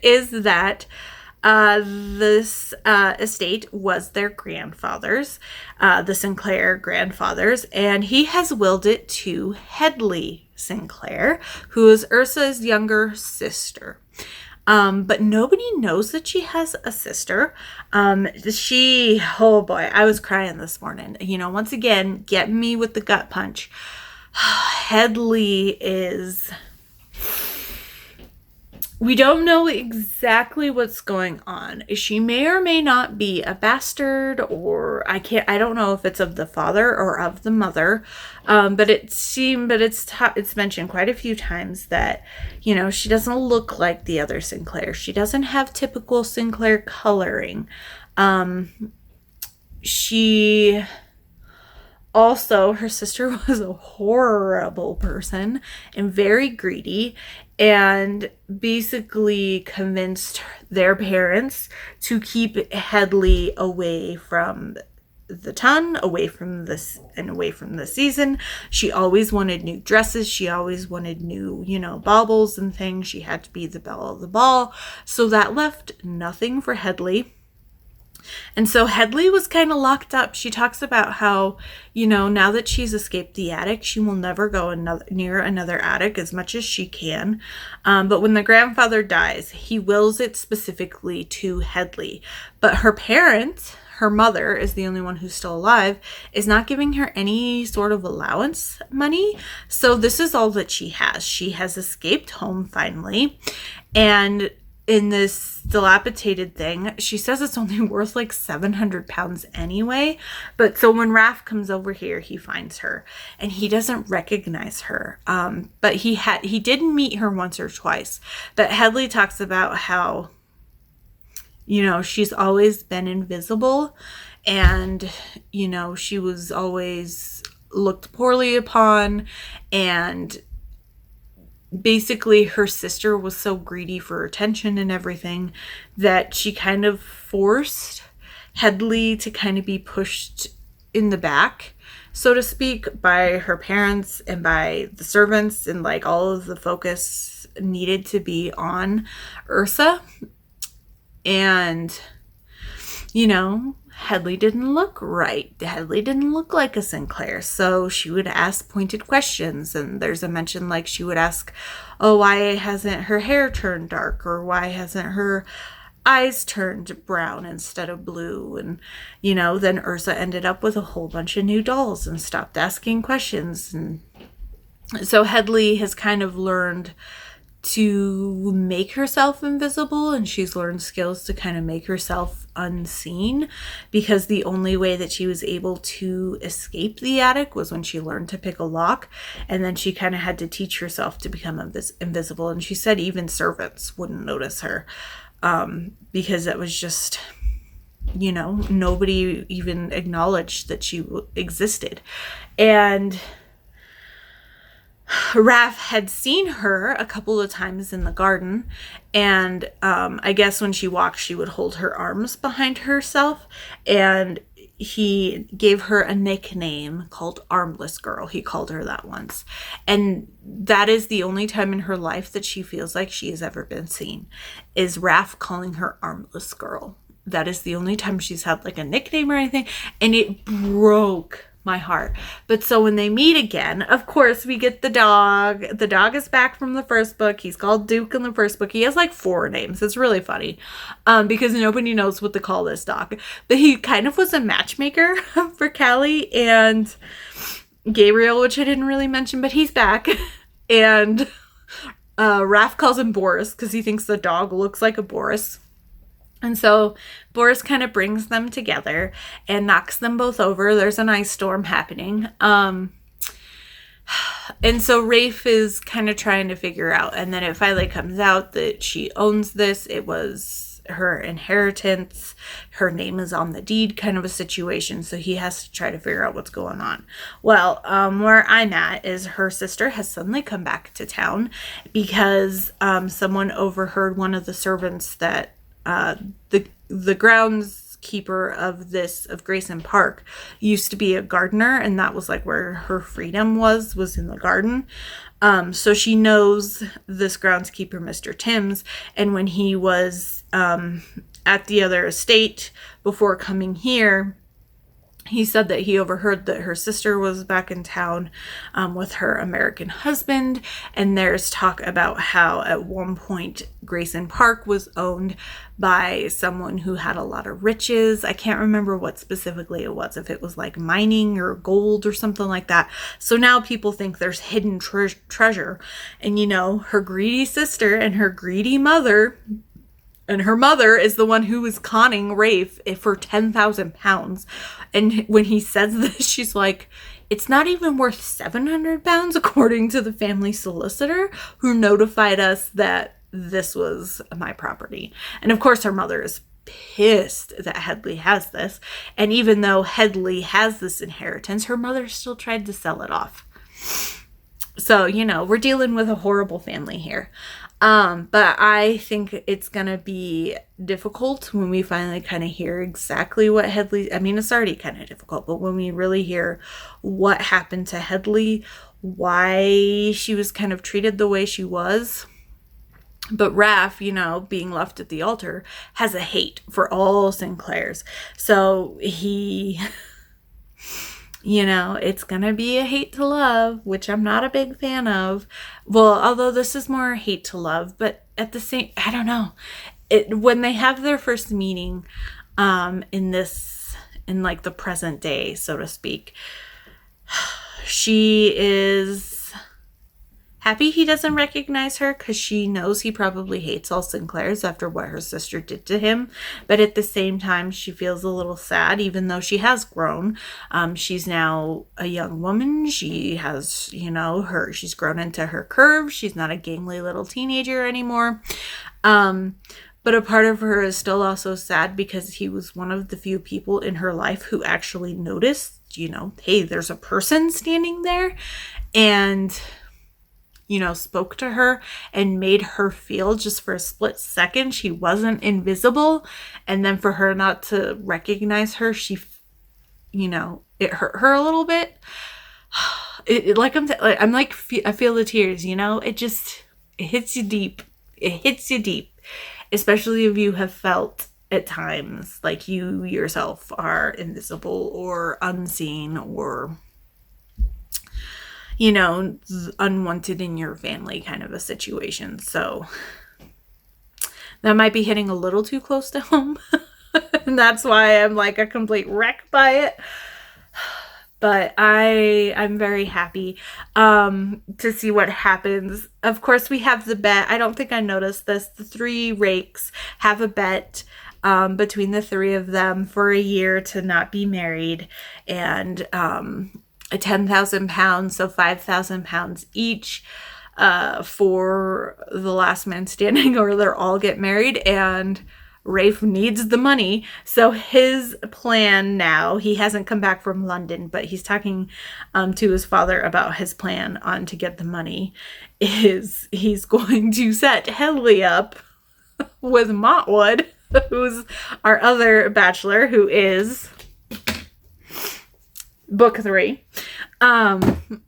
is that this estate was their grandfather's, the Sinclair grandfathers, and he has willed it to Hedley Sinclair, who is Ursa's younger sister. But nobody knows that she has a sister. Oh boy, I was crying this morning. Once again, getting me with the gut punch. Hedley is... We don't know exactly what's going on. She may or may not be a bastard, or I don't know if it's of the father or of the mother. But it's mentioned quite a few times that, she doesn't look like the other Sinclair. She doesn't have typical Sinclair coloring. Her sister was a horrible person and very greedy, and basically convinced their parents to keep Hedley away from the ton, away from this, and away from the season. She always wanted new dresses. She always wanted new, baubles and things. She had to be the belle of the ball. So that left nothing for Hedley. And so Hedley was kind of locked up. She talks about how, now that she's escaped the attic, she will never go near another attic as much as she can. But when the grandfather dies, he wills it specifically to Hedley. But her parents, her mother is the only one who's still alive, is not giving her any sort of allowance money. So this is all that she has. She has escaped home finally. And in this dilapidated thing, she says it's only worth like 700 pounds anyway. But so when Raph comes over here, he finds her and he doesn't recognize her. But he did meet her once or twice. But Hedley talks about how, she's always been invisible, and, she was always looked poorly upon, and basically her sister was so greedy for attention and everything that she kind of forced Hedley to kind of be pushed in the back, so to speak, by her parents and by the servants, and like all of the focus needed to be on Ursa. And Hedley didn't look right. Hedley didn't look like a Sinclair. So she would ask pointed questions. And there's a mention like she would ask, why hasn't her hair turned dark? Or why hasn't her eyes turned brown instead of blue? And, then Ursa ended up with a whole bunch of new dolls and stopped asking questions. And so Hedley has kind of learned to make herself invisible, and she's learned skills to kind of make herself unseen, because the only way that she was able to escape the attic was when she learned to pick a lock, and then she kind of had to teach herself to become invisible. And she said even servants wouldn't notice her, because it was just, nobody even acknowledged that she existed. And Raph had seen her a couple of times in the garden, and I guess when she walked, she would hold her arms behind herself, and he gave her a nickname called Armless Girl. He called her that once. And that is the only time in her life that she feels like she has ever been seen, is Raph calling her Armless Girl. That is the only time she's had like a nickname or anything, and it broke my heart. But so when they meet again, of course, we get the dog. The dog is back from the first book. He's called Duke in the first book. He has like 4 names. It's really funny because nobody knows what to call this dog. But he kind of was a matchmaker for Callie and Gabriel, which I didn't really mention, but he's back. And Raph calls him Boris because he thinks the dog looks like a Boris. And so Boris kind of brings them together and knocks them both over. There's an ice storm happening. And so Rafe is kind of trying to figure out, and then it finally comes out that she owns this. It was her inheritance. Her name is on the deed, kind of a situation. So he has to try to figure out what's going on. Well, where I'm at is her sister has suddenly come back to town because someone overheard one of the servants that the groundskeeper of Grayson Park used to be a gardener, and that was like where her freedom was in the garden. So she knows this groundskeeper, Mr. Timms, and when he was at the other estate before coming here, he said that he overheard that her sister was back in town with her American husband. And there's talk about how at one point Grayson Park was owned by someone who had a lot of riches. I can't remember what specifically it was, if it was like mining or gold or something like that. So now people think there's hidden treasure. And, you know, her greedy sister and her greedy mother... And her mother is the one who was conning Rafe for 10,000 pounds. And when he says this, she's like, it's not even worth 700 pounds, according to the family solicitor, who notified us that this was my property. And of course, her mother is pissed that Headley has this. And even though Headley has this inheritance, her mother still tried to sell it off. So, you know, we're dealing with a horrible family here. But I think it's going to be difficult when we finally kind of hear exactly what Headley, I mean, it's already kind of difficult, but when we really hear what happened to Headley, why she was kind of treated the way she was. But Raph, you know, being left at the altar, has a hate for all Sinclairs. So he... You know, it's going to be a hate to love, which I'm not a big fan of. Well, although this is more hate to love, but at the same, I don't know. When they have their first meeting in like the present day, so to speak, she is happy he doesn't recognize her because she knows he probably hates all Sinclairs after what her sister did to him. But at the same time, she feels a little sad, even though she has grown. She's now a young woman. She has, you know, she's grown into her curves. She's not a gangly little teenager anymore. But a part of her is still also sad because he was one of the few people in her life who actually noticed, you know, hey, there's a person standing there. And... you know, spoke to her and made her feel just for a split second she wasn't invisible. And then for her not to recognize her, you know, it hurt her a little bit. I feel the tears, you know, it hits you deep. It hits you deep, especially if you have felt at times like you yourself are invisible or unseen or... you know, unwanted in your family kind of a situation. So that might be hitting a little too close to home. And that's why I'm like a complete wreck by it. But I'm very happy to see what happens. Of course, we have the bet. I don't think I noticed this. The 3 rakes have a bet between the 3 of them for a year to not be married. And... 10,000 pounds, so 5,000 pounds each for the last man standing, or they'll all get married. And Rafe needs the money. So his plan now, he hasn't come back from London, but he's talking to his father about his plan on to get the money, is he's going to set Headley up with Montwood, who's our other bachelor, who is... book 3. And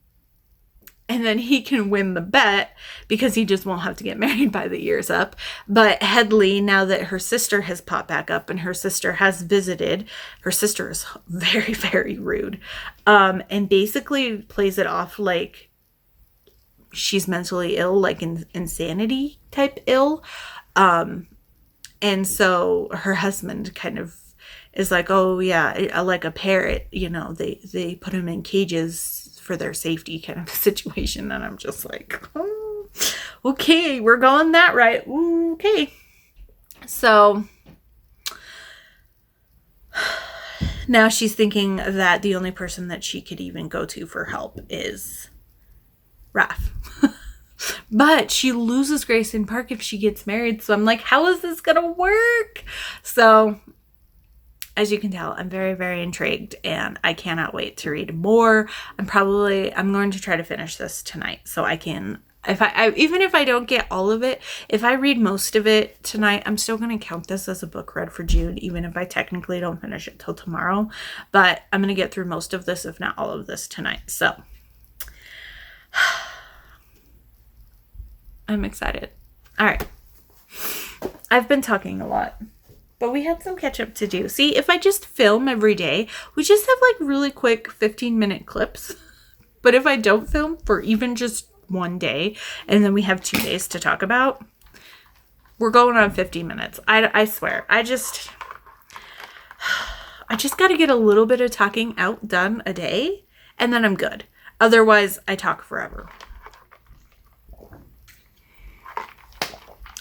then he can win the bet because he just won't have to get married by the year's up. But Headley, now that her sister has popped back up and her sister has visited, her sister is very, very rude. And basically plays it off like she's mentally ill, like insanity type ill. And so her husband kind of is like, oh yeah, like a parrot, you know, they put him in cages for their safety kind of situation. And I'm just like, oh, Okay, we're going that right. Okay. So now she's thinking that the only person that she could even go to for help is Raph. But she loses Grayson Park if she gets married. So I'm like, how is this going to work? So as you can tell, I'm very, very intrigued and I cannot wait to read more. I'm going to try to finish this tonight so I can, even if I don't get all of it, if I read most of it tonight, I'm still going to count this as a book read for June, even if I technically don't finish it till tomorrow. But I'm going to get through most of this, if not all of this tonight. So I'm excited. All right. I've been talking a lot. But we had some catch up to do. See, if I just film every day, we just have like really quick 15-minute clips. But if I don't film for even just one day, and then we have 2 days to talk about, we're going on 50 minutes. I swear. I just got to get a little bit of talking done a day, and then I'm good. Otherwise, I talk forever.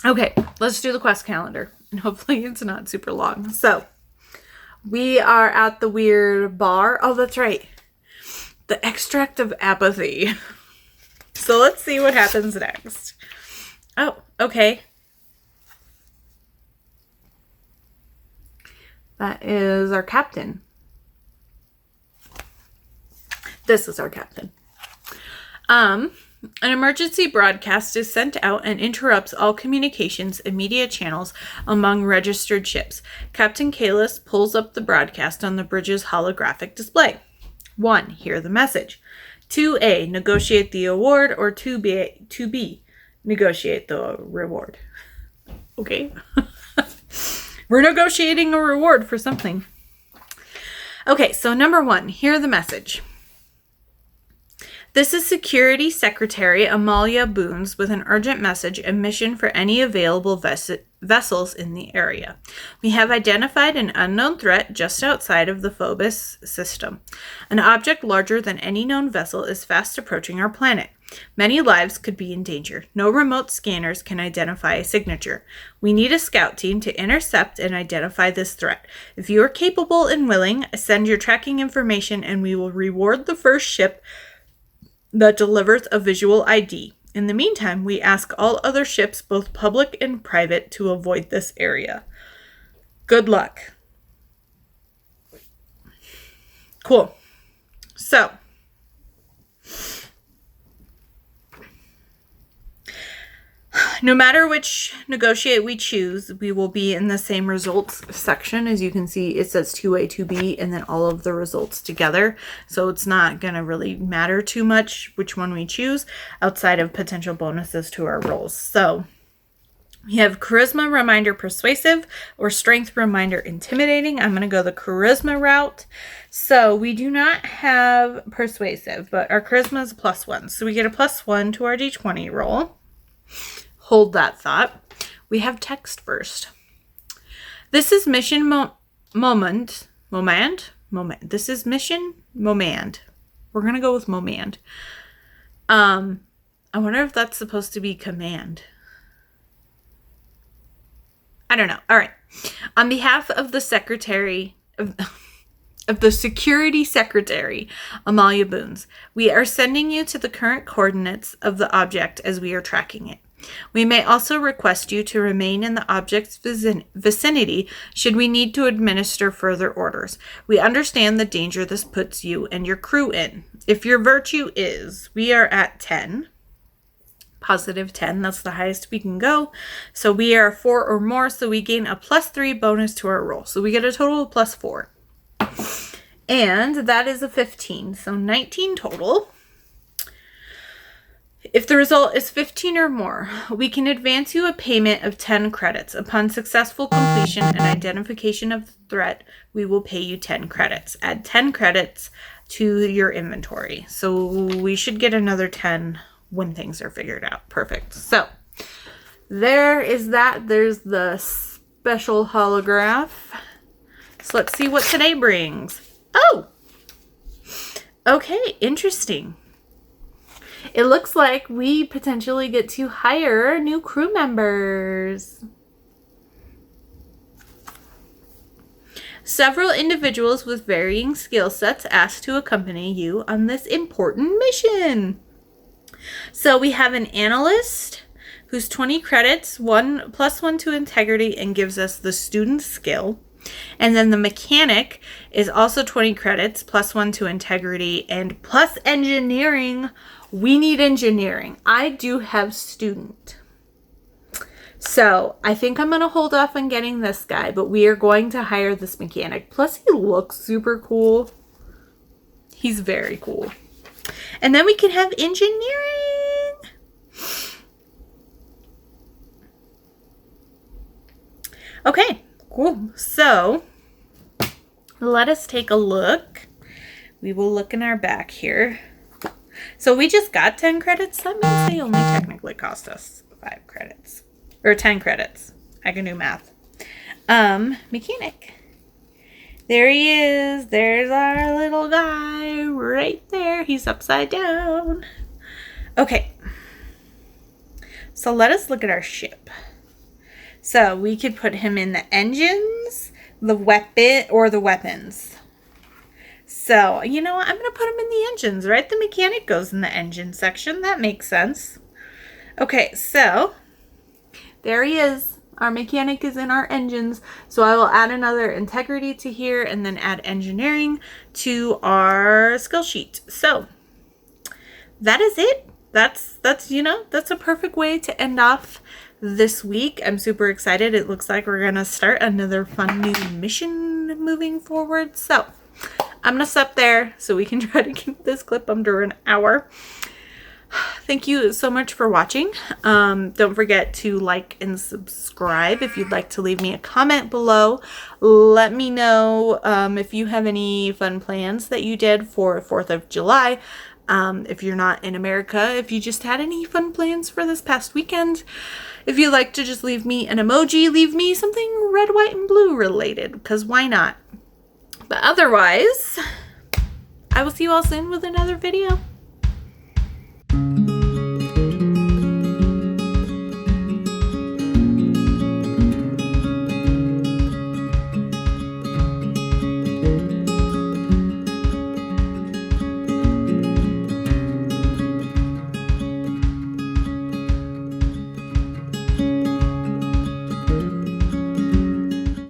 Okay, let's do the quest calendar. And hopefully it's not super long. So, we are at the weird bar. Oh, that's right. The extract of apathy. So, let's see what happens next. Oh, okay. That is our captain. This is our captain. An emergency broadcast is sent out and interrupts all communications and media channels among registered ships. Captain Kalis pulls up the broadcast on the bridge's holographic display. 1. Hear the message. 2A. Negotiate the award. Or 2B. Negotiate the reward. Okay. We're negotiating a reward for something. Okay, so number 1. Hear the message. This is Security Secretary Amalia Boons with an urgent message and mission for any available vessels in the area. We have identified an unknown threat just outside of the Phobos system. An object larger than any known vessel is fast approaching our planet. Many lives could be in danger. No remote scanners can identify a signature. We need a scout team to intercept and identify this threat. If you are capable and willing, send your tracking information and we will reward the first ship that delivers a visual ID. In the meantime, we ask all other ships, both public and private, to avoid this area. Good luck. Cool. So, no matter which negotiate we choose, we will be in the same results section. As you can see, it says 2A, 2B, and then all of the results together. So it's not going to really matter too much which one we choose outside of potential bonuses to our rolls. So we have Charisma Reminder Persuasive or Strength Reminder Intimidating. I'm going to go the Charisma route. So we do not have Persuasive, but our Charisma is a +1. So we get a +1 to our D20 roll. Hold that thought. We have text first. This is mission moment. This is mission momand. We're going to go with momand. I wonder if that's supposed to be command. I don't know. All right. On behalf of the secretary of the Security Secretary, Amalia Boons, we are sending you to the current coordinates of the object as we are tracking it. We may also request you to remain in the object's vicinity should we need to administer further orders. We understand the danger this puts you and your crew in. If your virtue is, we are at 10. Positive 10, that's the highest we can go. So we are 4 or more, so we gain a +3 bonus to our roll. So we get a total of +4. And that is a 15, so 19 total. If the result is 15 or more, we can advance you a payment of 10 credits. Upon successful completion and identification of the threat, we will pay you 10 credits. Add 10 credits to your inventory. So we should get another 10 when things are figured out. Perfect. So there is that. There's the special holograph. So let's see what today brings. Oh! Okay, interesting. it looks like we potentially get to hire new crew members. Several individuals with varying skill sets asked to accompany you on this important mission. So we have an analyst who's 20 credits, +1 to integrity, and gives us the student skill. And then the mechanic is also 20 credits, +1 to integrity, and plus engineering. We need engineering. I do have student. So I think I'm going to hold off on getting this guy, but we are going to hire this mechanic. Plus he looks super cool. He's very cool. And then we can have engineering. Okay, cool. So let us take a look. We will look in our back here. So we just got 10 credits. That means they only technically cost us 5 credits. Or 10 credits. I can do math. Mechanic. There he is. There's our little guy right there. He's upside down. Okay. So let us look at our ship. So we could put him in the engines, the weapons. So, you know what? I'm going to put him in the engines, right? The mechanic goes in the engine section. That makes sense. Okay, so there he is. Our mechanic is in our engines. So I will add another integrity to here and then add engineering to our skill sheet. So that is it. That's a perfect way to end off this week. I'm super excited. It looks like we're going to start another fun new mission moving forward. So I'm going to stop there so we can try to keep this clip under an hour. Thank you so much for watching. Don't forget to like and subscribe. If you'd like to leave me a comment below, let me know if you have any fun plans that you did for 4th of July. If you're not in America, if you just had any fun plans for this past weekend. If you'd like to just leave me an emoji, leave me something red, white, and blue related, because why not? But otherwise, I will see you all soon with another video.